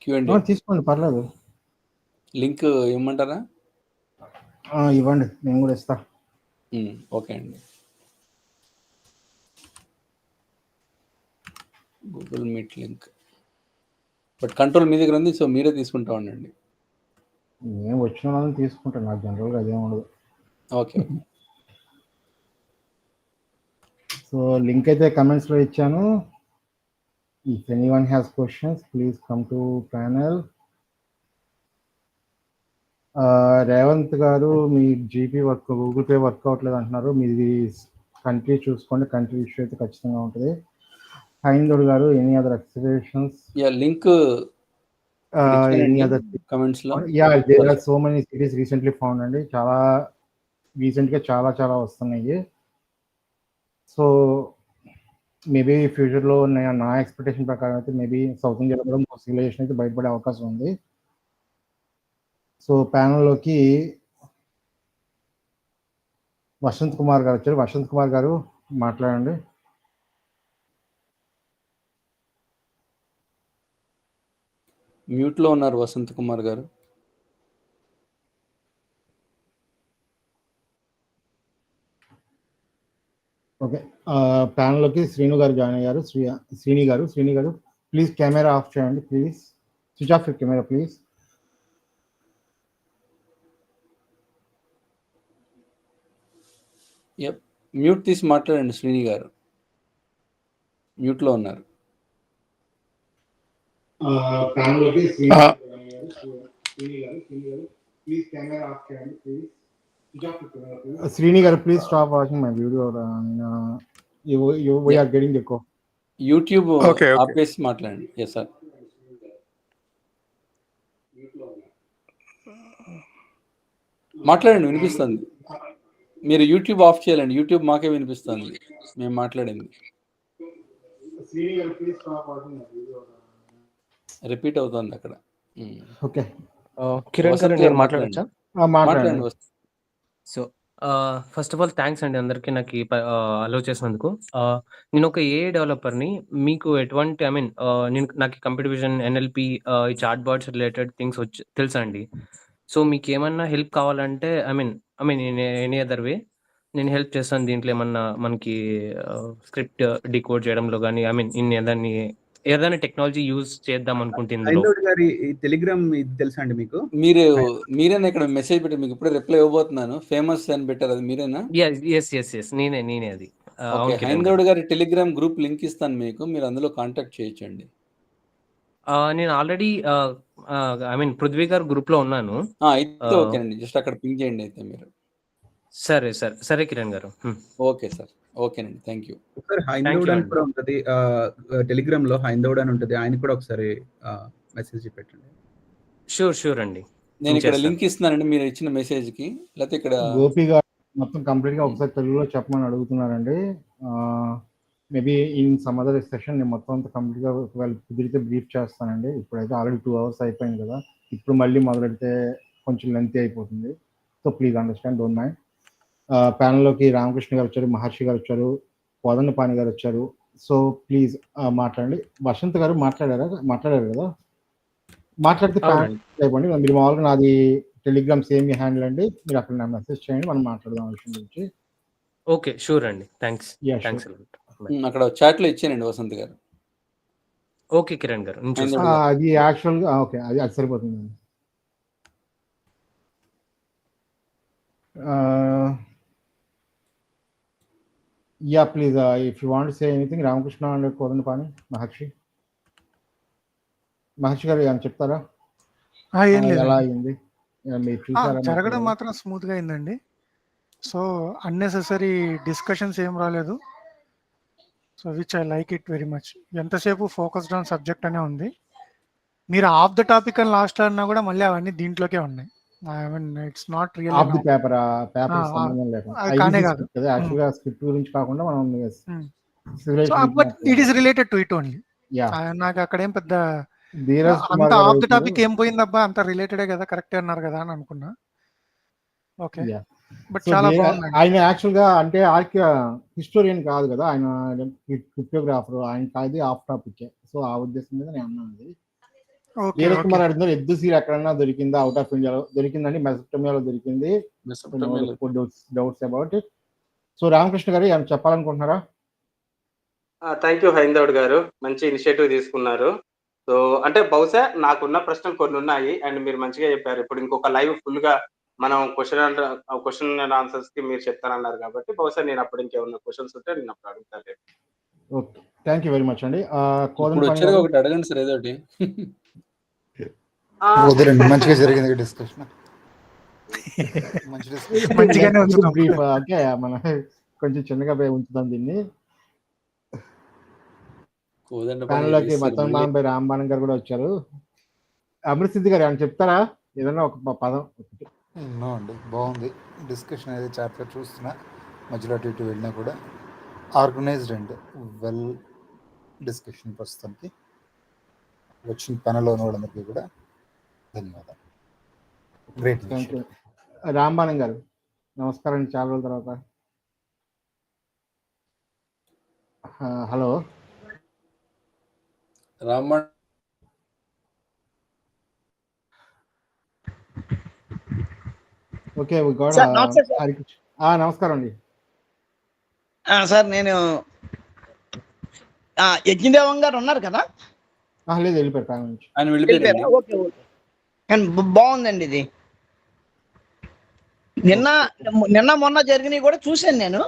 Q&A తీసుకోండి, పర్లేదు. లింక్ ఇవ్వమంటారా? ఇవ్వండి, నేను కూడా ఇస్తా. ఓకే అండి. Google Meet link, but control మీ దగ్గర ఉంది, సో మీరే తీసుకుంటా ఉండండి. నేను వచ్చిన వాళ్ళని తీసుకుంటాను, నాకు జనరల్గా అదే ఉండదు. ఓకే. సో లింక్ అయితే కమెంట్స్లో ఇచ్చాను. If anyone has questions, please come to panel. Revanth garu, మీ GP work, Google Pay work అవ్వట్లేదు అంటున్నారు. మీది కంట్రీ చూసుకోండి, కంట్రీ ఇష్యూ అయితే ఖచ్చితంగా ఉంటుంది. హైందవుడు గారు, any other explanations? Link any other comments లో? There are so many series recently found అండి. చాలా రీసెంట్గా చాలా వస్తున్నాయి. సో మేబీ ఫ్యూచర్లో నా ఎక్స్పెక్టేషన్ ప్రకారం అయితే మేబీ సౌత్ ఇండియాలో కూడా ఇంకో సివిలైజేషన్ అయితే బయటపడే అవకాశం ఉంది. సో ప్యానల్లోకి వసంత్ కుమార్ గారు వచ్చారు. వసంత్ కుమార్ గారు మాట్లాడండి. మ్యూట్లో ఉన్నారు వసంత్ కుమార్ గారు. ఓకే, ప్యానల్లోకి శ్రీను గారు జాయిన్ అయ్యారు. శ్రీని గారు ప్లీజ్ కెమెరా ఆఫ్ చేయండి. Please switch off your camera please. Mute తీసి మాట్లాడండి. శ్రీని గారు మ్యూట్లో ఉన్నారు. ప్యానల్లోకి శ్రీని గారు ప్లీజ్ కెమెరా ఆఫ్ చేయండి please. Srini garu, please stop watching my video. We are getting the echo. YouTube ఆపేసి మాట్లాడండి. Yes sir. మాట్లాడండి, వినిపిస్తుంది. మీరు యూట్యూబ్ ఆఫ్ చేయాలండి. యూట్యూబ్ మాకే వినిపిస్తుంది మేము మాట్లాడింది. రిపీట్ అవుతుంది అక్కడ. ఓకే, కిరణ్ గారు నేను మాట్లాడచ్చా? మాట్లాడండి. So first of all thanks అండి అందరికి నాకు అలౌ చేసినందుకు. నేను ఒక ఏఐ డెవలపర్ని. మీకు ఎటువంటి నేను నాకు కంప్యూటర్ విజన్, ఎన్ఎల్పి, ఈ చాట్ బాట్స్ రిలేటెడ్ థింగ్స్ తెలుసా అండి. సో మీకు ఏమన్నా హెల్ప్ కావాలంటే ఎనీ అదర్ వే నేను హెల్ప్ చేస్తాను. దీంట్లో ఏమన్నా మనకి స్క్రిప్ట్ డికోడ్ చేయడంలో కానీ ఏదైనా టెక్నాలజీ యూజ్ చేద్దాం అనుకుంటుంది. టెలిగ్రామ్ ఇది తెలుసా అండి మీకు? మీరేనా ఇక్కడ మెసేజ్ పెట్టి మీకు ఇప్పుడే రిప్లై ఇవ్వబోతున్నాను. ఫేమస్ అని పెట్టారు, అది మీరేనా? ఎస్ నేనే అది. హైందవుడు గారి టెలిగ్రామ్ గ్రూప్ లింక్ ఇస్తాను మీకు, మీరు అందులో కాంటాక్ట్ చేయొచ్చండి. నేను ఆల్రెడీ పృథ్వీ గారు గ్రూప్ లో ఉన్నాను. అయితే ఓకేనండి, జస్ట్ అక్కడ పింక్ చేయండి అయితే మీరు. సరే కిరణ్ గారు. ఓకే సార్, ఓకేనండి, థ్యాంక్ యూ. హైందవుడు అని కూడా ఉంటుంది టెలిగ్రామ్ లో, హైందవుడు అని ఉంటుంది, ఆయన కూడా ఒకసారి మెసేజ్ పెట్టండి. షూర్ అండి, నేను ఇక్కడ లింక్ ఇస్తున్నానండి మీరు ఇచ్చిన మెసేజ్ కి. లేకపోతే ఇక్కడ గోపి గారు మొత్తం కంప్లీట్ గా ఒకసారి తెలుగులో చెప్పమని అడుగుతున్నారండి. Maybe in some other session నేను మొత్తం అంతా కంప్లీట్ గా కుదిరితే బ్రీఫ్ చేస్తానండి. ఇప్పుడైతే ఆల్రెడీ 2 hours అయిపోయింది కదా, ఇప్పుడు మళ్ళీ మొదలెడితే కొంచెం లెంతీ అయిపోతుంది. So please understand, don't mind. ప్యానల్లోకి రామకృష్ణ గారు వచ్చారు, మహర్షి గారు వచ్చారు, కోదండపాణి గారు వచ్చారు. సో ప్లీజ్ మాట్లాడండి. వసంత్ గారు మాట్లాడారు కదా, మాట్లాడితే అయిపోండి. మీరు మామూలుగా నాది టెలిగ్రామ్ సేమ్ హ్యాండిల్ అండి, మీరు అక్కడ నా మెసేజ్ చేయండి, మనం మాట్లాడదాం విషయం గురించి. ఓకే, షూర్ అండి, థ్యాంక్స్. అక్కడ చాట్ లో ఇచ్చానండి వసంత్ గారు. ఓకే కిరణ్ గారు, అది యాక్చువల్ గా ఓకే, అది సరిపోతుంది. Yeah, please, if you want to say anything, Ramakrishna and Kodandapani, మహర్షి గారు ఏమైనా చెప్తారా? ఎలా అయింది? జరగడం మాత్రం స్మూత్ గా అయిందండి. సో అన్నెసెసరీ డిస్కషన్స్ ఏం రాలేదు. So which I like it very much. ఎంతసేపు ఫోకస్డ్ ఆన్ సబ్జెక్ట్ అనే ఉంది. మీరు ఆఫ్ ద టాపిక్ అని లాస్ట్ అన్నా కూడా మళ్ళీ అవన్నీ దీంట్లోకే ఉన్నాయి. It's not real of the paper సంబంధం లేకుండా యాక్చువల్గా స్క్రిప్ట్ గురించి కాకుండా మనం but it is related to it only. నాకు అక్కడ ఏం పెద్ద అంత ఆఫ్ ది టాపిక్ ఏం పోయిందబ్బా, అంత రిలేటెడే కదా, కరెక్టే అన్నారు కదా అని అనుకున్నా. ఓకే, బట్ చాలా బాగుంది. ఆయన యాక్చువల్ గా అంటే హిస్టోరియన్ కాదు కదా, ఆయన క్రిప్టోగ్రాఫర్. ఆయన కాదు ఆఫ్ టాపిక్. సో ఆ ఉద్దేశం మీద నేను అన్నాను. వీర కుమార్ అడుగుతున్నారు, ఎద్దు సీల్ ఎక్కడన్నా దొరికిందా? అవుట్ ఆఫ్ ఇండియాలో దొరికిందండి, మెసోపొటేమియాలో దొరికింది. Doubts about it. So Ramakrishna గారు ఏమైనా చెప్పాలనుకుంటున్నారా? థ్యాంక్ యూ హైందవుడు గారు, మంచి ఇనిషియేటివ్ తీసుకున్నారు. సో అంటే బహుశా నాకున్న ప్రశ్నలు కొన్ని ఉన్నాయి అండ్ మీరు మంచిగా చెప్పారు. ఇప్పుడు ఇంకొక లైవ్ ఫుల్ గా మనం క్వశ్చన్ అండ్ ఆన్సర్స్ కి మీరు చెప్తానన్నారు కాబట్టి బహుశా నేను అప్పుడు ఇంకేమన్నా క్వశ్చన్స్ ఉంటే నేను అప్పుడు అడుగుతాను. Okay, thank you very much అండి. ఒకటి అడగండి సార్, ఏదో ఒకటి. మంచిగా జరిగింది డిస్కషన్, మంచిగానే బ్రీఫ్. ఓకే, మనం కొంచెం చిన్నగా ఉంచుదాం దీన్ని. ప్యానల్లోకి మొత్తం రాంబాణం గారు కూడా వచ్చారు. అమృతసిద్ధి గారు ఏమైనా చెప్తారా? ఏదన్నా ఒక పదం. అండి, బాగుంది డిస్కషన్ అయితే. చాప్టర్ చూస్తున్నా, మధ్యలో అటు ఇటు వెళ్ళినా కూడా ఆర్గనైజ్డ్ అండ్ వెల్ డిస్కషన్. ప్రస్తుతానికి వచ్చిన ప్యానల్లో ఉన్న వాళ్ళందరికీ కూడా ధన్యవాదాలు. గ్రేట్. రాంబాణం గారు నమస్కారం అండి, చాలా రోజుల తర్వాత. హలో రాంబాణం. ఓకే, నమస్కారం అండి సార్. నేను యజ్ఞదేవం గారు ఉన్నారు కదా? లేదు, వెళ్ళిపోయారు. ఓకే, కానీ బాగుందండి ఇది. నిన్న మొన్న జరిగినవి కూడా చూశాను నేను.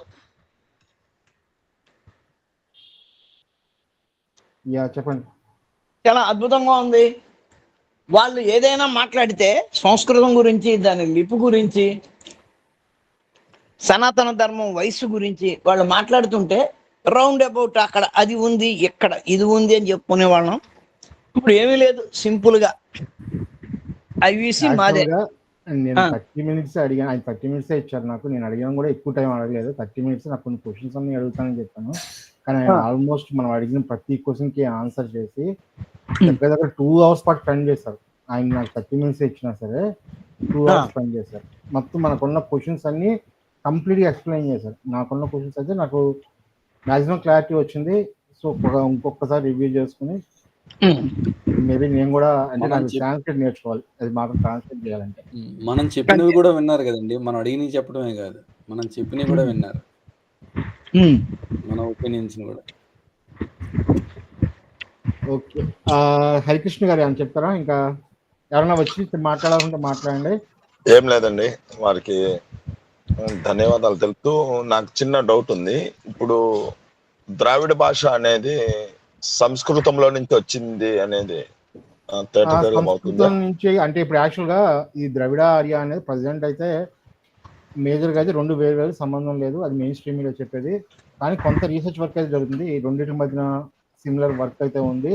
చెప్పండి. చాలా అద్భుతంగా ఉంది. వాళ్ళు ఏదైనా మాట్లాడితే సంస్కృతం గురించి, దాని లిపు గురించి, సనాతన ధర్మం వయస్సు గురించి వాళ్ళు మాట్లాడుతుంటే రౌండ్ అబౌట్ అక్కడ అది ఉంది, ఇక్కడ ఇది ఉంది అని చెప్పుకునే వాళ్ళం. ఇప్పుడు ఏమీ లేదు, సింపుల్ గా IVC మాదే. నేను 30 minutes అడిగాను, ఆయన 30 minutes ఇచ్చారు నాకు. నేను అడిగాను కూడా ఎక్కువ టైం అడగలేదు, 30 minutes. నాకు కొన్ని క్వశ్చన్స్ అన్ని అడుగుతానని చెప్పాను, కానీ ఆయన ఆల్మోస్ట్ మనం అడిగిన ప్రతి క్వశ్చన్కి ఆన్సర్ చేసి దగ్గర దగ్గర 2 hours పాటు స్పెండ్ చేశారు. ఆయన నాకు 30 minutes ఇచ్చినా సరే 2 hours స్పెండ్ చేశారు. మొత్తం మనకున్న క్వశ్చన్స్ అన్ని కంప్లీట్గా ఎక్స్ప్లెయిన్ చేశారు. నాకున్న క్వశ్చన్స్ అయితే నాకు మ్యాక్సిమం క్లారిటీ వచ్చింది. సో ఇంకొకసారి రివ్యూ చేసుకుని మేబీ నేను కూడా అంటే నాకు ట్రాన్స్లేట్ నేర్చుకోవాలి, అది మాత్రం ట్రాన్స్లేట్ చేయాలంటే. మనం చెప్పినవి కూడా విన్నారు కదండి, మనం అడిగినవి చెప్పడమే కాదు, మనం చెప్పినవి కూడా విన్నారు, మన ఒపీనియన్స్ కూడా. ఓకే, హరికృష్ణ గారు ఏమైనా చెప్తారా? ఇంకా ఎవరైనా వచ్చి మాట్లాడాలంటే మాట్లాడండి. ఏం లేదండి, వారికి ధన్యవాదాలు తెలుపుతూ నాకు చిన్న డౌట్ ఉంది. ఇప్పుడు ద్రావిడ భాష అనేది సంస్కృతంలో నుంచి వచ్చింది అనేది సంస్కృతం నుంచి అంటే ఇప్పుడు యాక్చువల్గా ఈ ద్రవిడ ఆర్య అనేది ప్రజెంట్ అయితే మేజర్గా అయితే 2 వేరు సంబంధం లేదు, అది మెయిన్ స్ట్రీమ్ మీద చెప్పేది. కానీ కొంత రీసెర్చ్ వర్క్ అయితే జరుగుతుంది, ఈ రెండింటి మధ్యన సిమిలర్ వర్క్ అయితే ఉంది.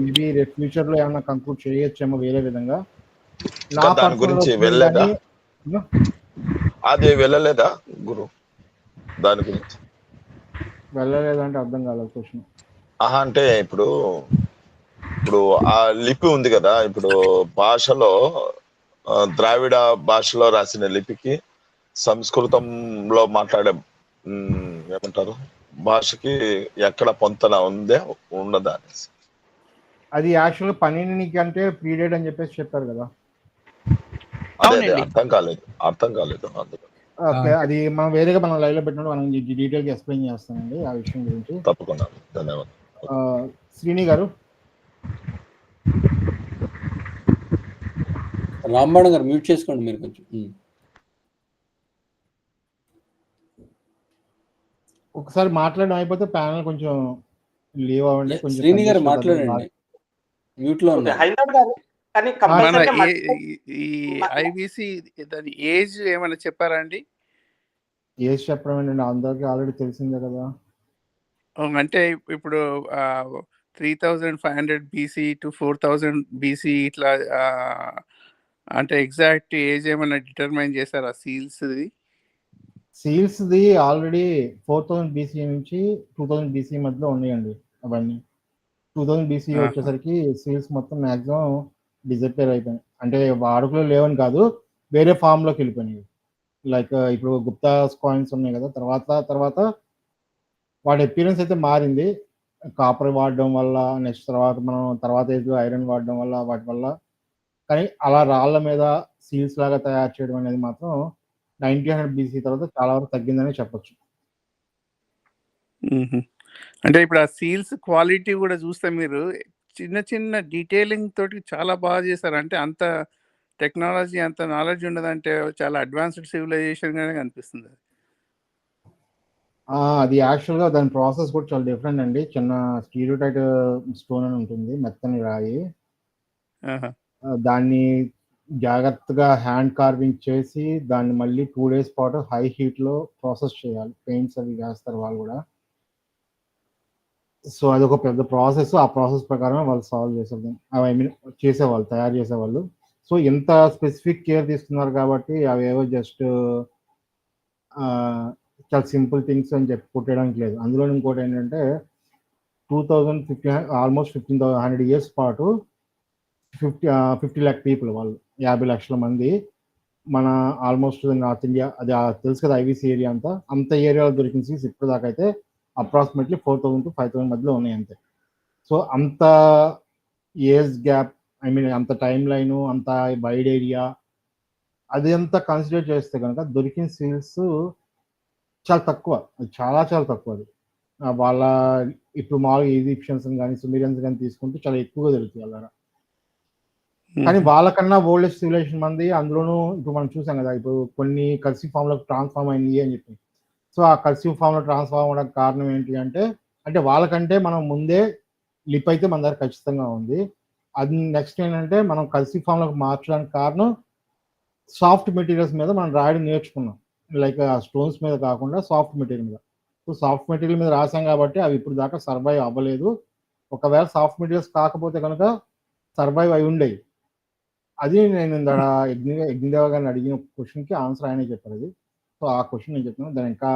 మేబీ రేపు ఫ్యూచర్ లో ఏమైనా కంక్లూడ్ చేయొచ్చేమో వేరే విధంగా. దాని గురించి వెళ్ళలేదా, అది వెళ్ళలేదా గురు? దాని గురించి వెళ్ళలేదంటే అర్థం కాలేదు క్వశ్చన్. అంటే ఇప్పుడు ఆ లిపి ఉంది కదా, ఇప్పుడు భాషలో ద్రావిడ భాషలో రాసిన లిపికి సంస్కృతంలో మాట్లాడే ఏమంటారు భాషకి ఎక్కడ పొంతన ఉందే ఉండదా అనేసి. అది యాక్చువల్గా పన్నెండుకి అంటే పీరియడ్ అని చెప్పేసి చెప్పారు కదా, అదే అర్థం కాలేదు అందుకు. ఓకే, అది మనం వేరేగా మనం లైవ్ లో పెట్టినప్పుడు మనం డీటెయిల్ గా ఎక్స్ప్లెయిన్ చేస్తానండి ఆ విషయం గురించి. తప్పకుండా, ధన్యవాదాలు. శ్రీని గారు. రాంబాణ గారు మ్యూట్ చేసుకోండి మీరు కొంచెం. ఒకసారి మాట్లాడడం అయిపోతే ప్యానల్ కొంచెం లీవ్ అవ్వండి. కొంచెం శ్రీని గారు మాట్లాడండి, మ్యూట్ లో ఉన్నారు. ఈ ఐవిసి దాని ఏజ్ ఏమైనా చెప్పారా అండి? ఏజ్ చెప్పడం ఏంటండి, అందరికి ఆల్రెడీ తెలిసిందే కదా. అంటే ఇప్పుడు 3500 BC to 4000 BC ఇట్లా అంటే ఎగ్జాక్ట్ ఏజ్ ఏమైనా డిటర్మైన్ చేశారా సీల్స్ది? సీల్స్ది ఆల్రెడీ 4000 BC నుంచి 2000 BC మధ్యలో ఉన్నాయండి అవన్నీ. 2000 BC వచ్చేసరికి సీల్స్ మొత్తం మ్యాక్సిమం డిసప్పేర్ అయిపోయినాయి. అంటే వాడుకలో లేవని కాదు, వేరే ఫామ్ లోకి వెళ్ళిపోయినాయి. లైక్ ఇప్పుడు గుప్తాస్ కాయిన్స్ ఉన్నాయి కదా, తర్వాత వాటి అపీరెన్స్ అయితే మారింది, కాపర్ వాడడం వల్ల, నెక్స్ట్ తర్వాత ఏజ్లో ఐరన్ వాడడం వల్ల, వాటి వల్ల. కానీ అలా రాళ్ళ మీద సీల్స్ లాగా తయారు చేయడం అనేది మాత్రం 1900 BC తర్వాత చాలా వరకు తగ్గిందని చెప్పొచ్చు. అంటే ఇప్పుడు ఆ సీల్స్ క్వాలిటీ కూడా చూస్తే మీరు చిన్న చిన్న డీటెయిలింగ్ తోటి చాలా బాగా చేశారు. అంటే అంత టెక్నాలజీ, అంత నాలెడ్జ్ ఉండదంటే చాలా అడ్వాన్స్డ్ సివిలైజేషన్ గానే కనిపిస్తుంది. అది యాక్చువల్గా దాని ప్రాసెస్ కూడా చాలా డిఫరెంట్ అండి. చిన్న స్టీరియోటైట్ స్టోన్ అని ఉంటుంది, మెత్తని రాయి. దాన్ని జాగ్రత్తగా హ్యాండ్ కార్వింగ్ చేసి దాన్ని మళ్ళీ 2 days పాటు హై హీట్ లో ప్రాసెస్ చేయాలి. పెయింట్స్ అవి వేస్తారు వాళ్ళు కూడా. సో అదొక పెద్ద ప్రాసెస్. ఆ ప్రాసెస్ ప్రకారం వాళ్ళు సాల్వ్ చేసేది, ఐ మీన్ చేసేవాళ్ళు, తయారు చేసేవాళ్ళు. సో ఎంత స్పెసిఫిక్ కేర్ తీసుకున్నారు కాబట్టి అవేవో జస్ట్ చాలా సింపుల్ థింగ్స్ అని చెప్పి కొట్టడానికి లేదు. అందులో ఇంకోటి ఏంటంటే 2015 ఆల్మోస్ట్ 1500 years పాటు 50 lakh పీపుల్, వాళ్ళు 50 లక్షల మంది మన ఆల్మోస్ట్ నార్త్ ఇండియా, అది తెలుసు కదా ఐవిసి ఏరియా అంత ఏరియాలో దొరికిన సీల్స్ ఇప్పుడు దాకా అయితే అప్రాక్సిమేట్లీ 4000 to 5000 మధ్యలో ఉన్నాయి అంతే. సో అంత ఏజ్ గ్యాప్, ఐ మీన్ అంత టైం లైను, అంత వైడ్ ఏరియా, అది అంతా కన్సిడర్ చేస్తే కనుక దొరికిన సీల్స్ చాలా తక్కువ, చాలా తక్కువ. అది వాళ్ళ ఇప్పుడు మామూలుగా ఈజిప్షియన్స్ కానీ సుమీరియన్స్ కానీ తీసుకుంటే చాలా ఎక్కువగా దొరుకుతాయి అలా. కానీ వాళ్ళకన్నా ఓల్డెస్ట్ సివిలైజేషన్ మంది, అందులోనూ ఇప్పుడు మనం చూసాం కదా, ఇప్పుడు కొన్ని కర్సివ్ ఫామ్ లో ట్రాన్స్ఫార్మ్ అయింది అని చెప్పి. సో ఆ కర్సివ్ ఫామ్ లో ట్రాన్స్ఫార్మ్ అవడానికి కారణం ఏంటి అంటే వాళ్ళకంటే మనం ముందే లిప్ అయితే మన దగ్గర ఖచ్చితంగా ఉంది. అది నెక్స్ట్ ఏంటంటే మనం కర్సివ్ ఫామ్ లోకి మార్చడానికి కారణం సాఫ్ట్ మెటీరియల్స్ మీద మనం రాయడం నేర్చుకున్నాం. లైక్ ఆ స్టోన్స్ మీద కాకుండా సాఫ్ట్ మెటీరియల్ మీద. సో సాఫ్ట్ మెటీరియల్ మీద రాసాం కాబట్టి అవి ఇప్పుడు దాకా సర్వైవ్ అవ్వలేదు. ఒకవేళ సాఫ్ట్ మెటీరియల్స్ కాకపోతే కనుక సర్వైవ్ అయి ఉండేవి. అది నేను యజ్ఞదేవ గారిని అడిగిన క్వశ్చన్కి ఆన్సర్ ఆయనే చెప్పారు అది. సో ఆ క్వశ్చన్ నేను చెప్తున్నాను. దాని ఇంకా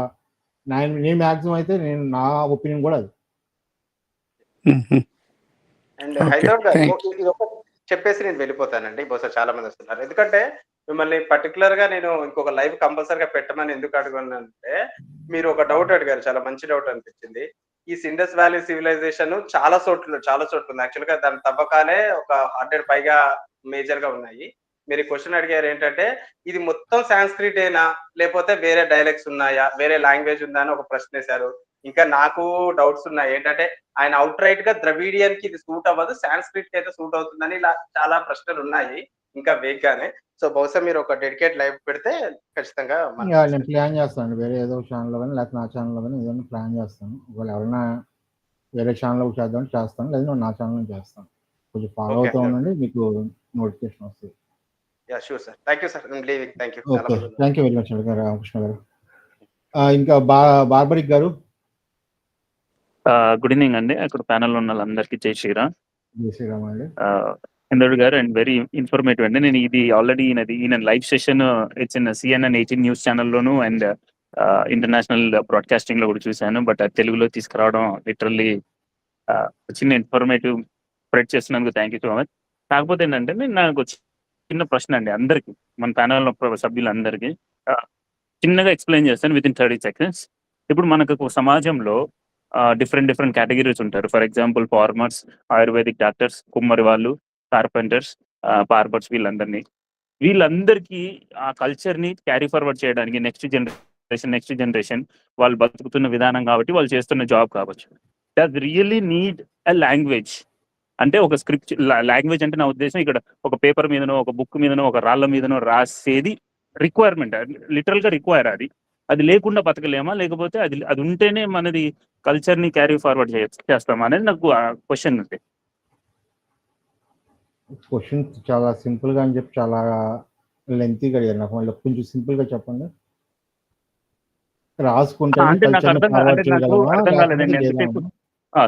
నేను మ్యాక్సిమం అయితే నా ఒపీనియన్ కూడా అది. అండ్ హైదరాబాద్ గారు ఇది ఒక చెప్పేసి నేను వెళ్ళిపోతానండి. బహుశా చాలా మంది వస్తున్నారు. ఎందుకంటే మిమ్మల్ని పర్టికులర్ గా నేను ఇంకొక లైవ్ కంపల్సరీగా పెట్టమని ఎందుకు అడుగున్నానంటే, మీరు ఒక డౌట్ అడిగారు, చాలా మంచి డౌట్ అనిపించింది. ఈ ఇండస్ వ్యాలీ సివిలైజేషన్ చాలా చోట్ల ఉంది. యాక్చువల్ గా దాని తవ్వకాలే ఒక 100 పైగా మేజర్ గా ఉన్నాయి. మీరు క్వశ్చన్ అడిగారు ఏంటంటే, ఇది మొత్తం సాంస్క్రిట్ ఏనా, లేకపోతే వేరే డైలెక్ట్స్ ఉన్నాయా, వేరే లాంగ్వేజ్ ఉందా అని ఒక ప్రశ్న వేశారు. ఇంకా నాకు డౌట్స్ ఉన్నాయి. ఏంటంటే ఆయన అవుట్ రైట్ గా ద్రవిడియన్ కి ఇది సూట్ అవ్వదు, సాంస్క్రిట్ కి అయితే సూట్ అవుతుందని ఇలా చాలా ప్రశ్నలు ఉన్నాయి ఇంకా వేగ్ గానే. సో బహుశా మీరు ఒక డెడికేట్ లైవ్ పెడితే ఖచ్చితంగా నేను ప్లాన్ చేస్తాను. వేరే ఏదో ఛానల్లో కానీ లేకపోతే నా ఛానల్లో కానీ ఏదైనా ప్లాన్ చేస్తాను. ఒకవేళ ఎవరైనా వేరే ఛానల్లో చేద్దామని చేస్తాను, లేదా నా ఛానల్లో చేస్తాను. కొంచెం ఫాలో అవుతూ ఉండండి, మీకు నోటిఫికేషన్ వస్తుంది. Sure sir. Thank you sir. Thank you. Okay, thank you very much Ramakrishna గారు. ఇంకా బార్బరిక్ గారు. గుడ్ ఈవినింగ్ అండి. అక్కడ ప్యానల్ ఉన్న వాళ్ళందరికీ జై శ్రీరామ్. జై శ్రీరామ్ అండి. హైందవుడు గారు అండ్ వెరీ ఇన్ఫర్మేటివ్ అండి. నేను ఇది ఆల్రెడీ ఈయన live session it's in CNN 18 news ఛానల్లోను అండ్ ఇంటర్నేషనల్ బ్రాడ్కాస్టింగ్ లో కూడా చూశాను. బట్ అది తెలుగులో తీసుకురావడం లిటరల్లీ చిన్న ఇన్ఫర్మేటివ్ స్ప్రెడ్ చేస్తున్నందుకు థ్యాంక్ యూ సో మచ్. కాకపోతే ఏంటంటే నాకు చిన్న ప్రశ్న అండి అందరికి, మన ప్యానల్ సభ్యులందరికీ చిన్నగా ఎక్స్ప్లెయిన్ చేస్తాను విత్ ఇన్ 30 seconds. ఇప్పుడు మనకు సమాజంలో డిఫరెంట్ కేటగిరీస్ ఉంటారు. For example farmers, ayurvedic doctors, కుమ్మరి వాళ్ళు, కార్పెంటర్స్, బార్బర్స్, వీళ్ళందరికీ ఆ కల్చర్ ని క్యారీ ఫార్వర్డ్ చేయడానికి నెక్స్ట్ జనరేషన్ వాళ్ళు బతుకుతున్న విధానం కాబట్టి, వాళ్ళు చేస్తున్న జాబ్ కావచ్చు, does really need a language. అంటే ఒక స్క్రిప్ట్ లాంగ్వేజ్ అంటే నా ఉద్దేశం ఇక్కడ ఒక పేపర్ మీదనో, ఒక బుక్ మీదనో, ఒక రాళ్ళ మీదనో రాసేది రిక్వైర్మెంట్, లిటరల్ గా రిక్వైర్. అది లేకుండా బతకలేమా, లేకపోతే అది ఉంటేనే మనది కల్చర్ ని క్యారీ ఫార్వర్డ్ చేస్తామా అనేది నాకు క్వశ్చన్ ఉంది. క్వశ్చన్ చాలా సింపుల్ గా అని చెప్పి చాలా లెంతీగా అడిగారు. నాకు మళ్ళీ కొంచెం సింపుల్ గా చెప్పండి. రాసుకుంటే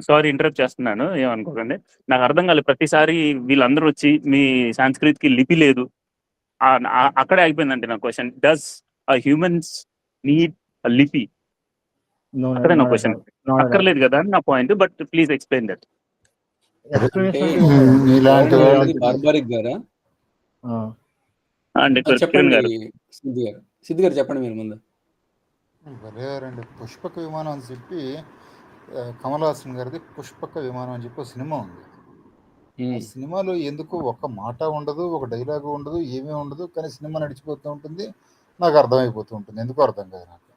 సారీ ఇంటరప్ట్ చేస్తున్నాను, ఏమనుకోకండి. నాకు అర్థం కాలేదు. ప్రతిసారి వీళ్ళందరూ వచ్చి మీ సాంస్క్రిట్ కి లిపి లేదు అక్కడే అయిపోయిందండి నా క్వశ్చన్. డస్ హ్యూమన్స్ నీడ్ లిపి? అక్కడే నా క్వశ్చన్. అక్కర్లేదు కదా అని నా point. But please explain that. Barbaric గారా అండి? చెప్పండి సిద్ధి గారు చెప్పండి మీరు ముందు. భలేవారండి. పుష్పక విమానం అని చెప్పి కమల్ హాసన్ గారిది పుష్పక విమానం అని చెప్పి సినిమా ఉంది. ఆ సినిమాలో ఎందుకు ఒక మాట ఉండదు, ఒక డైలాగ్ ఉండదు, ఏమీ ఉండదు, కానీ సినిమా నడిచిపోతూ ఉంటుంది. నాకు అర్థమైపోతూ ఉంటుంది, ఎందుకు అర్థం కాదు నాకు.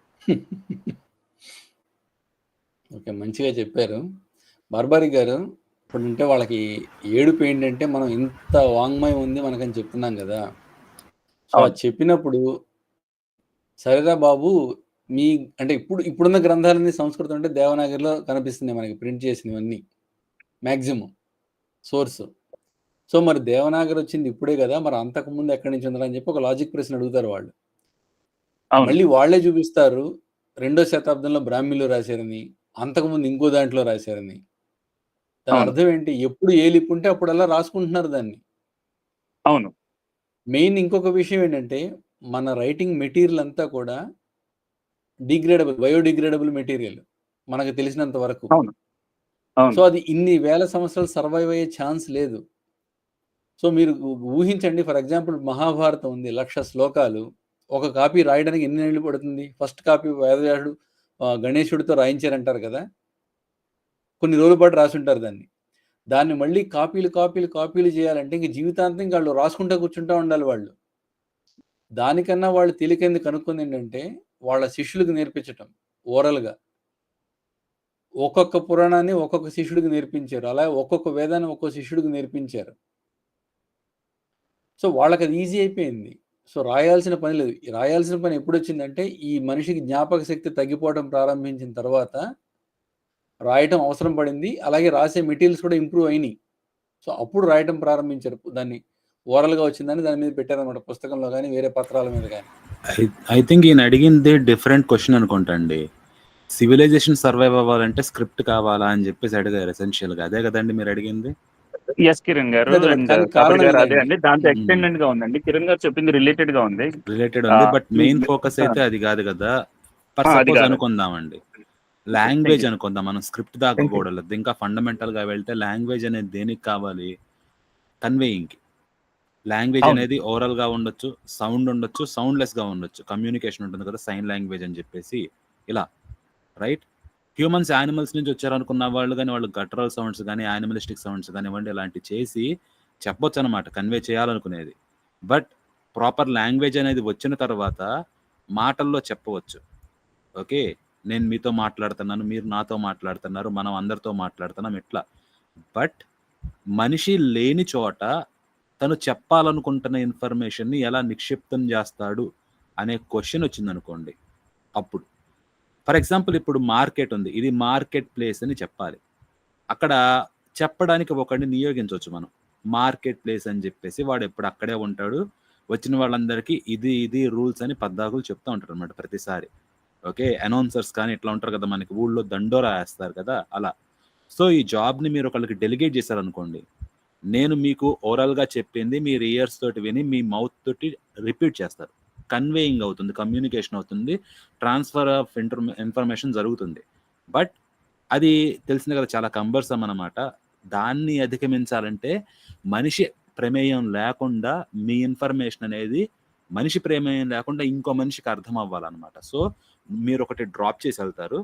ఓకే, మంచిగా చెప్పారు బార్బరిక్ గారు. ఇప్పుడు అంటే వాళ్ళకి ఏడుపు ఏంటంటే మనం ఇంత వాంగ్మయం ఉంది మనకని చెప్తున్నాం కదా. సో అది చెప్పినప్పుడు సరేరా బాబు, మీ అంటే ఇప్పుడున్న గ్రంథాలన్నీ సంస్కృతం అంటే దేవనాగరిలో కనిపిస్తుంది మనకి, ప్రింట్ చేసినవన్నీ మ్యాక్సిమం సోర్స్. సో మరి దేవనాగరి వచ్చింది ఇప్పుడే కదా, మరి అంతకుముందు ఎక్కడి నుంచి ఉందని చెప్పి ఒక లాజిక్ ప్రశ్న అడుగుతారు వాళ్ళు. మళ్ళీ వాళ్లే చూపిస్తారు 2వ శతాబ్దంలో బ్రాహ్మీలు రాశారని, అంతకుముందు ఇంకో దాంట్లో రాశారని. దాని అర్థం ఏంటి? ఎప్పుడు ఏ లిప్ ఉంటే అప్పుడు అలా రాసుకుంటున్నారు దాన్ని. అవును. మెయిన్ ఇంకొక విషయం ఏంటంటే మన రైటింగ్ మెటీరియల్ అంతా కూడా బయోడిగ్రేడబుల్ మెటీరియల్ మనకు తెలిసినంత వరకు. సో అది ఇన్ని వేల సంవత్సరాలు సర్వైవ్ అయ్యే ఛాన్స్ లేదు. సో మీరు ఊహించండి, ఫర్ ఎగ్జాంపుల్ మహాభారతం ఉంది, 1,00,000 శ్లోకాలు. ఒక కాపీ రాయడానికి ఎన్ని నెలలు పడుతుంది? ఫస్ట్ కాపీ వేదవ్యాసుడు గణేశుడితో రాయించారంటారు కదా, కొన్ని రోజుల పాటు రాసుంటారు దాన్ని మళ్ళీ కాపీలు చేయాలంటే ఇంక జీవితాంతం వాళ్ళు రాసుకుంటూ కూర్చుంటూ ఉండాలి వాళ్ళు. దానికన్నా వాళ్ళు తేలికైంది కనుక్కుంది ఏంటంటే వాళ్ళ శిష్యులకు నేర్పించటం ఓరల్గా. ఒక్కొక్క పురాణాన్ని ఒక్కొక్క శిష్యుడికి నేర్పించారు, అలా ఒక్కొక్క వేదాన్ని ఒక్కొక్క శిష్యుడికి నేర్పించారు. సో వాళ్ళకి అది ఈజీ అయిపోయింది. సో రాయాల్సిన పని లేదు. రాయాల్సిన పని ఎప్పుడు వచ్చిందంటే ఈ మనిషికి జ్ఞాపక శక్తి తగ్గిపోవడం ప్రారంభించిన తర్వాత రాయటం అవసరం పడింది. అలాగే రాసే మెటీరియల్స్ కూడా ఇంప్రూవ్ అయినాయి. సో అప్పుడు రాయటం ప్రారంభించారు. దాన్ని ఓరల్గా వచ్చిందని దాని మీద పెట్టారనమాట, పుస్తకంలో కానీ వేరే పత్రాల మీద కానీ. ఐ థింక్ ఈయన అడిగింది డిఫరెంట్ క్వశ్చన్ అనుకుంటా అండి. సివిలైజేషన్ సర్వైవ్ అవ్వాలంటే స్క్రిప్ట్ కావాలా అని చెప్పేసి అడిగారు ఎసెన్షియల్గా. అదే కదండి మీరు అడిగింది? ఎస్ కిరణ్ గారు అదే అండ్ కానీ కాపర్ కారణం గారు అదే ఇదండి. అండి, దాంతో ఎక్స్టెండెడ్ గా ఉందండి. కిరణ్ గారు చెప్పింది రిలేటెడ్ గా ఉంది. బట్ మెయిన్ ఫోకస్ అయితే అది కాదు కదా. ఫర్ అది సపోజ్ కాదు. అనుకుందామండి, లాంగ్వేజ్ అనుకుందాం, మనం స్క్రిప్ట్ దాకా కూడా లేదు, ఇంకా ఫండమెంటల్ గా వెళ్తే లాంగ్వేజ్ అనేది దేనికి కావాలి? కన్వేయింగ్ కి. లాంగ్వేజ్ అనేది ఓవరాల్ గా ఉండొచ్చు, సౌండ్ ఉండొచ్చు, సౌండ్లెస్ గా ఉండొచ్చు, కమ్యూనికేషన్ ఉంటుంది కదా, సైన్ లాంగ్వేజ్ అని చెప్పేసి ఇలా, రైట్? హ్యూమన్స్ యానిమల్స్ నుంచి వచ్చారనుకున్న వాళ్ళు కానీ వాళ్ళు గటరల్ సౌండ్స్ కానీ యానిమలిస్టిక్ సౌండ్స్ కానివ్వండి ఇలాంటివి చేసి చెప్పొచ్చు అనమాట, కన్వే చేయాలనుకునేది. బట్ ప్రాపర్ లాంగ్వేజ్ అనేది వచ్చిన తర్వాత మాటల్లో చెప్పవచ్చు. ఓకే, నేను మీతో మాట్లాడుతున్నాను, మీరు నాతో మాట్లాడుతున్నారు, మనం అందరితో మాట్లాడుతున్నాం ఇట్లా. బట్ మనిషి లేని చోట తను చెప్పాలనుకుంటున్న ఇన్ఫర్మేషన్ని ఎలా నిక్షిప్తం చేస్తాడు అనే క్వశ్చన్ వచ్చిందనుకోండి, అప్పుడు ఫర్ ఎగ్జాంపుల్ ఇప్పుడు మార్కెట్ ఉంది, ఇది మార్కెట్ ప్లేస్ అని చెప్పాలి. అక్కడ చెప్పడానికి ఒకడిని నియోగించవచ్చు మనం, మార్కెట్ ప్లేస్ అని చెప్పేసి. వాడు ఎప్పుడు అక్కడే ఉంటాడు, వచ్చిన వాళ్ళందరికీ ఇది రూల్స్ అని పద్దాకులు చెప్తూ ఉంటారు అనమాట ప్రతిసారి. ఓకే, అనౌన్సర్స్ కానీ ఇట్లా ఉంటారు కదా, మనకి ఊళ్ళో దండోరా వేస్తారు కదా అలా. సో ఈ జాబ్ని మీరు ఒకళ్ళకి డెలిగేట్ చేశారనుకోండి, నేను మీకు ఓవరాల్గా చెప్పింది మీరు ఇయర్స్ తోటి విని మీ మౌత్ తోటి రిపీట్ చేస్తారు, కన్వేయింగ్ అవుతుంది, కమ్యూనికేషన్ అవుతుంది, ట్రాన్స్ఫర్ ఆఫ్ ఇన్ఫర్మేషన్ జరుగుతుంది. బట్ అది తెలిసింది కదా, చాలా కంబర్సమ్ అన్నమాట. దాన్ని అధిగమించాలంటే మనిషి ప్రమేయం లేకుండా మీ ఇన్ఫర్మేషన్ అనేది మనిషి ప్రమేయం లేకుండా ఇంకో మనిషికి అర్థం అవ్వాలన్నమాట. సో మీరు ఒకటి డ్రాప్ చేసి వెళ్తారు,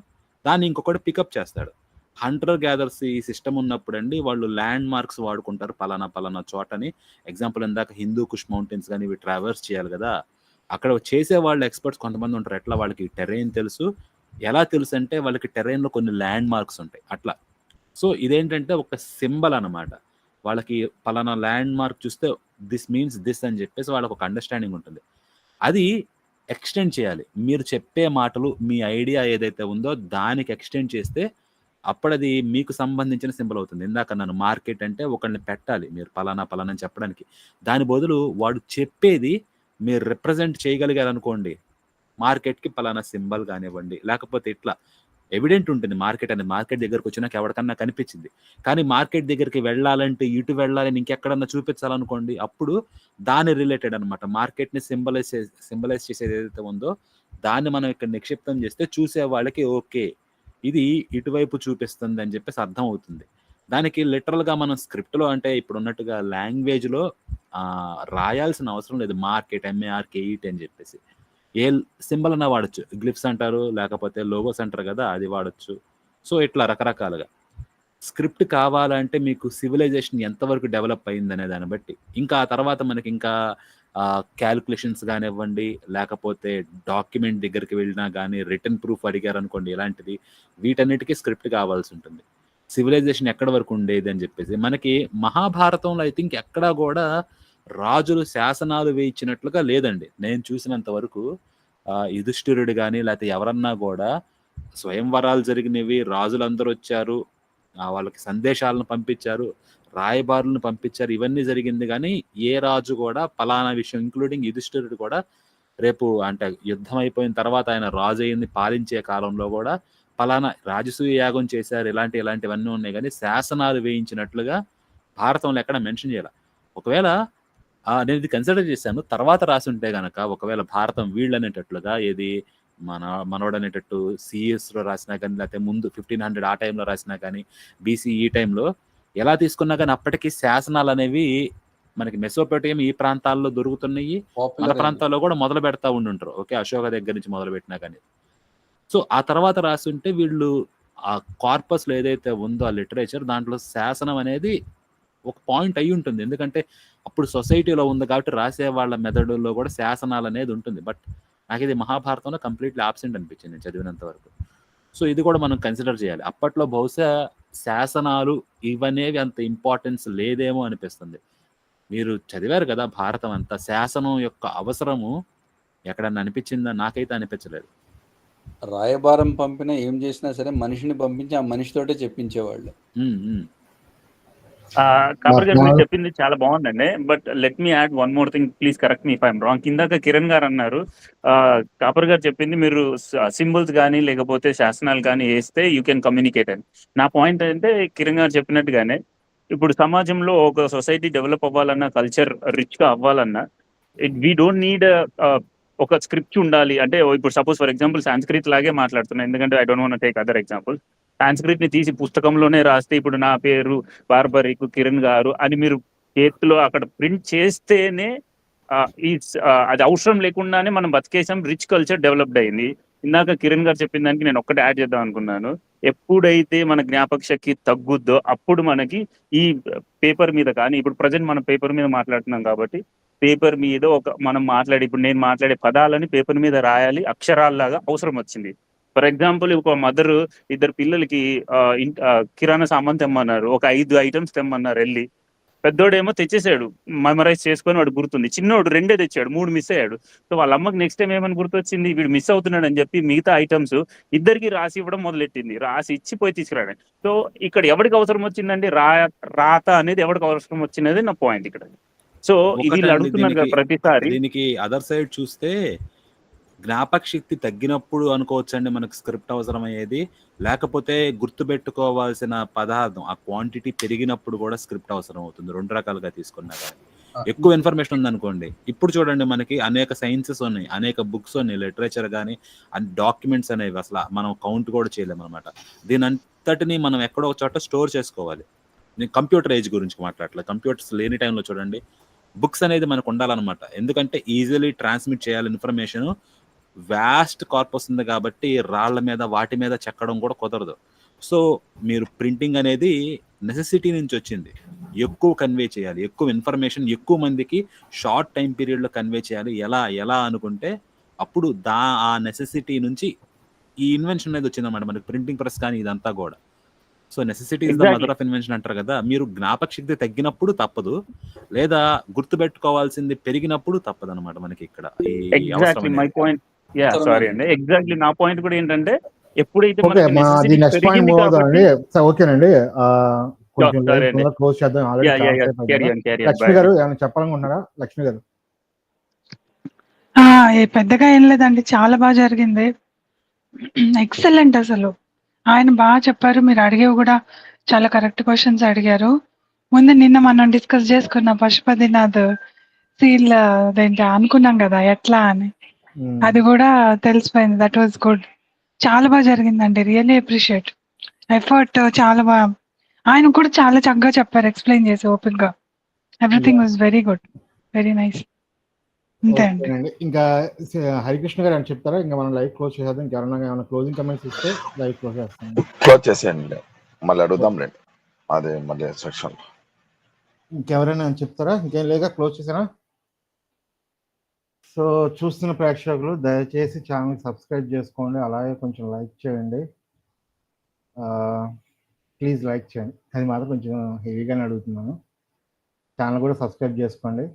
దాన్ని ఇంకొకటి పికప్ చేస్తాడు. హంటర్ గ్యాదర్స్ ఈ సిస్టమ్ ఉన్నప్పుడు అండి వాళ్ళు ల్యాండ్ మార్క్స్ వాడుకుంటారు, పలానా చోటని. ఎగ్జాంపుల్ ఇందాక హిందూ కుష్ మౌంటైన్స్ కానీ ఇవి ట్రావర్స్ చేయాలి కదా, అక్కడ చేసే వాళ్ళు ఎక్స్పర్ట్స్ కొంతమంది ఉంటారు. ఎట్లా వాళ్ళకి టెరైన్ తెలుసు, ఎలా తెలుసు అంటే వాళ్ళకి టెరైన్లో కొన్ని ల్యాండ్ మార్క్స్ ఉంటాయి అట్లా. సో ఇదేంటంటే ఒక సింబల్ అనమాట, వాళ్ళకి పలానా ల్యాండ్ మార్క్ చూస్తే దిస్ మీన్స్ దిస్ అని చెప్పేసి వాళ్ళకి ఒక అండర్స్టాండింగ్ ఉంటుంది. అది ఎక్స్టెండ్ చేయాలి. మీరు చెప్పే మాటలు, మీ ఐడియా ఏదైతే ఉందో దానికి ఎక్స్టెండ్ చేస్తే అప్పుడు అది మీకు సంబంధించిన సింబల్ అవుతుంది. ఇందాక నన్ను మార్కెట్ అంటే ఒకరిని పెట్టాలి మీరు పలానా అని చెప్పడానికి, దాని బదులు వాడు చెప్పేది మీరు రిప్రజెంట్ చేయగలిగారనుకోండి, మార్కెట్కి పలానా సింబల్ కానివ్వండి, లేకపోతే ఇట్లా ఎవిడెంట్ ఉంటుంది. మార్కెట్ అనేది మార్కెట్ దగ్గరకు వచ్చినాక ఎవరికన్నా కనిపించింది, కానీ మార్కెట్ దగ్గరికి వెళ్ళాలంటే ఇటు వెళ్ళాలని ఇంకెక్కడన్నా చూపించాలనుకోండి, అప్పుడు దాని రిలేటెడ్ అనమాట. మార్కెట్ని సింబలైజ్ చేసేది ఏదైతే ఉందో దాన్ని మనం ఇక్కడ నిక్షిప్తం చేస్తే చూసే వాళ్ళకి ఓకే ఇది ఇటువైపు చూపిస్తుంది అని చెప్పేసి అర్థం అవుతుంది. దానికి లిటరల్గా మనం స్క్రిప్ట్లో అంటే ఇప్పుడు ఉన్నట్టుగా లాంగ్వేజ్లో రాయాల్సిన అవసరం లేదు. మార్కెట్ MARKET అని చెప్పేసి ఏ సింబల్ అన్నా వాడచ్చు, గ్లిప్స్ అంటారు, లేకపోతే లోగోస్ అంటారు కదా, అది వాడచ్చు. సో ఇట్లా రకరకాలుగా స్క్రిప్ట్ కావాలంటే మీకు సివిలైజేషన్ ఎంతవరకు డెవలప్ అయింది అనే దాన్ని బట్టి, ఇంకా ఆ తర్వాత మనకి ఇంకా క్యాలిక్యులేషన్స్ కానివ్వండి, లేకపోతే డాక్యుమెంట్ దగ్గరికి వెళ్ళినా కానీ రిటర్న్ ప్రూఫ్ అడిగారు అనుకోండి, ఇలాంటిది వీటన్నిటికీ స్క్రిప్ట్ కావాల్సి ఉంటుంది. సివిలైజేషన్ ఎక్కడ వరకు ఉండేది అని చెప్పేసి మనకి మహాభారతంలో ఐ థింక్ ఎక్కడా కూడా రాజులు శాసనాలు వేయించినట్లుగా లేదండి నేను చూసినంత వరకు. యుధిష్ఠిరుడు కానీ లేకపోతే ఎవరన్నా కూడా స్వయంవరాలు జరిగినవి, రాజులందరూ వచ్చారు, వాళ్ళకి సందేశాలను పంపించారు, రాయబారులను పంపించారు, ఇవన్నీ జరిగింది. కానీ ఏ రాజు కూడా పలానా విషయం, ఇంక్లూడింగ్ యుధిష్ఠిరుడు కూడా రేపు అంటే యుద్ధం అయిపోయిన తర్వాత ఆయన రాజు అయింది పాలించే కాలంలో కూడా పలానా రాజసూయ యాగం చేశారు, ఇలాంటివన్నీ ఉన్నాయి. కానీ శాసనాలు వేయించినట్లుగా భారతంలో ఎక్కడ మెన్షన్ చేయాలి. ఒకవేళ నేను ఇది కన్సిడర్ చేశాను, తర్వాత రాసి ఉంటే గనక ఒకవేళ భారతం వీళ్ళనేటట్లుగా ఏది మనోడనేటట్టు సిఎస్లో రాసినా కానీ, లేకపోతే ముందు 1500 ఆ టైంలో రాసినా కానీ, BC ఈ టైంలో ఎలా తీసుకున్నా కానీ అప్పటికి శాసనాలు అనేవి మనకి మెసోపోటేమియా ఈ ప్రాంతాల్లో దొరుకుతున్నాయి, మన ప్రాంతాల్లో కూడా మొదలు పెడతా ఉండుంటారు. ఓకే, అశోక దగ్గర నుంచి మొదలు పెట్టినా కానీ. సో ఆ తర్వాత రాసి ఉంటే వీళ్ళు ఆ కార్పస్లో ఏదైతే ఉందో ఆ లిటరేచర్, దాంట్లో శాసనం అనేది ఒక పాయింట్ అయి ఉంటుంది. ఎందుకంటే అప్పుడు సొసైటీలో ఉంది కాబట్టి రాసే వాళ్ళ మెథడ్లో కూడా శాసనాలు అనేది ఉంటుంది. బట్ నాకు ఇది మహాభారతంలో కంప్లీట్లీ ఆబ్సెంట్ అనిపించింది నేను చదివినంత వరకు. సో ఇది కూడా మనం కన్సిడర్ చేయాలి. అప్పట్లో బహుశా శాసనాలు ఇవనేవి అంత ఇంపార్టెన్స్ లేదేమో అనిపిస్తుంది. మీరు చదివారు కదా భారతం అంతా, శాసనం యొక్క అవసరము ఎక్కడన్నా అనిపించిందా? నాకైతే అనిపించలేదు. రాయబారం పంపినా ఏం చేసినా సరే మనిషిని పంపించి ఆ మనిషితోటే చెప్పించేవాళ్ళు. కాపర్ గారు మీరు చెప్పింది చాలా బాగుందండి. But let me add one more thing, please correct me if I'm wrong. కిందాక కిరణ్ గారు అన్నారు, కాపర్ గారు చెప్పింది మీరు సింబల్స్ కానీ లేకపోతే శాసనాలు కానీ వేస్తే యూ కెన్ కమ్యూనికేట్ అని. నా పాయింట్ అంటే కిరణ్ గారు చెప్పినట్టుగానే ఇప్పుడు సమాజంలో ఒక సొసైటీ డెవలప్ అవ్వాలన్నా, కల్చర్ రిచ్గా అవ్వాలన్నా, వీ డోంట్ నీడ్ ఒక స్క్రిప్ట్ ఉండాలి. అంటే ఇప్పుడు సపోజ్ ఫర్ ఎగ్జాంపుల్ సాంస్క్రిట్ లాగే మాట్లాడుతున్నాను, ఎందుకంటే I don't want take other example. Sanskrit ని తీసి పుస్తకంలోనే రాస్తే ఇప్పుడు నా పేరు బార్బరిక్ కిరణ్ గారు అని మీరు చేతిలో అక్కడ ప్రింట్ చేస్తేనే అది అవసరం లేకుండానే మనం బతికేసాం, రిచ్ కల్చర్ డెవలప్డ్ అయింది. ఇందాక కిరణ్ గారు చెప్పిన దానికి నేను ఒక్కటి యాడ్ చేద్దాం అనుకున్నాను. ఎప్పుడైతే మన జ్ఞాపక శక్తి తగ్గుద్దో అప్పుడు మనకి ఈ పేపర్ మీద కానీ, ఇప్పుడు ప్రజెంట్ మనం పేపర్ మీద మాట్లాడుతున్నాం కాబట్టి పేపర్ మీద మనం ఇప్పుడు నేను మాట్లాడే పదాలని పేపర్ మీద రాయాలి అక్షరాల్లాగా అవసరం వచ్చింది. ఫర్ ఎగ్జాంపుల్ ఒక మదర్ ఇద్దరు పిల్లలకి కిరాణా సామాన్ తెమ్మన్నారు, ఒక 5 ఐటమ్స్ తెమ్మన్నారు. వెళ్ళి పెద్దోడేమో తెచ్చేసాడు, మెమరైజ్ చేసుకొని వాడు గుర్తుంది. చిన్నోడు 2 తెచ్చాడు, 3 మిస్ అయ్యాడు. సో వాళ్ళ అమ్మకి నెక్స్ట్ టైం ఏమని గుర్తొచ్చింది, వీడు మిస్ అవుతున్నాడు అని చెప్పి మిగతా ఐటమ్స్ ఇద్దరికి రాసి ఇవ్వడం మొదలెట్టింది. రాసి ఇచ్చిపోయి తీసుకురాడు. సో ఇక్కడ ఎవరికి అవసరం వచ్చిందండి, రాత అనేది ఎవరికి అవసరం వచ్చినది నా పాయింట్ ఇక్కడ. సో ఇది అడుగుతున్నారు కదా ప్రతిసారి. దీనికి అదర్ సైడ్ చూస్తే జ్ఞాపక శక్తి తగ్గినప్పుడు అనుకోవచ్చు అండి మనకు స్క్రిప్ట్ అవసరం అయ్యేది, లేకపోతే గుర్తుపెట్టుకోవాల్సిన పదార్థం ఆ క్వాంటిటీ పెరిగినప్పుడు కూడా స్క్రిప్ట్ అవసరం అవుతుంది. 2 రకాలుగా తీసుకున్నా కానీ ఎక్కువ ఇన్ఫర్మేషన్ ఉందనుకోండి, ఇప్పుడు చూడండి మనకి అనేక సైన్సెస్ ఉన్నాయి, అనేక బుక్స్ ఉన్నాయి, లిటరేచర్ కానీ డాక్యుమెంట్స్ అనేవి అసలు మనం కౌంట్ కూడా చేయలేము అనమాట. దీని అంతటిని మనం ఎక్కడో ఒక చోట స్టోర్ చేసుకోవాలి. నేను కంప్యూటర్ ఏజ్ గురించి మాట్లాడలేదు, కంప్యూటర్స్ లేని టైంలో చూడండి బుక్స్ అనేది మనకు ఉండాలన్నమాట. ఎందుకంటే ఈజీలీ ట్రాన్స్మిట్ చేయాలి ఇన్ఫర్మేషన్, వాస్ట్ కార్పస్ ఉంది కాబట్టి రాళ్ల మీద వాటి మీద చెక్కడం కూడా కుదరదు. సో మీరు ప్రింటింగ్ అనేది నెసెసిటీ నుంచి వచ్చింది, ఎక్కువ కన్వే చేయాలి, ఎక్కువ ఇన్ఫర్మేషన్ ఎక్కువ మందికి షార్ట్ టైం పీరియడ్లో కన్వే చేయాలి. ఎలా అనుకుంటే అప్పుడు ఆ నెసెసిటీ నుంచి ఈ ఇన్వెన్షన్ అనేది వచ్చిందన్నమాట మనకి, ప్రింటింగ్ ప్రెస్ కానీ ఇదంతా కూడా. So necessity is the mother of invention అంటారు కదా. మీరు జ్ఞాపక శక్తి తగ్గినప్పుడు తప్పదు, లేదా గుర్తుపెట్టుకోవాల్సింది పెరిగినప్పుడు తప్పదు అనమాట మనకి ఇక్కడ. Exactly my point. సారీ అండి, ఎగ్జాక్ట్లీ నా పాయింట్ కూడా ఏంటంటే ఎప్పుడైతే నెక్స్ట్ పాయింట్ మూవ్ అవుతామండి. ఓకేనండి, క్లోజ్ చేద్దాం. లక్ష్మి గారు ఏమైనా చెప్పాలనుకుంటున్నారా? లక్ష్మి గారు. పెద్దగా ఏం లేదండి, చాలా బాగా జరిగింది, ఎక్సలెంట్. అసలు ఆయన బాగా చెప్పారు, మీరు అడిగేవి కూడా చాలా కరెక్ట్ క్వశ్చన్స్ అడిగారు. ముందు నిన్న మనం డిస్కస్ చేసుకున్న పశుపతినాథ్ సీల్ అదేంటి అనుకున్నాం కదా ఎట్లా అని, అది కూడా తెలిసిపోయింది. దట్ వాజ్ గుడ్, చాలా బాగా జరిగిందండి. రియల్లీ అప్రిషియేట్ ఎఫర్ట్, చాలా బాగా. ఆయన కూడా చాలా చక్కగా చెప్పారు, ఎక్స్ప్లెయిన్ చేసి ఓపెన్ గా. Everything was very good, very nice. అంతే అండి. ఇంకా హరికృష్ణ గారు అని చెప్తారా? ఇంకా మనం లైవ్ క్లోజ్ చేసేద్దాం. ఇంకెవరైనా క్లోజింగ్ కమెంట్స్ ఇస్తే లైవ్ క్లోజ్ చేస్తాం. క్లోజ్ చేసేయండి, మళ్ళీ అడుగుదాం రండి అదే మళ్ళీ సెక్షన్. ఇంకెవరైనా చెప్తారా? ఇంకేం లేక క్లోజ్ చేసారా? సో చూస్తున్న ప్రేక్షకులు దయచేసి ఛానల్ సబ్స్క్రైబ్ చేసుకోండి, అలాగే కొంచెం లైక్ చేయండి, ప్లీజ్ లైక్ చేయండి. అది మాత్రం కొంచెం హెవీగానే అడుగుతున్నాను. ఛానల్ కూడా సబ్స్క్రైబ్ చేసుకోండి.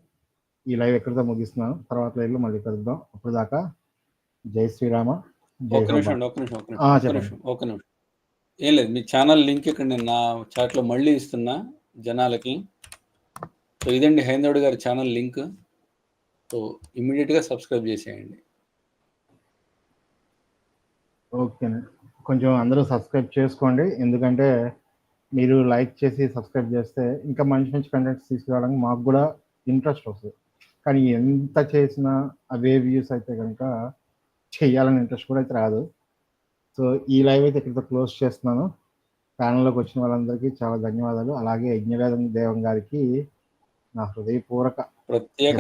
ఈ లైవ్ ఎక్కడితో ముగిస్తున్నాను, తర్వాత లైవ్లో మళ్ళీ కలుద్దాం. అప్పుడు దాకా జై శ్రీరామ. ఒక నిమిషం. ఏం లేదు, మీ ఛానల్ లింక్ ఇక్కడ నేను నా చాట్లో మళ్ళీ ఇస్తున్నా జనాలకి. సో ఇదండి హైందవుడు గారి ఛానల్ లింక్. సో ఇమ్మీడియట్గా సబ్స్క్రైబ్ చేసేయండి. ఓకేనండి, కొంచెం అందరూ సబ్స్క్రైబ్ చేసుకోండి, ఎందుకంటే మీరు లైక్ చేసి సబ్స్క్రైబ్ చేస్తే ఇంకా మంచి మంచి కంటెంట్స్ తీసుకురావడానికి మాకు కూడా ఇంట్రెస్ట్ వస్తుంది. కానీ ఎంత చేసినా అవే వ్యూస్ అయితే కనుక చెయ్యాలని ఇంట్రెస్ట్ కూడా అయితే రాదు. సో ఈ లైవ్ అయితే ఇక్కడితో క్లోజ్ చేస్తున్నాను. ప్యానల్లోకి వచ్చిన వాళ్ళందరికీ చాలా ధన్యవాదాలు. అలాగే యజ్ఞదేవం గారికి నా హృదయపూర్వక ప్రత్యేక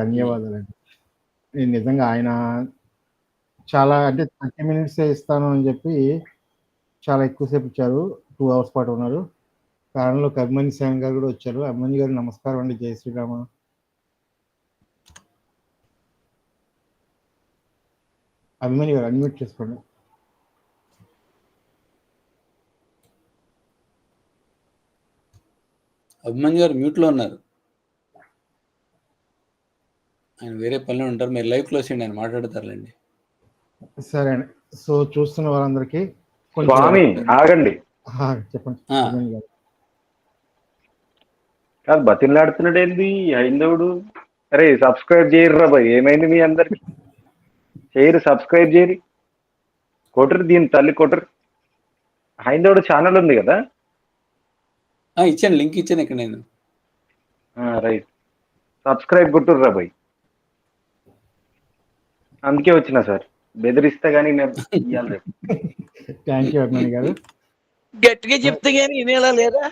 ధన్యవాదాలండి. నేను నిజంగా ఆయన చాలా అంటే 30 minutes ఇస్తాను అని చెప్పి చాలా ఎక్కువసేపు ఇచ్చారు. 2 hours పాటు ఉన్నారు. ప్యానల్లో అభిమన్యు సేన్ గారు కూడా వచ్చారు. అభిమన్యు గారు నమస్కారం అండి, జై శ్రీరామ. అభిమన్యు గారు అన్మ్యూట్ చేసుకోండి. అభిమన్యు గారు మ్యూట్లో ఉన్నారు, ఆయన వేరే పనిలో ఉంటారు. మీరు లైవ్ క్లోజ్ చేయండి, ఆయన మాట్లాడతారులేండి. సరే అండి. సో చూస్తున్న వాళ్ళందరికీ స్వామి ఆగండి, చెప్పండి. కాదు బతిలాడుతున్నాడు ఏంది హైందవుడు? అరే సబ్స్క్రైబ్ చేయర్రా భయ్, ఏమైంది మీ అందరికి? చేయరు, సబ్స్క్రైబ్ చేయరు, కొట్టరు, దీని తల్లి కొట్టరు. హైందవుడు ఛానల్ ఉంది కదా, ఇచ్చాను, లింక్ ఇచ్చాను ఇక్కడ నేను. రైట్, సబ్స్క్రైబ్ కొట్టుర్రా భయ్. అందుకే వచ్చిన సార్, బెదిరిస్తే గానీ నేను ఇవ్వాలి. థ్యాంక్ యూ అభిమాని గారు. గట్టిగా చెప్తే గానీ వినేలా లేదా?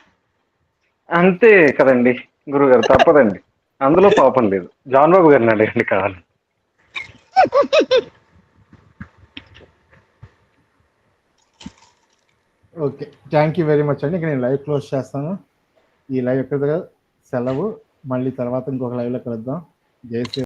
అంతే కదండి గురుగారు, తప్పదండి, అందులో పాపం లేదు. జాన్ బాబు గారిని అడగండి కావాలి. Okay, thank you very much అండి. ఇక నేను లైవ్ క్లోజ్ చేస్తాను. ఈ లైవ్ ఎక్కడ సెలవు, మళ్ళీ తర్వాత ఇంకొక లైవ్లో కలుద్దాం. జై శ్రీ